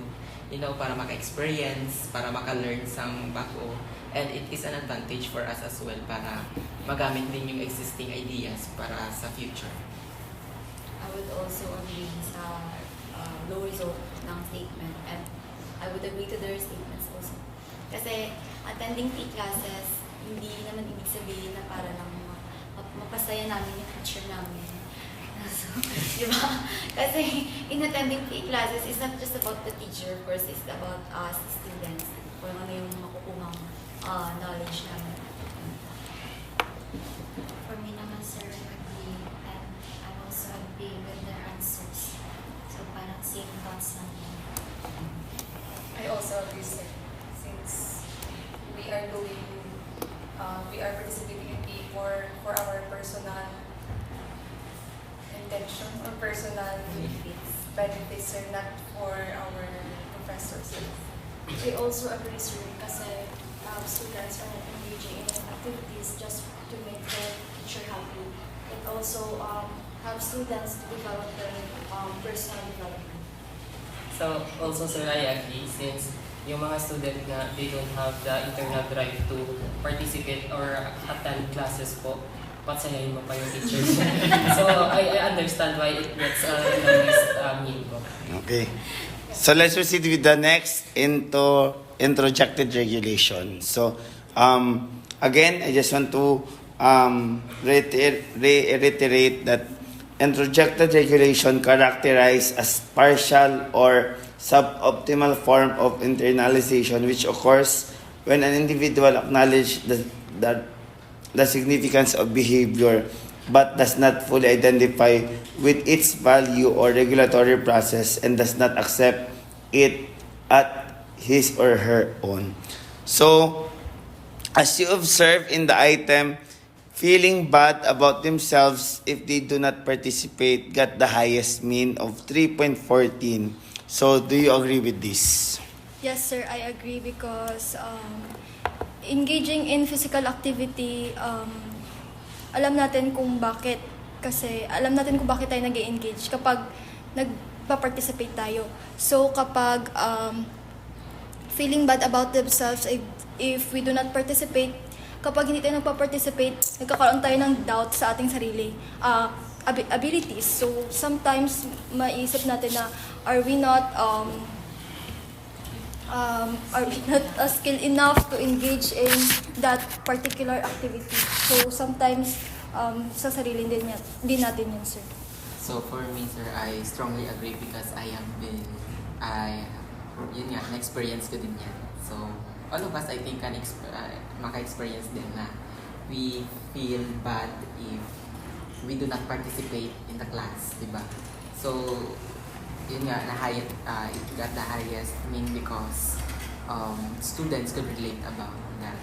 para maka-experience, para maka-learn sang bago. And it is an advantage for us as well para magamit din yung existing ideas para sa future. I would also agree sa low result ng statement, and I would agree to their statements also. Kasi attending PE classes, hindi naman ibig sabihin na para lang mapasaya namin yung teacher namin. So, di ba? Kasi in attending PE classes, it's not just about the teacher, of course, it's about us, the students, kung ano yung makukuha knowledge namin. For me naman, sir, I agree, and I also agree with their answers. So parang same thoughts lang yun. I also agree, sir. Since we are participating in PE for our personal intention or personal benefits, sir, not for our professors. I also agree, sir, kasi students are not engaging in activities just to make their teacher happy. It also helps students to develop their personal development. So, also sir, I agree since yung mga student nga, they don't have the internal drive to participate or attend classes po, patsayahin mo pa yung teachers. So, I understand why it gets the least mean po. Okay. So let's proceed with the next introjected regulation. So again, I just want to reiterate that introjected regulation characterized as partial or suboptimal form of internalization which occurs when an individual acknowledges the significance of behavior but does not fully identify with its value or regulatory process and does not accept it at his or her own. So, as you observe in the item, feeling bad about themselves if they do not participate got the highest mean of 3.14. So, do you agree with this? Yes, sir, I agree because engaging in physical activity, alam natin kung bakit tayo nag-engage kapag nagpa-participate tayo. So kapag feeling bad about themselves if we do not participate, kapag hindi tayo nagpa-participate, nagkakaroon tayo ng doubt sa ating sarili abilities. So sometimes maiisip natin na are we not skilled enough to engage in that particular activity. So sometimes sa sarili din natin yun, sir. So for me, sir, I strongly agree because yun nga, na-experience ko din yan. So all of us, I think, maka-experience din na we feel bad if we do not participate in the class, di ba? So yun nga, it got the highest mean because students could relate about that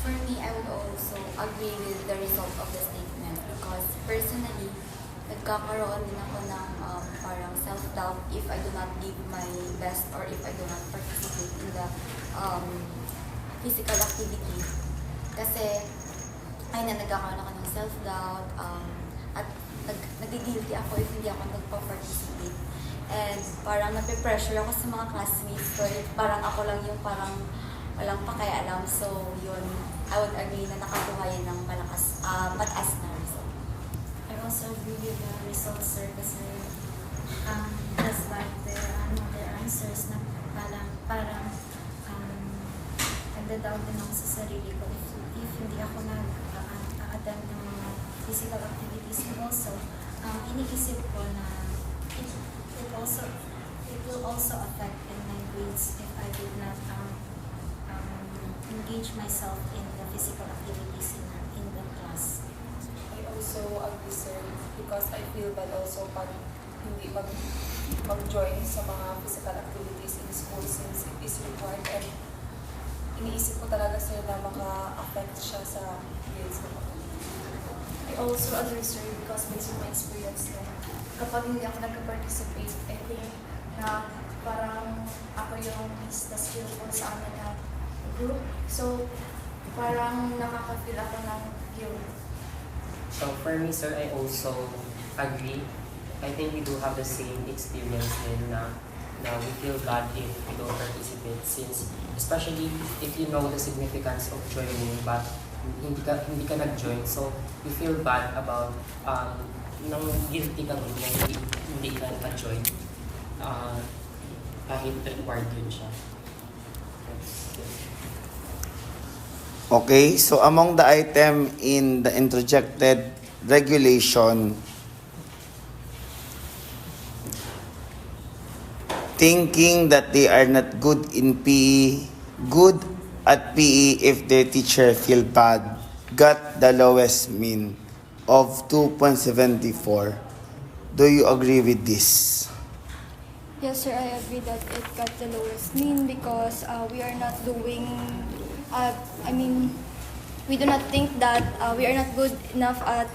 For me, I would also agree with the result of the statement because personally, nagkakaroon din ako ng parang self-doubt if I do not give my best or if I do not participate in the physical activity. Kasi, ayun na, nagkakaroon ako ng self-doubt at nagigilty ako if hindi ako nagpa-participate. And parang nape-pressure ako sa mga classmates ko. Parang ako lang yung parang walang pakialam. So, yun, I would agree na nakakuha yan ng mataas na result. I also agree with the results, sir, kasi just like their answers na parang nagda-doubt din ako sa sarili ko if hindi ako nag-attend ng mga physical activities. And also, iniisip ko na it will also affect in my grades if I did not engage myself in the physical activities in the class. I also agree, sir, because I feel bad also pag hindi mag-join sa mga physical activities in school since it is required and iniisip ko talaga, sir, na maka-affect siya sa grades mo. I also agree, sir, because based on my experience, kapag hindi ako nagka-participate, I think na parang ako yung least na skillful sa amin na group. So, parang nakaka-feel ako ng guilt. So for me, sir, I also agree. I think we do have the same experience in na we feel bad if we don't participate since especially if you know the significance of joining but hindi ka nag-join, so you feel bad about nang guilty ka rin na hindi ka nag-join kahit required yun siya. Okay, so among the item in the interjected regulation, thinking that they are not good in PE, good at PE if their teacher feel bad, got the lowest mean of 2.74. Do you agree with this? Yes, sir, I agree that it got the lowest mean because we are not doing, we do not think that we are not good enough at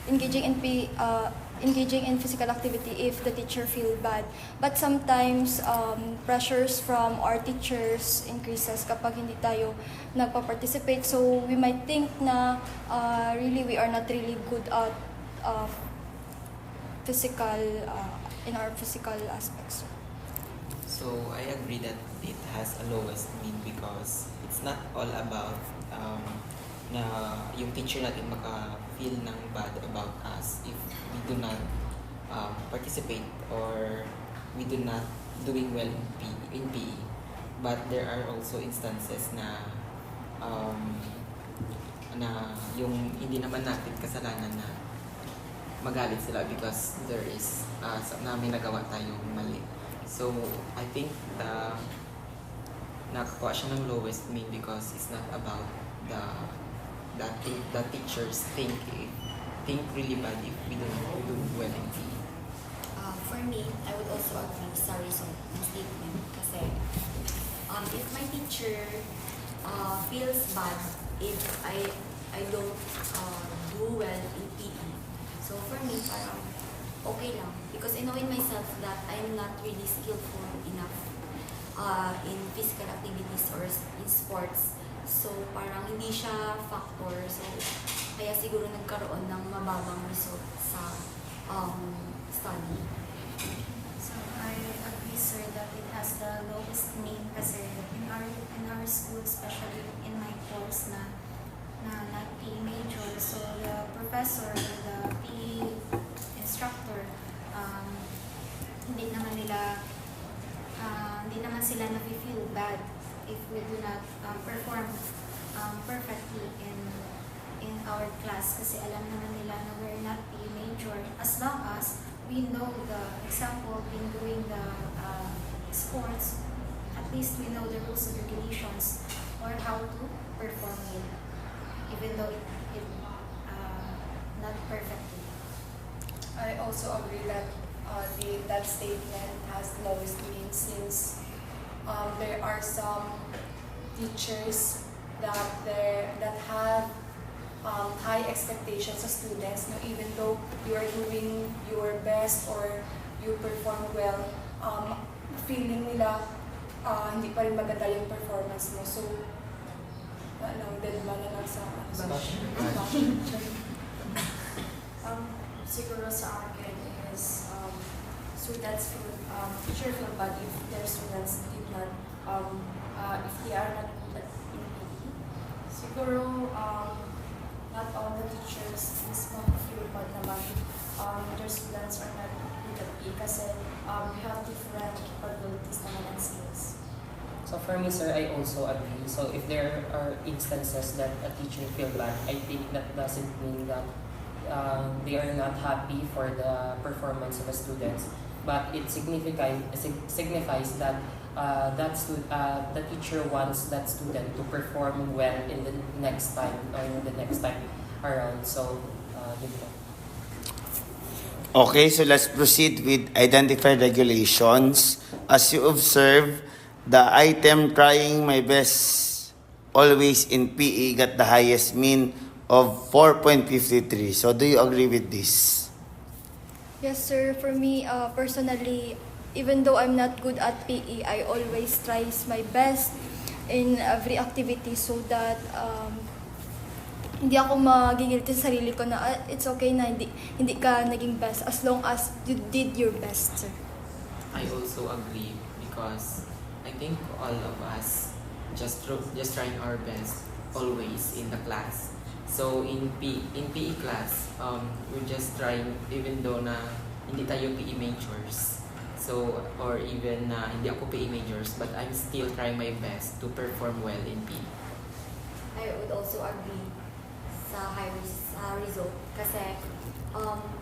engaging in physical activity if the teacher feel bad. But sometimes pressures from our teachers increases kapag hindi tayo nagpa-participate. So we might think na really we are not really good at physical in our physical aspects. So I agree that it has a lowest mean because it's not all about na yung teacher natin maka-feel ng bad about us if we do not participate or we do not doing well in PE. But there are also instances na na yung hindi naman natin kasalanan na magalit sila because there is na may nagawa tayong mali. So I think nakakuha siya ng lowest mean because it's not about the teachers think really bad if we don't do well in PE. For me, I would also agree sa result ng statement kasi if my teacher feels bad if I don't do well in PE, so for me, parang okay lang because I know in myself that I'm not really skillful enough in physical activities or in sports. So parang hindi siya factor. So kaya siguro nagkaroon ng mababang result sa study. So I agree, sir, that it has the lowest mean kasi in our school, especially in my course na not PE major, so the professor, the PE instructor, hindi naman sila na-feel bad if we do not perform perfectly in our class kasi alam naman nila na we're not PE major as long as we know the example in doing the sports, at least we know the rules and regulations or how to perform it even though it not perfectly. I also agree that that statement has lowest mean since there are some teachers that have high expectations sa students, no, even though you are doing your best or you perform well, feeling nila hindi pa rin maganda yung performance mo. So, dead man na lang sa Siguro sa akin is students feel, teacher feel bad if their students did not, if they are not good at in PE. Siguro, not all the teachers mismo feel bad naman their students are not good at PE kasi we have different capabilities naman and skills. So for me, sir, I also agree. So if there are instances that a teacher feel bad, I think that doesn't mean that they are not happy for the performance of the students, but it signifies that the teacher wants that student to perform well in the next time or in the next time around. So, yun po. Okay, so let's proceed with identified regulations. As you observe, the item trying my best always in PE got the highest mean of 4.53. So do you agree with this? Yes, sir. For me, personally, even though I'm not good at PE, I always tries my best in every activity so that hindi ako magigilty sa sarili ko na it's okay na hindi ka naging best as long as you did your best, sir. I also agree because I think all of us just trying our best always in the class. So in PE class, we're just trying even though na hindi tayo PE majors. So or even na hindi ako PE majors, but I'm still trying my best to perform well in PE. I would also agree sa result kasi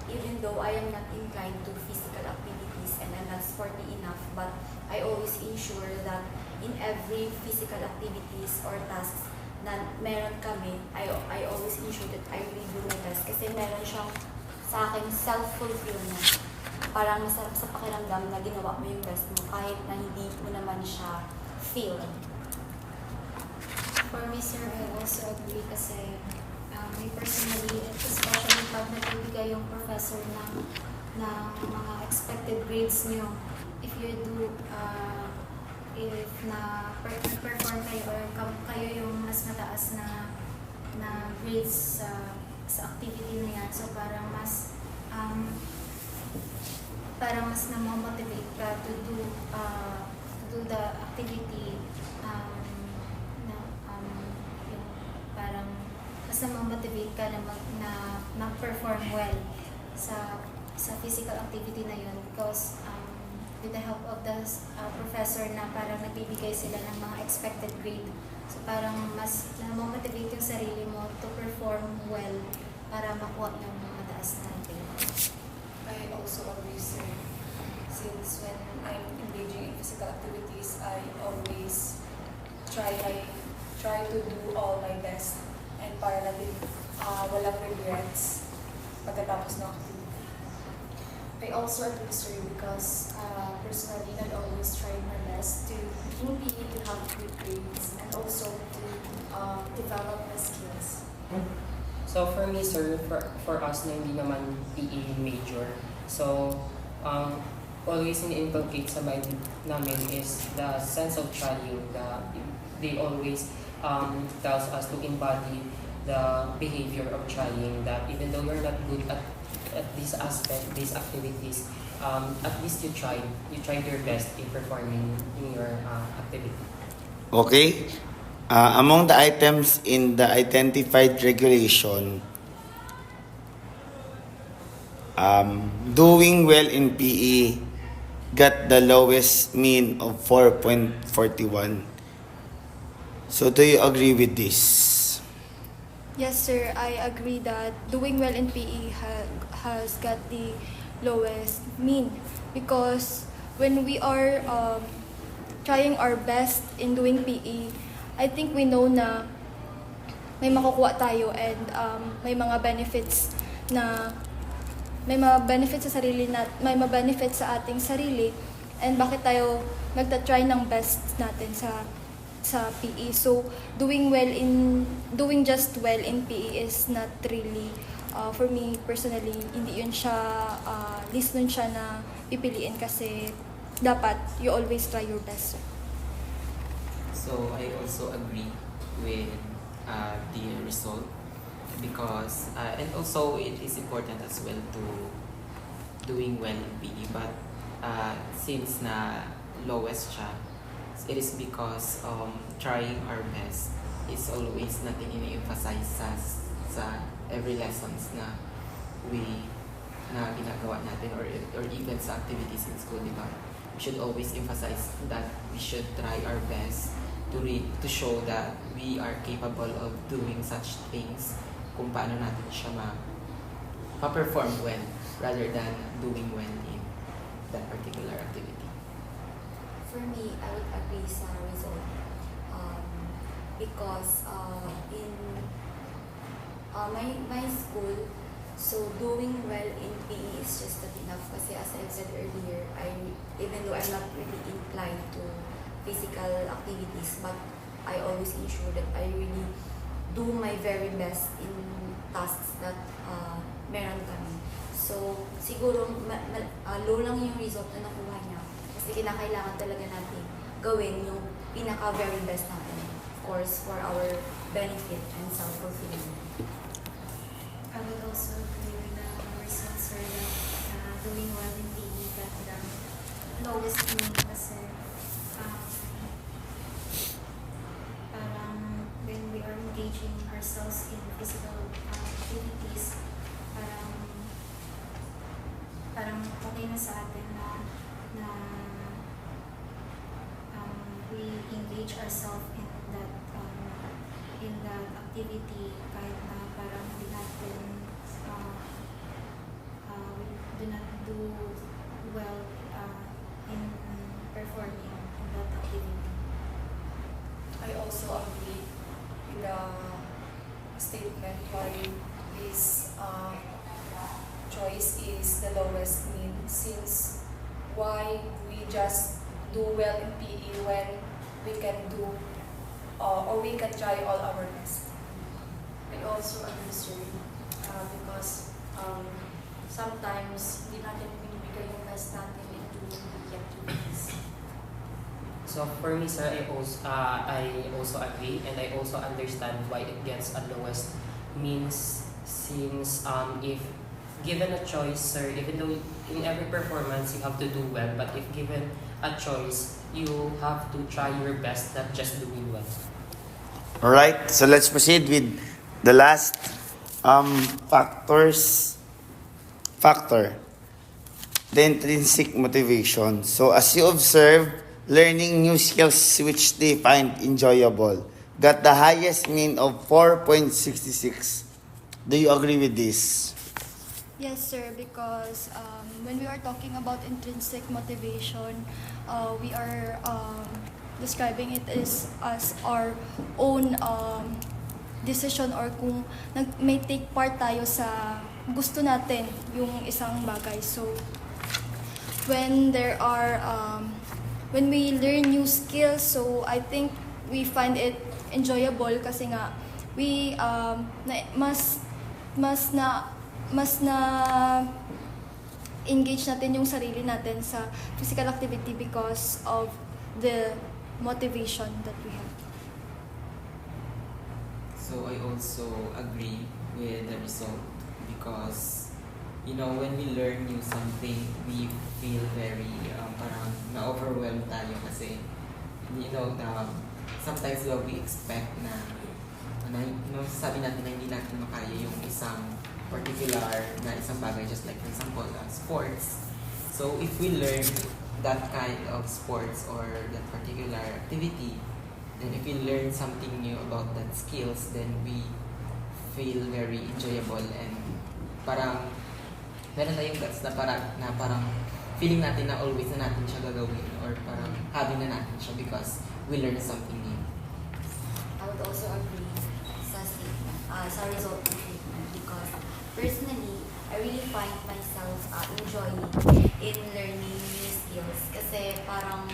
even though I am not inclined to physical activities and I'm not sporty enough, but I always ensure that in every physical activities or tasks na meron kami, I always ensure that I really do my best kasi meron siyang sa akin self-fulfillment. Parang masarap sa pakiramdam na ginawa mo yung best mo kahit na hindi mo naman siya feel. For me, sir, I also agree kasi me personally, especially pag nagbibigay yung professor ng mga expected grades nyo, if you do, if perform kayo or kayo yung mas mataas na grades sa activity na yan, so parang mas na-motivate ka to do the activity yung parang mas na-motivate ka na mag-perform well sa physical activity na yun because with the help of the professor na parang nagbibigay sila ng mga expected grade. So parang mas na-motivate yung sarili mo to perform well para makuha yung mga mataas na grade. I also agree, sir. Since when I'm engaging in physical activities, I always try to do all my best and para na din walang regrets pagkatapos ng activity. I also agree, sir, because personally, I always try my best to in PE to have good grades and also to develop my skills. So for me, sir, for us na hindi naman PE major, so always in-inculcate sa mind namin is the sense of trying. They always tells us to embody the behavior of trying, that even though you're not good at this aspect, these activities, at least you tried your best in performing in your activity. Okay. Among the items in the identified regulation, doing well in PE got the lowest mean of 4.41. So do you agree with this? Yes, sir. I agree that doing well in PE has got the lowest mean because when we are trying our best in doing PE, I think we know na may makukuha tayo and may mga benefits sa sarili may mga benefits sa ating sarili and bakit tayo magta-try ng best natin sa sa PE. So doing just well in PE is not really for me personally, hindi yun siya list nun siya na pipiliin kasi dapat you always try your best. So I also agree with the result because and also it is important as well to doing well in PE, but since na lowest siya, it is because trying our best is always natin ini-emphasize sa every lessons na ginagawa natin or even sa activities in school, di ba? We should always emphasize that we should try our best to show that we are capable of doing such things, kung paano natin siya ma-perform well rather than doing well in that particular activity. For me, I would agree sa result. Because in my school, so doing well in PE is just not enough. Kasi as I said earlier, even though I'm not really inclined to physical activities, but I always ensure that I really do my very best in tasks that meron kami. So, siguro low lang yung result na nakuha niya. Kasi kinakailangan talaga natin gawin yung pinaka-very best natin. Of course, for our benefit and self-fulfillment. I would also agree with the results sir that doing well in PE got the lowest mean kasi parang when we are engaging ourselves in physical activities, parang okay na sa atin na we engage ourselves in that activity kahit na parang hindi natin we do not do well in performing in that activity. I also agree with the statement why this choice is the lowest mean, since why we just do well in PE when we can do or we can try all our best. I also agree, sir, because sometimes hindi natin binibigay yung best natin into the activities. So for me, sir, I also agree, and I also understand why it gets a lowest means, since if given a choice, sir, even though in every performance you have to do well, but if given a choice, you have to try your best, not just doing well. Alright, so let's proceed with the last factor, the intrinsic motivation. So as you observe, learning new skills which they find enjoyable got the highest mean of 4.66. Do you agree with this? Yes, sir, because when we are talking about intrinsic motivation, we are describing it as our own decision, or kung may take part tayo sa gusto natin yung isang bagay. So, when we learn new skills, so I think we find it enjoyable kasi nga we mas na engage natin yung sarili natin sa physical activity because of the motivation that we have. So I also agree with the result because when we learn new something, we feel very parang na-overwhelmed tayo kasi sometimes we expect na sabi natin na hindi natin makaya yung isang particular na isang bagay, just like for example sports. So if we learn that kind of sports or that particular activity, then if we learn something new about that skills, then we feel very enjoyable and parang meron tayong guts na parang feeling natin na always na natin siya gagawin or parang hobby na natin siya because we learn something new. I would also agree sa statement, sa result ng statement, because personally, I really find myself enjoying in learning new skills kasi parang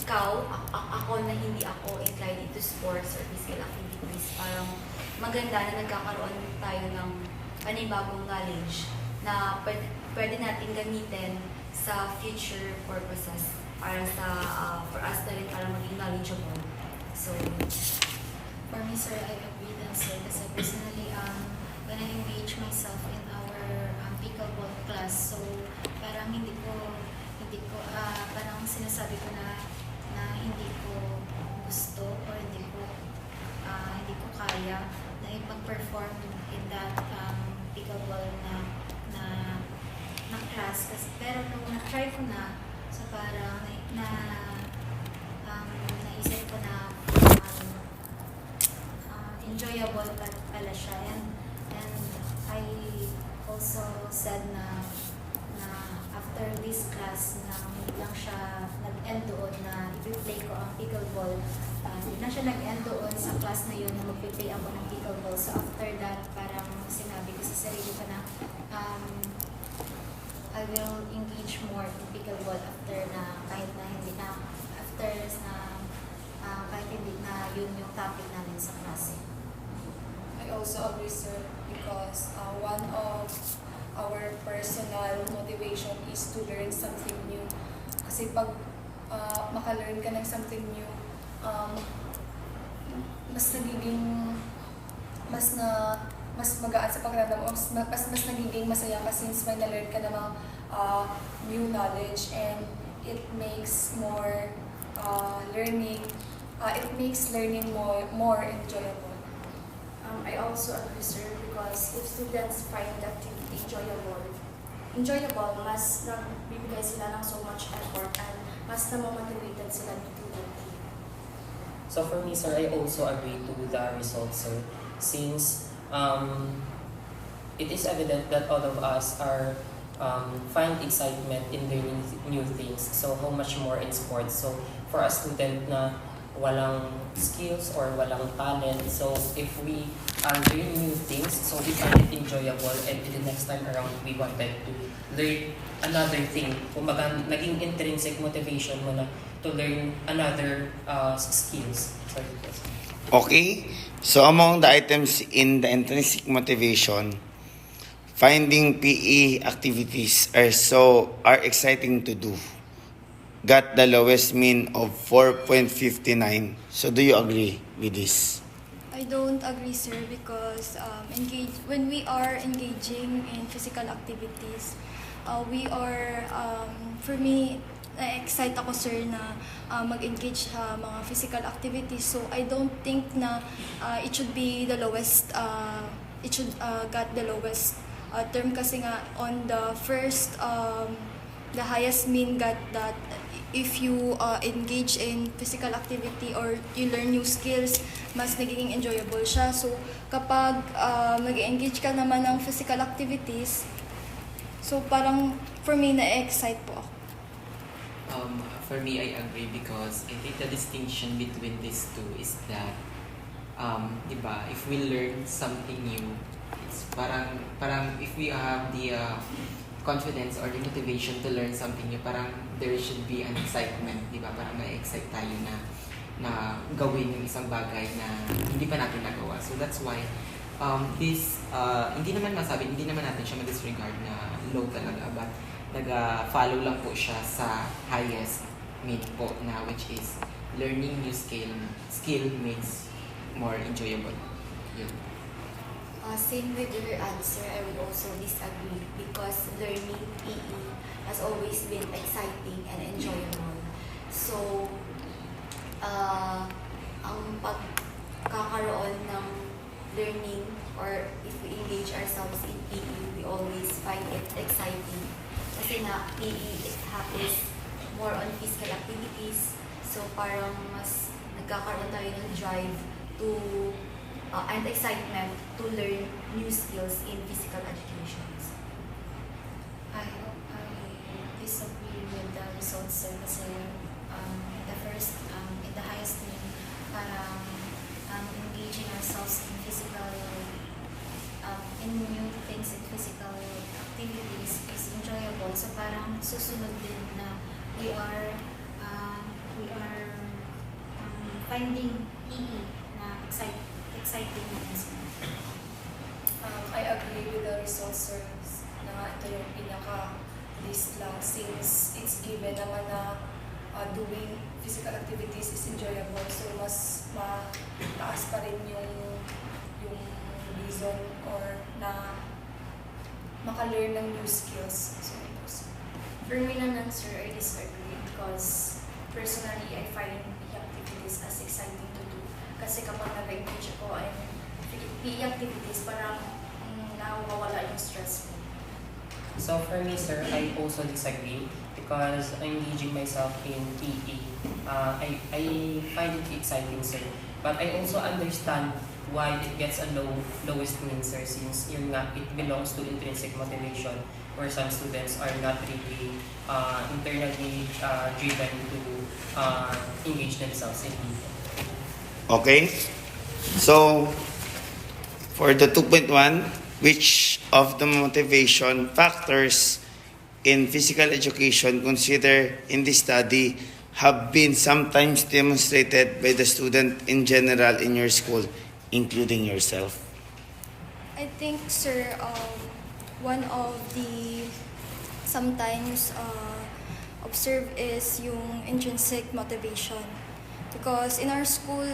ako na hindi ako inclined into sports or physical activities, parang maganda na nagkakaroon tayo ng panibagong knowledge na pwede natin gamitin sa future purposes para for us na rin para maging knowledgeable. So, For me, sir, I agree then, sir. Kasi personally, when I engage myself in our pickleball class, so parang hindi ko, parang sinasabi ko na hindi ko gusto or hindi ko kaya na ipag-perform in that pickleball na class. Pero nung na-try ko na, so parang naisip ko na enjoyable pala siya. And I also said na after this class na hindi lang siya nag-end doon na i-play ko ang pickleball. Hindi lang siya nag-end doon sa class na yun na mag-play ako ng pickleball. So after that, parang sinabi ko sa sarili ko na I will engage more in pickleball after na kahit hindi na yun yung topic namin sa klase. I also agree, sir, because one of our personal motivation is to learn something new. Kasi pag maka-learn ka ng something new, mas magaan sa pakiramdam mo, mas nagiging masaya ka since may na-learn ka ng mga new knowledge, and it makes more learning more enjoyable. I also agree, sir, because if students find the activity enjoyable, mas nagbibigay sila ng so much effort and mas namomotivated sila to do that. So for me, sir, I also agree to the results, sir, since it is evident that all of us are find excitement in learning new things. So how much more in sports? So for a student na walang skills or walang talent, so if we learn new things, so we find it enjoyable, and the next time around we wanted to learn another thing. Kumbaga, naging intrinsic motivation mo na to learn another skills. Sorry. Okay, so among the items in the intrinsic motivation, finding PE activities are exciting to do. Got the lowest mean of 4.59. So do you agree with this? I don't agree, sir, because when we are engaging in physical activities, we are, for me, na-excite ako, sir, na mag-engage sa mga physical activities. So I don't think na it should be the lowest, it should got the lowest term, kasi nga on the first, the highest mean got that if you engage in physical activity or you learn new skills, mas nagiging enjoyable siya. So kapag mag-engage ka naman ng physical activities, so parang for me, na-excite po ako. For me, I agree because I think the distinction between these two is that, diba, if we learn something new, it's parang if we have the confidence or the motivation to learn something new, parang there should be an excitement, diba? Parang may excite tayo na gawin yung isang bagay na hindi pa natin nagawa. So that's why hindi naman natin siya ma-disregard na low talaga, but nag-follow lang po siya sa highest mean po na, which is learning new skill makes more enjoyable. Yun. Same with your answer, I would also disagree because learning PE has always been exciting and enjoyable. So, ang pagkakaroon ng learning, or if we engage ourselves in PE, we always find it exciting. Kasi na PE, it happens more on physical activities. So, parang mas nagkakaroon tayo ng drive to and excitement to learn new skills in physical education. I disagree with the results, sir, kasi the first, in the highest mean, parang engaging ourselves in in new things in physical activities is enjoyable. So parang susunod din na we are we are finding PE na exciting na I agree with the results, sir, na ito yung pinaka-list lang since it's given naman na doing physical activities is enjoyable. So, mas mataas pa rin yung reason or na maka-learn ng new skills. So, ito, sir. For me naman, sir, I disagree because personally, I find PE activities as exciting to do. Kasi kapag nag-engage ako in PE activities, parang nawawala yung stress ko. So for me, sir, I also disagree because engaging myself in PE, I find it exciting, sir. But I also understand why it gets a lowest mean, sir, since yun nga, it belongs to intrinsic motivation where some students are not really internally driven to engage themselves in PE. Okay? So, for the 2.1, which of the motivation factors in physical education considered in this study have been sometimes demonstrated by the student in general in your school, including yourself? I think, sir, one of the sometimes observe is yung intrinsic motivation. Because in our school,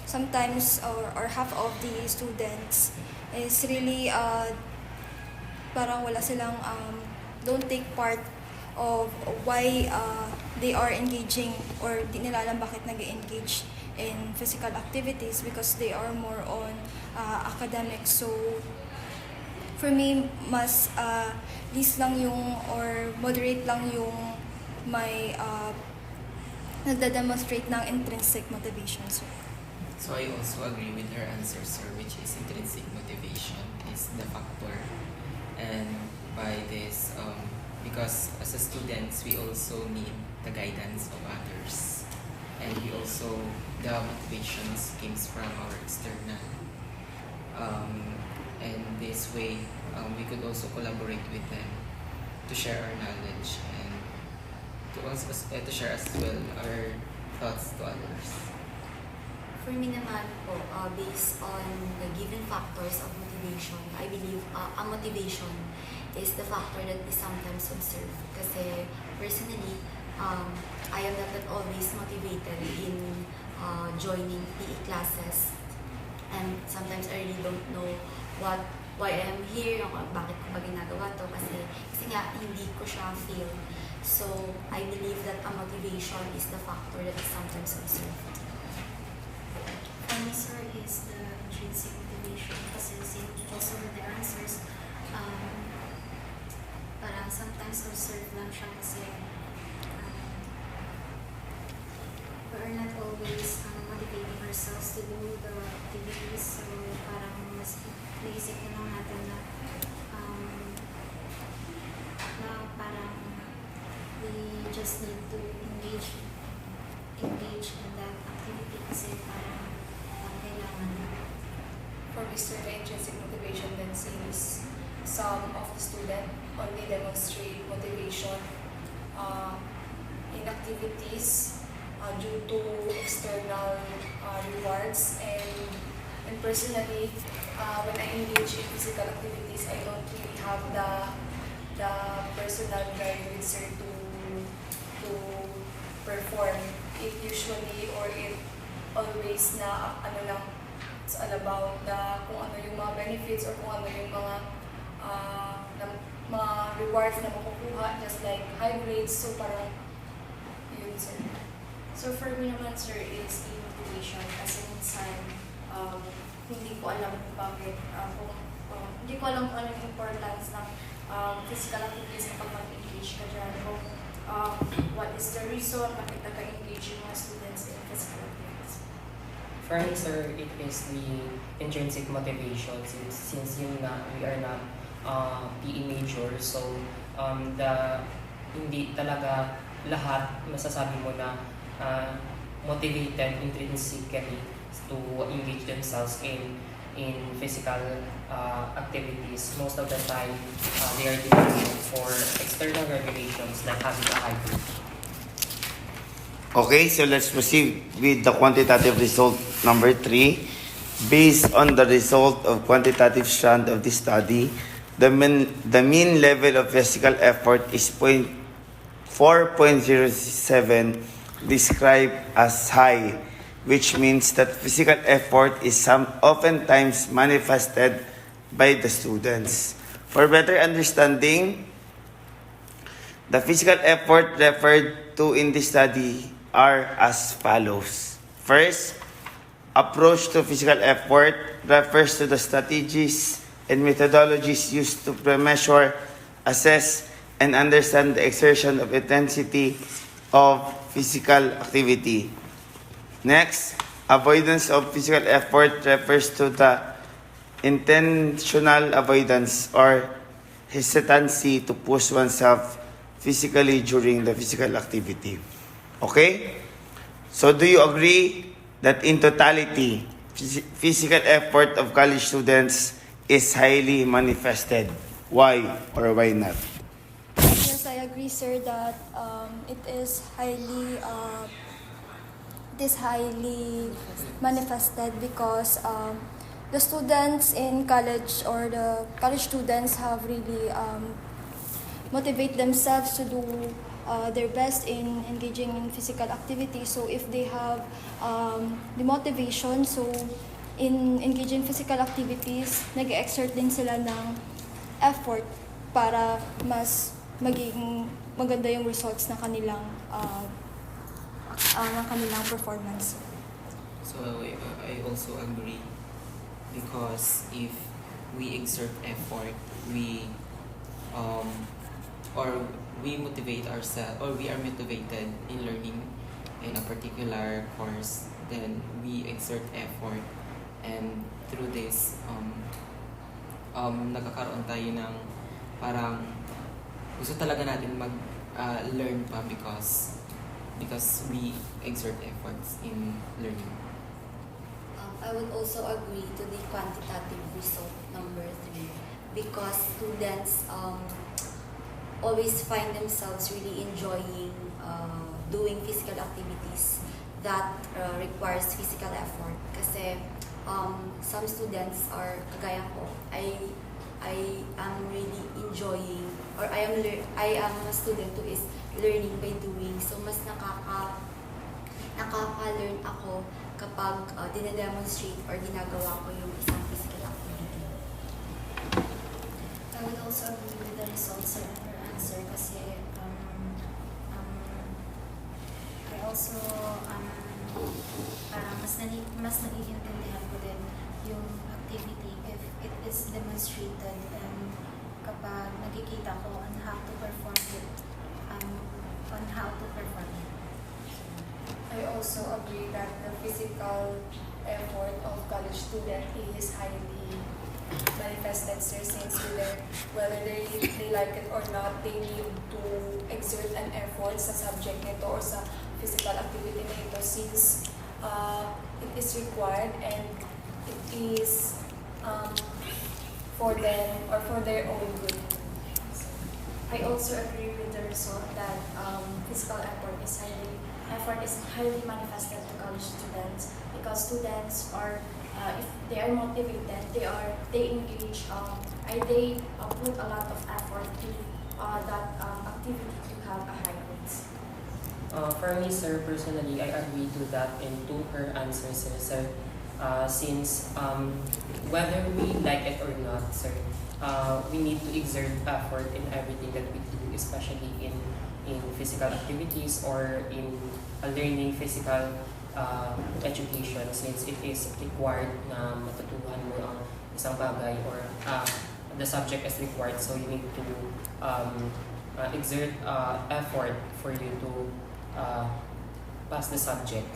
sometimes or half of the students is really parang wala silang don't take part of why they are engaging or di nila alam bakit nag-engage in physical activities because they are more on academics. So for me, mas least lang yung or moderate lang yung may nagda-demonstrate ng intrinsic motivation. So I also agree with her answer, sir, which is intrinsic motivation is the factor. And by this, because as a students, we also need the guidance of others. And we also, the motivations comes from our external. And this way, we could also collaborate with them to share our knowledge and to also to share as well our thoughts to others. For me naman po, based on the given factors of motivation, I believe a motivation is the factor that is sometimes observed. Kasi personally, I am not always motivated in joining PE classes. And sometimes I really don't know why I am here, bakit ko ba ginagawa to, kasi nga hindi ko siya feel. So, I believe that a motivation is the factor that is sometimes observed. For me, sir, is the intrinsic motivation kasi since also with the answers, parang sometimes observe lang siya kasi we are not always motivating ourselves to do the activities. So parang mas naisip na lang natin na parang we just need to engage in that activity kasi parang kailangan. For Mr. The intrinsic motivation then says some of the student only demonstrate motivation in activities due to external rewards and personally when I engage in physical activities I don't really have the personal drive with sir to perform it usually or it always na ano lang it's all about kung ano yung mga benefits or kung ano yung mga mga rewards na makukuha just like high grades so parang yun sir. So for me naman, sir, is the motivation kasi minsan hindi ko alam kung bakit, hindi ko alam kung ano yung importance ng physical activities pag mag-engage ka dyan. What is the reason bakit nag-engage yung mga students in physical activities? For me, sir, it is the intrinsic motivation since yun nga, we are not PE major. So, hindi talaga lahat masasabi mo na motivated intrinsically to engage themselves in physical activities. Most of the time, they are doing it for external regulations like having a high grade. Okay, so let's proceed with the quantitative result number 3. Based on the result of quantitative strand of the study, the mean level of physical effort is 4.07, described as high, which means that physical effort is oftentimes manifested by the students. For better understanding, the physical effort referred to in the study are as follows. First, approach to physical effort refers to the strategies and methodologies used to measure, assess, and understand the exertion of intensity of physical activity. Next, avoidance of physical effort refers to the intentional avoidance or hesitancy to push oneself physically during the physical activity. Okay? So do you agree that in totality, physical effort of college students is highly manifested? Why or why not? Yes, I agree, sir, that it is highly manifested because the students in college or the college students have really motivate themselves to do their best in engaging in physical activity. So if they have the motivation, so in engaging physical activities, nag-exert din sila ng effort para mas maging maganda yung results ng kanilang performance. So I also agree because if we exert effort, we motivate ourselves, or we are motivated in learning in a particular course, then we exert effort, and through this nagkakaroon tayo ng parang gusto talaga natin learn pa because we exert efforts in learning. I would also agree to the quantitative result number 3 because students always find themselves really enjoying doing physical activities that requires physical effort. Kasi some students are kagaya ko, I am really enjoying, or I am a student who is learning by doing. So mas nakaka-learn ako kapag dine-demonstrate or ginagawa ko yung isang physical activity. I would also agree with the results of her answer kasi I also parang mas naiintindihan ko din yung activity if it is demonstrated and kapag nakikita ko on how to perform it. I also agree that the physical effort of college student is highly manifested, sir, since whether they like it or not, they need to exert an effort sa subject nito or sa physical activity nito since it is required and it is for them or for their own good. I also agree with the result that physical effort is highly manifested to college students because students are if they are motivated, they engage, they put a lot of effort to that activity to have a high grades. For me, sir, personally, I agree to that and to her answer, sir. Since whether we like it or not, sir, we need to exert effort in everything that we do, especially in physical activities or in learning physical education, since it is required na matutuhan mo ang isang bagay or the subject is required, so you need to exert effort for you to pass the subject.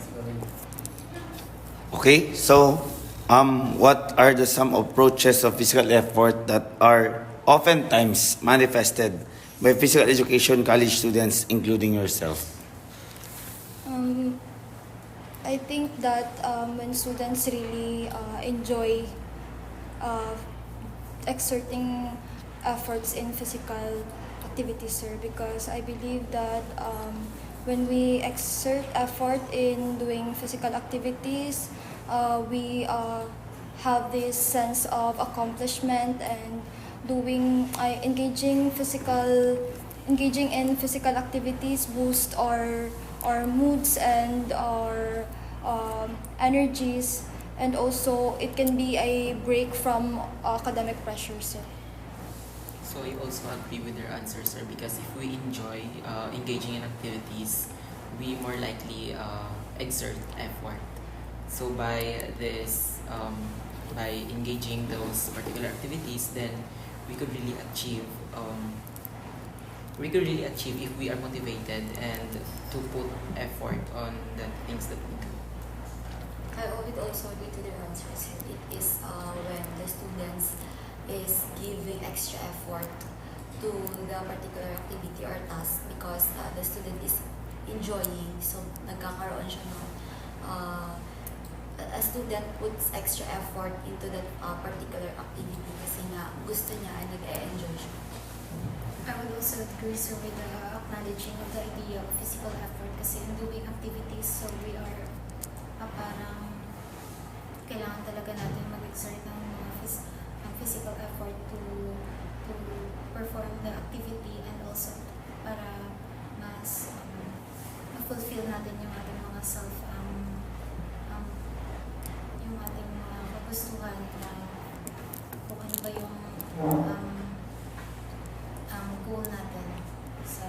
Okay, so what are some approaches of physical effort that are oftentimes manifested by physical education college students, including yourself? I think that when students really enjoy exerting efforts in physical activities, sir, because I believe that when we exert effort in doing physical activities, we have this sense of accomplishment and engaging in physical activities boost our moods and our energies, and also it can be a break from academic pressures. Yeah. So I also agree with your answer, sir, because if we enjoy engaging in activities, we more likely exert effort. So by engaging those particular activities, then we could really achieve. We could really achieve if we are motivated and to put effort on the things that we do. I would also agree to their answers. It is when the students is giving extra effort to the particular activity or task because the student is enjoying. So, nagkakaroon siya ng a student puts extra effort into that particular activity kasi nga gusto niya ay nag-e-enjoy siya. I would also agree, sir, with the acknowledging of the idea of physical effort kasi in doing activities, so we are parang kailangan talaga natin mag-exert ng physical effort to perform the activity and also para mas ma-fulfill natin yung ating mga yung ating mga kagustuhan na kung ano ba yung goal natin sa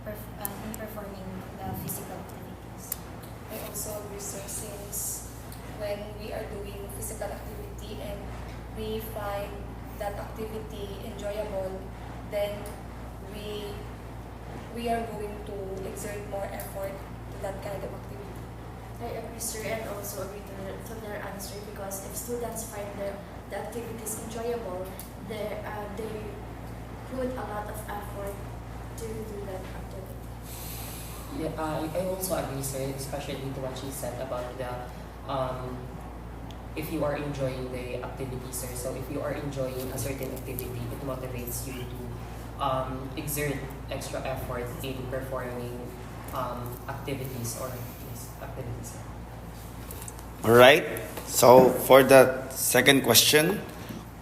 in performing the physical activities. I also agree, sir, since when we are doing physical activity and we find that activity enjoyable, then we are going to exert more effort to that kind of activity. I agree, sir, and also agree to their answer because if students find the activities enjoyable, they put a lot of effort to do that activity. Yeah, I also agree, sir, especially to what she said about the if you are enjoying the activity, sir. So if you are enjoying a certain activity, it motivates you to exert extra effort in performing activities or activities. Alright, so for the second question,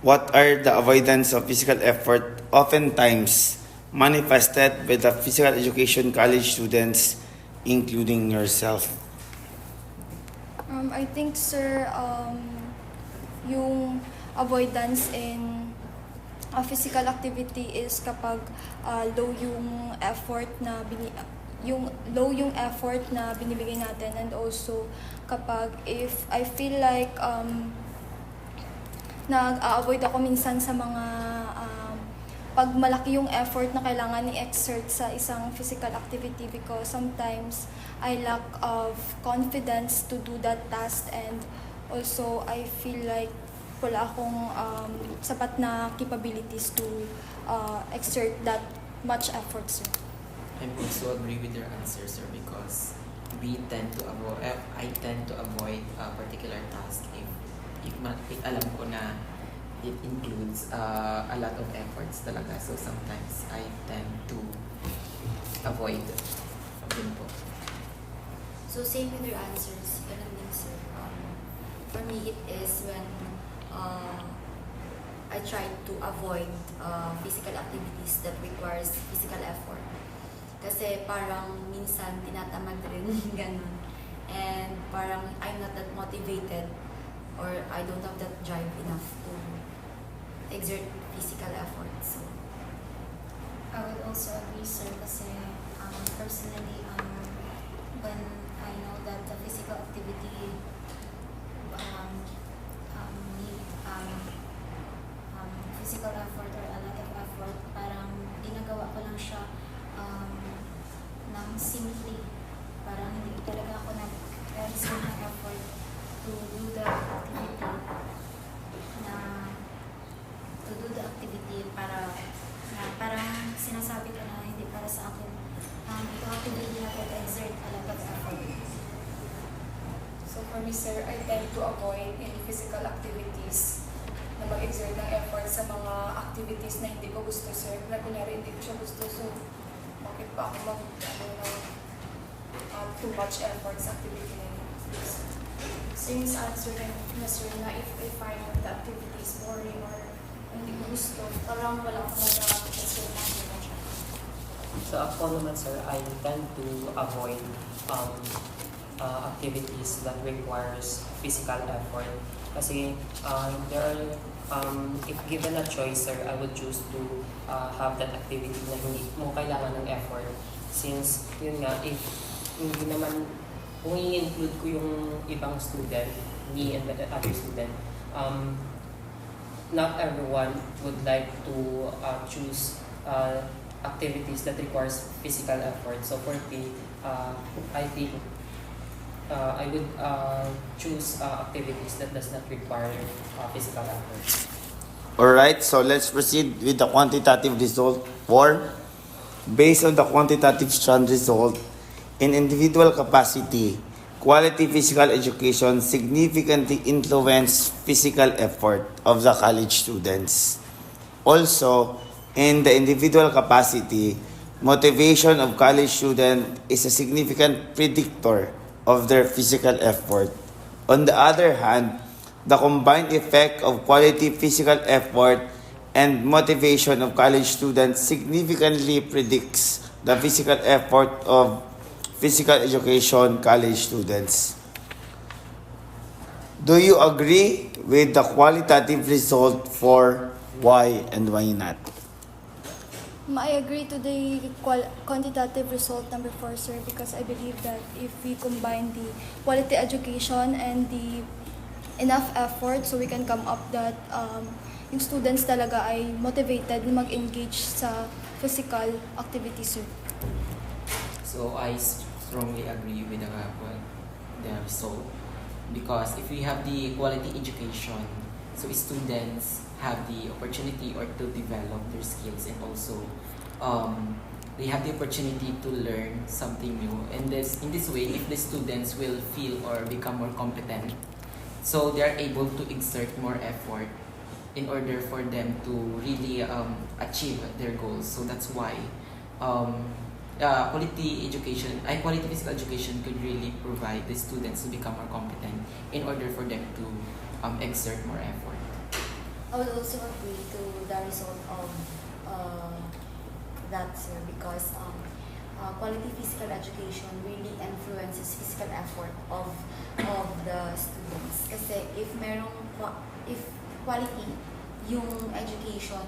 what are the avoidance of physical effort oftentimes manifested by the physical education college students, including yourself? I think, sir, yung avoidance in physical activity is kapag low yung effort na binibigay natin, and also kapag if I feel like nag-avoid ako minsan sa mga pag malaki yung effort na kailangan i-exert sa isang physical activity because sometimes I lack of confidence to do that task, and also I feel like wala akong sapat na capabilities to exert that much effort, sir. I also agree with your answer, sir, because I tend to avoid a particular task if alam ko na it includes a lot of efforts talaga. So sometimes I tend to avoid din po. So same with your answers, ganun din, sir. For me, it is when I try to avoid physical activities that requires physical effort. Kasi parang minsan tinatamad rin ganun. And parang I'm not that motivated or I don't have that drive enough to exert physical effort. So I would also agree, sir, kasi personally, when I know that the physical activity need physical effort or a lot of effort, parang ginagawa ko lang siya ng simply. Parang hindi talaga ako nag-exert ng effort to do the activity para parang sinasabi ko na hindi para sa akin. Ito activity na to exert a lot of effort. So for me, sir, I tend to avoid any physical activities na mag-exert ng effort sa mga activities na hindi ko gusto, sir. Na kunyari hindi ko siya gusto, so bakit pa ako too much efforts activity na yun. Since answer na sir na if I find the activity is boring or hindi ko gusto, parang wala akong mag-consider na siya. So ako naman sir, I tend to avoid activities that requires physical effort. Kasi if given a choice sir, I would choose to have that activity na hindi mo kailangan ng effort. Since yun nga, if hindi naman, kung i-include ko yung ibang student, me and the other student, not everyone would like to choose activities that requires physical effort. So for me, I think I would choose activities that does not require physical effort. Alright, so let's proceed with the quantitative result. Based on the quantitative strand result, in individual capacity, quality physical education significantly influenced physical effort of the college students. Also, in the individual capacity, motivation of college student is a significant predictor of their physical effort. On the other hand, the combined effect of quality physical effort and motivation of college students significantly predicts the physical effort of physical education college students. Do you agree with the qualitative result for why and why not? I agree to the quantitative result number 4, sir, because I believe that if we combine the quality education and the enough effort, so we can come up that yung students talaga ay motivated na mag-engage sa physical activities, sir. So I strongly agree with the result, because if we have the quality education, so students have the opportunity or to develop their skills, and also they have the opportunity to learn something new. And in this way, if the students will feel or become more competent, so they are able to exert more effort in order for them to really achieve their goals. So that's why quality physical education could really provide the students to become more competent in order for them to exert more effort. I would also agree to the result of that, sir, because quality physical education really influences physical effort of the students. Kasi if quality yung education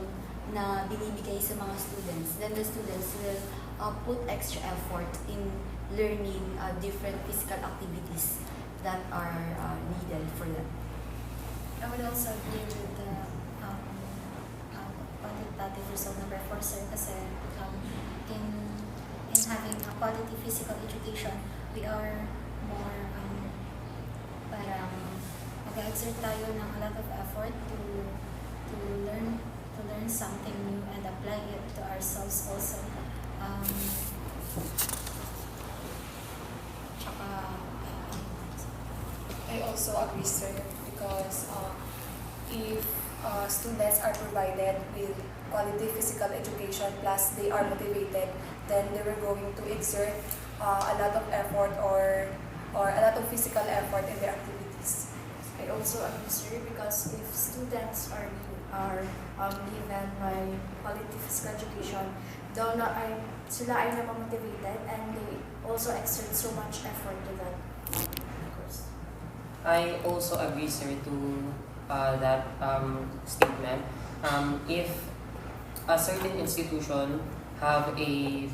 na binibigay sa mga students, then the students will put extra effort in learning different physical activities that are needed for them. I would also agree with the quantitative result number 4, sir, kasi in having a quality physical education, we are more parang mag-exert tayo ng a lot of effort to learn something new and apply it to ourselves also. I also agree, sir, because if students are provided with quality physical education plus they are motivated, then they were going to exert a lot of effort or a lot of physical effort in their activities. I also agree, sir, because if students are given by quality physical education, sila ay namotivated and they also exert so much effort to that course. I also agree, sir, to that statement. If a certain institution have a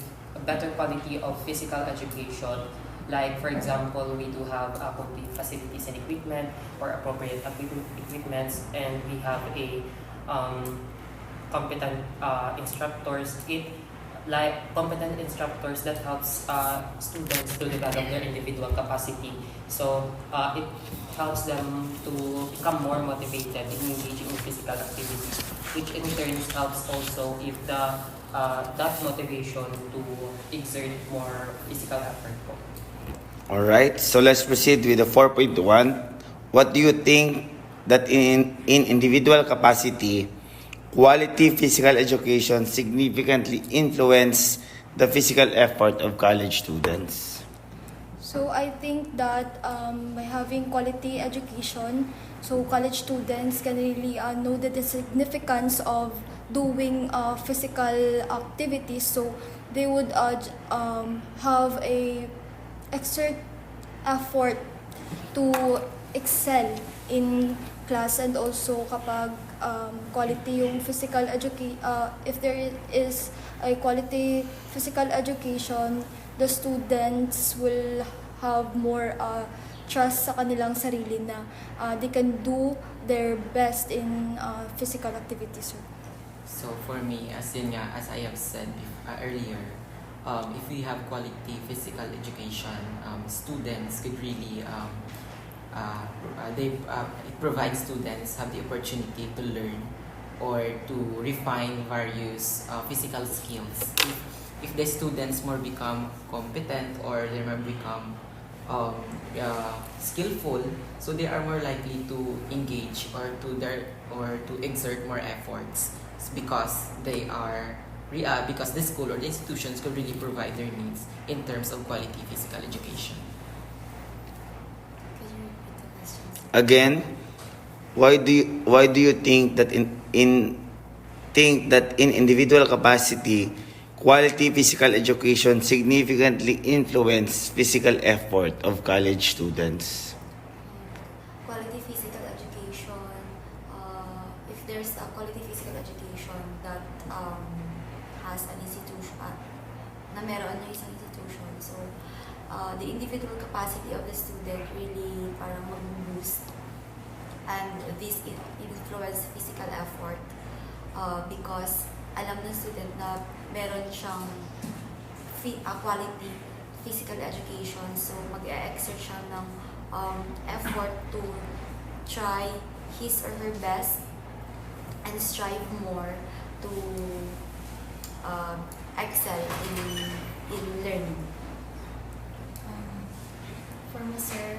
better quality of physical education, like for example, we do have complete facilities and equipment or appropriate equipments, and we have a competent instructors. Competent instructors that helps students to develop their individual capacity. So it helps them to become more motivated in engaging in physical activities, which in turn helps also if that motivation to exert more physical effort. Alright, so let's proceed with the 4.1. What do you think that in individual capacity, quality physical education significantly influence the physical effort of college students? So I think that by having quality education, so college students can really know the significance of doing physical activities. So they would have a exert effort to excel in class, and also kapag quality yung physical education, if there is a quality physical education, the students will have more trust sa kanilang sarili na they can do their best in physical activities. So for me, as I have said earlier, if we have quality physical education, students could really it provides students have the opportunity to learn or to refine various physical skills. If the students more become competent or they more become skillful, so they are more likely to engage or to exert more efforts because they are because the school or the institutions could really provide their needs in terms of quality physical education. Could you repeat the questions? Again, why do you think that in individual capacity, quality physical education significantly influence physical effort of college students? Quality physical education, if there's a quality physical education that has an institution, na meron na isang institution, so the individual capacity of the student really parang mag-boost, and this influence physical effort because alam ng student na meron siyang quality physical education, so mag-exert siya ng effort to try his or her best and strive more to excel in learning. For me, sir,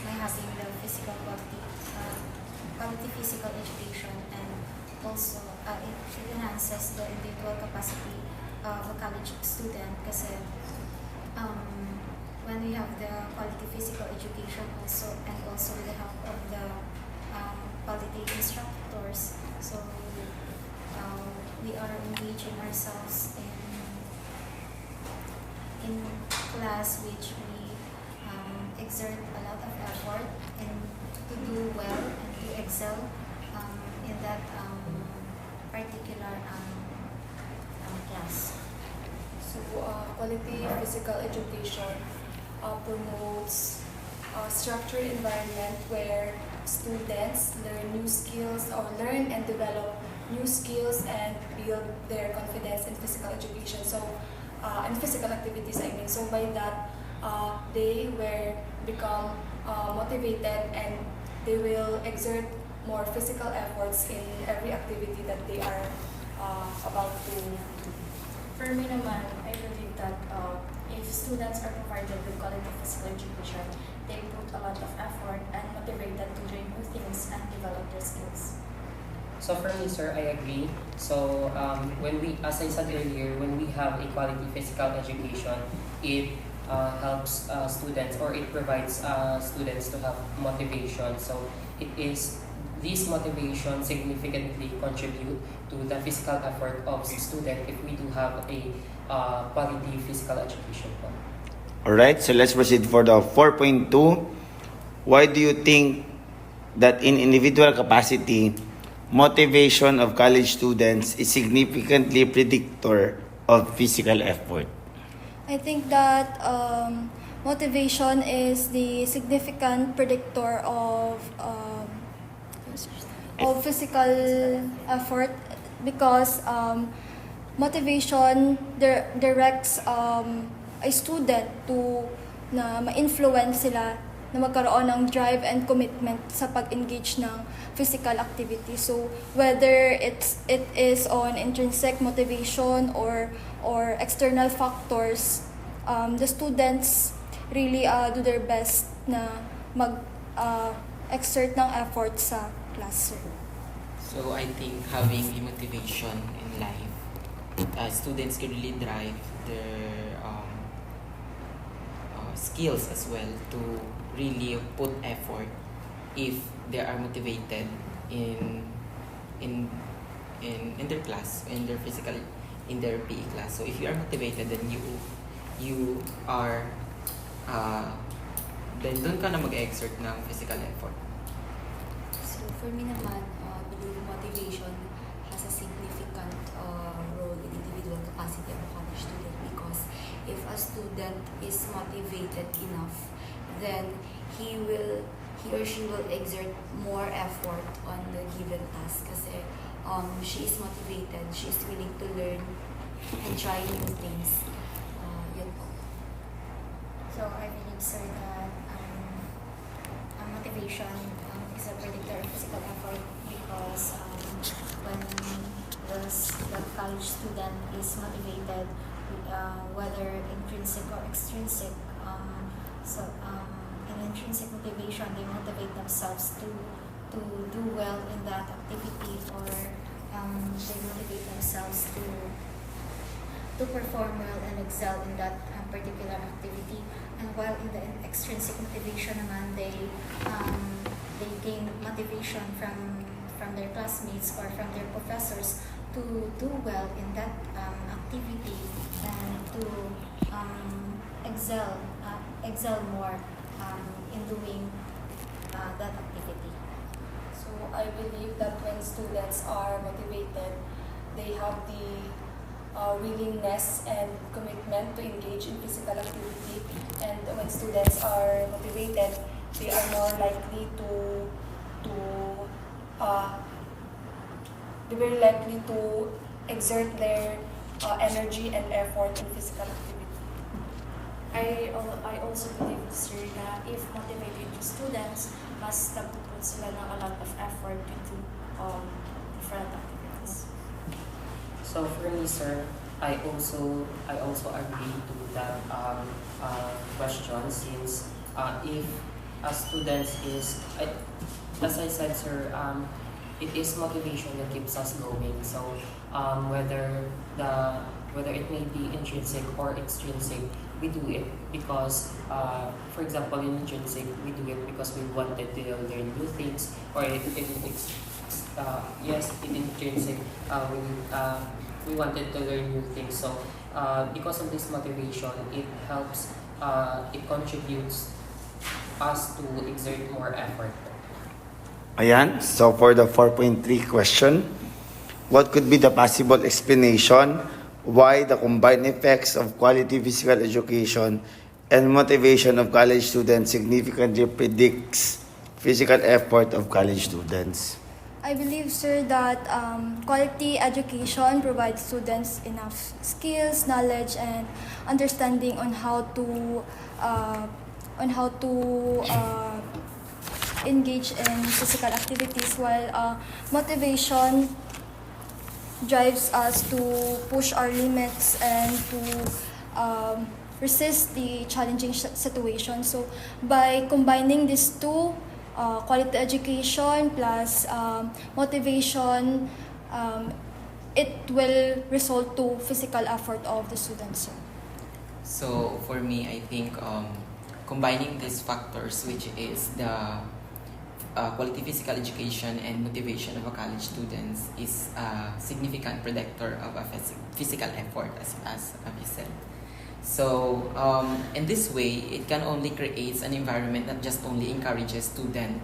by having the physical quality physical education, and also it enhances the individual capacity of a college student kasi when we have the quality physical education also, and also with the help of the quality instructors, so we are engaging ourselves in class, which we exert a lot of effort and to do well and to excel in that particular class. So, quality physical education promotes a structured environment where students learn new skills or learn and develop new skills and build their confidence in physical education. So, and physical activities, I mean. So, by that, they will become motivated, and they will exert more physical efforts in every activity that they are about to do. For me naman, I believe that if students are provided with quality physical education, they put a lot of effort and motivated to learn new things and develop their skills. So for me, sir, I agree. So when we, as I said earlier, when we have a quality physical education, it helps students, or it provides students to have motivation. So it is this motivation significantly contribute to the physical effort of student if we do have a quality physical education. Alright, so let's proceed for the 4.2. Why do you think that in individual capacity, motivation of college students is significantly predictor of physical effort? I think that motivation is the significant predictor of physical effort, because motivation directs a student to na ma-influence sila na magkaroon ng drive and commitment sa pag-engage ng physical activity. So whether it is on intrinsic motivation or external factors, the students really do their best na exert ng effort sa class. So I think having a motivation in life, students can really drive their skills as well to really put effort if they are motivated in in in their class, in their PE class. So if you are motivated, then you are then doon ka na mag-exert ng physical effort. So for me naman, believe motivation has a significant role in individual capacity of a college student, because if a student is motivated enough, then he or she will exert more effort on the given task kasi she is motivated, she is willing to learn and try new things. Yun po. So I believe, sir, that motivation is a predictor of physical effort because when the college student is motivated, whether intrinsic or extrinsic, in intrinsic motivation, they motivate themselves to do well in that activity, or they motivate themselves to perform well and excel in that particular activity. And while in the extrinsic motivation naman, they gain motivation from their classmates or from their professors to do well in that activity and to excel more in doing that activity. So I believe that when students are motivated, they have the willingness and commitment to engage in physical activity, and when students are motivated, they are more likely to exert their energy and effort in physical activity. I also believe, sir, na if motivated yung students, mas nagpuput sila ng a lot of effort into different activities. So for me, sir, I also agree to that question, since if a student is, as I said, sir, it is motivation that keeps us going. So whether it may be intrinsic or extrinsic, we do it because, for example, in intrinsic, we do it because we wanted to learn new things, or in intrinsic, we wanted to learn new things. So because of this motivation, it helps, it contributes us to exert more effort. Ayan, so for the 4.3 question, what could be the possible explanation why the combined effects of quality physical education and motivation of college students significantly predicts physical effort of college students? I believe, sir, that quality education provides students enough skills, knowledge, and understanding on how to engage in physical activities, while motivation drives us to push our limits and to resist the challenging situation. So by combining these two, quality education plus motivation, it will result to physical effort of the students. So for me, I think combining these factors, which is the quality physical education and motivation of a college students, is a significant predictor of a physical effort, as Abby said. So in this way, it can only create an environment that just only encourages students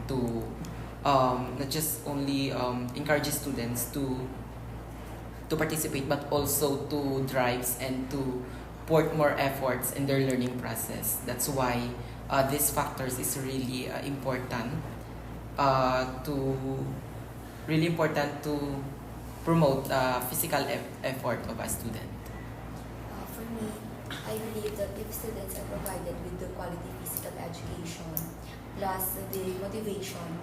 to participate, but also to drives and to put more efforts in their learning process. That's why these factors is really important to promote physical effort of a student. For me, I believe that if students are provided with the quality physical education plus the motivation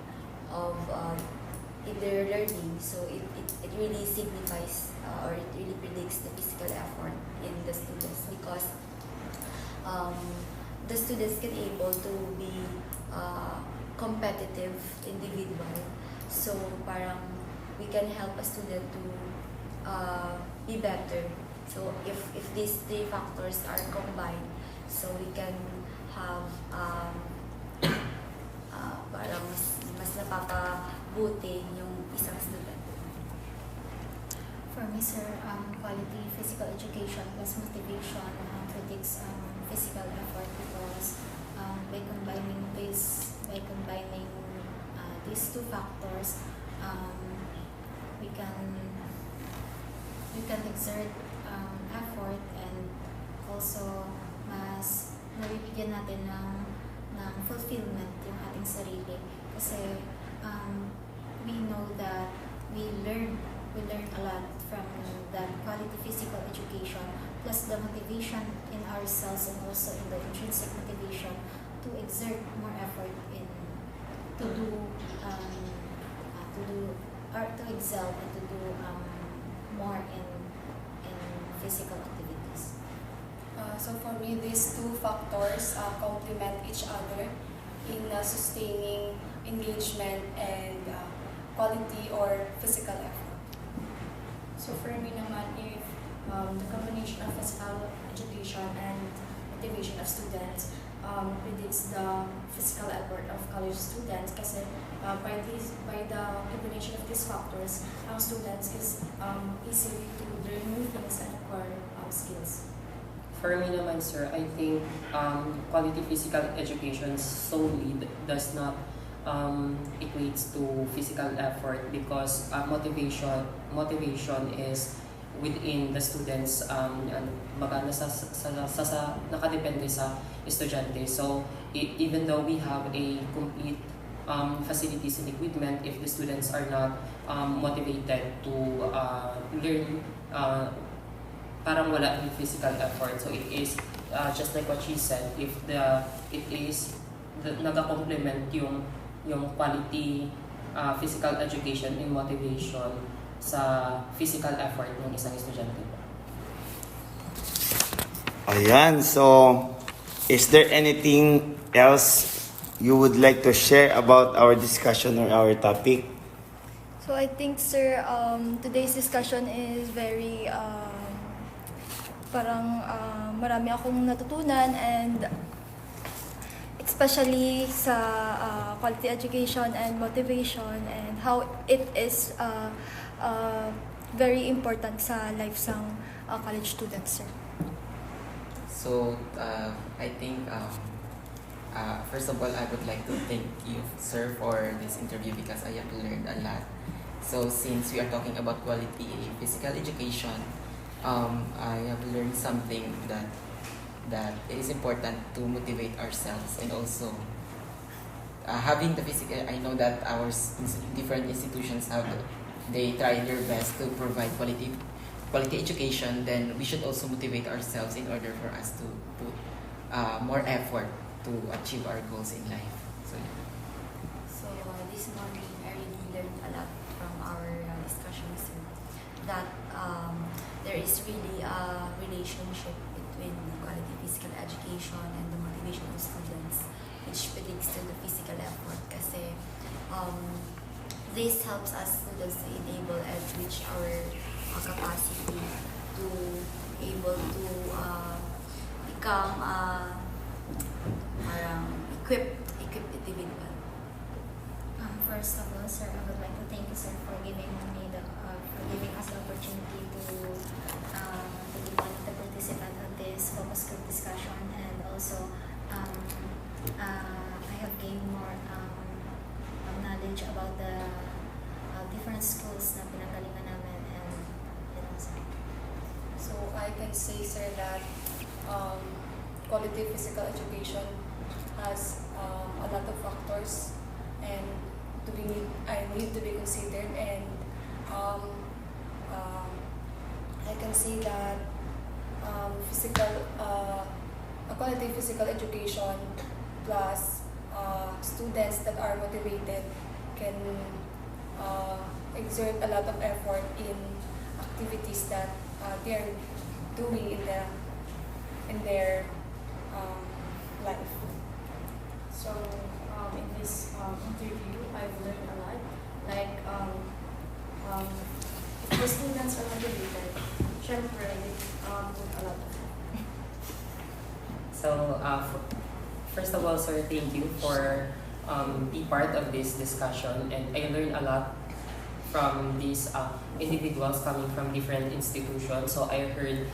of in their learning, so it really signifies or it really predicts the physical effort in the students, because the students can able to be competitive individual. So parang we can help a student to be better. So if these three factors are combined, so we can have parang mas napapabuti yung isang student. For me, sir, quality physical education plus motivation predicts physical effort because by combining these two factors, we can exert effort and also mas mabibigyan natin ng fulfillment yung ating sarili kasi we know that we learn a lot from the quality physical education plus the motivation in ourselves and also in the intrinsic motivation to exert more effort in to excel and to do more in physical activities. So for me, these two factors complement each other in sustaining engagement and quality or physical effort. So for me naman, if the combination of physical education and motivation of students predicts the physical effort of college students kasi by the combination of these factors, ang students is easily to learn new things and acquire skills. For me naman, sir, I think quality physical education solely does not equates to physical effort because motivation is within the students nakadepende sa estudyante. So even though we have a complete facilities and equipment, if the students are not motivated to learn, parang wala yung physical effort. So it is just like what she said, if it is nag-complement yung quality physical education and motivation sa physical effort ng isang estudyante. Ayan, so is there anything else you would like to share about our discussion or our topic? So I think, sir, today's discussion is very marami akong natutunan, and especially sa quality education and motivation and how it is very important sa life ng college students, sir. So, I think, first of all, I would like to thank you, sir, for this interview because I have learned a lot. So, since we are talking about quality physical education, I have learned something that it is important to motivate ourselves and also having the physical. I know that our different institutions they try their best to provide quality education. Then we should also motivate ourselves in order for us to put more effort to achieve our goals in life. So This morning I really learned a lot from our discussions that there is really a relationship between quality physical education and the motivation of students, which predicts to the physical effort. Kasi this helps us students to enable and reach our capacity to able to become parang equipped individual. First of all, sir, I would like to thank you, sir, for giving us the opportunity to be one of the participants of this focus group discussion, and also I have gained more knowledge about the different schools na pinanggalingan namin, and sir. So I can say, sir, that quality physical education has a lot of factors and need to be considered, and I can say that a quality physical education plus students that are motivated can exert a lot of effort in activities that they're doing in their life. So in this interview, I've learned a lot. Like if the students are motivated, syempre, put a lot of So First of all, sir, thank you for be part of this discussion, and I learned a lot from these individuals coming from different institutions. So I heard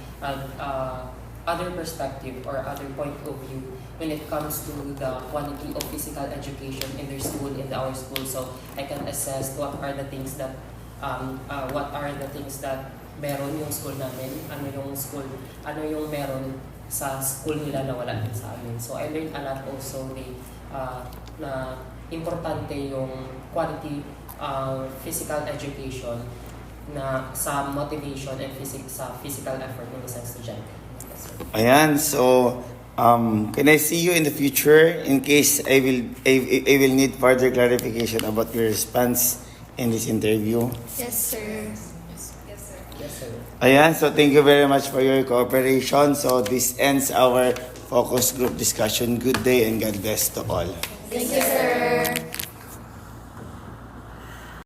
other perspective or other point of view when it comes to the quality of physical education in their school, in our school. So I can assess what are the things that meron yung school namin, ano yung meron sa school nila na wala din sa amin. So I learned a lot also na importante yung quality physical education na sa motivation and sa physical effort ng isang estudyante. Ayan, so can I see you in the future in case I will need further clarification about your response in this interview? Yes, sir. Yes, sir. Ayan, so thank you very much for your cooperation. So this ends our focus group discussion. Good day and God bless to all. Thank you, sir.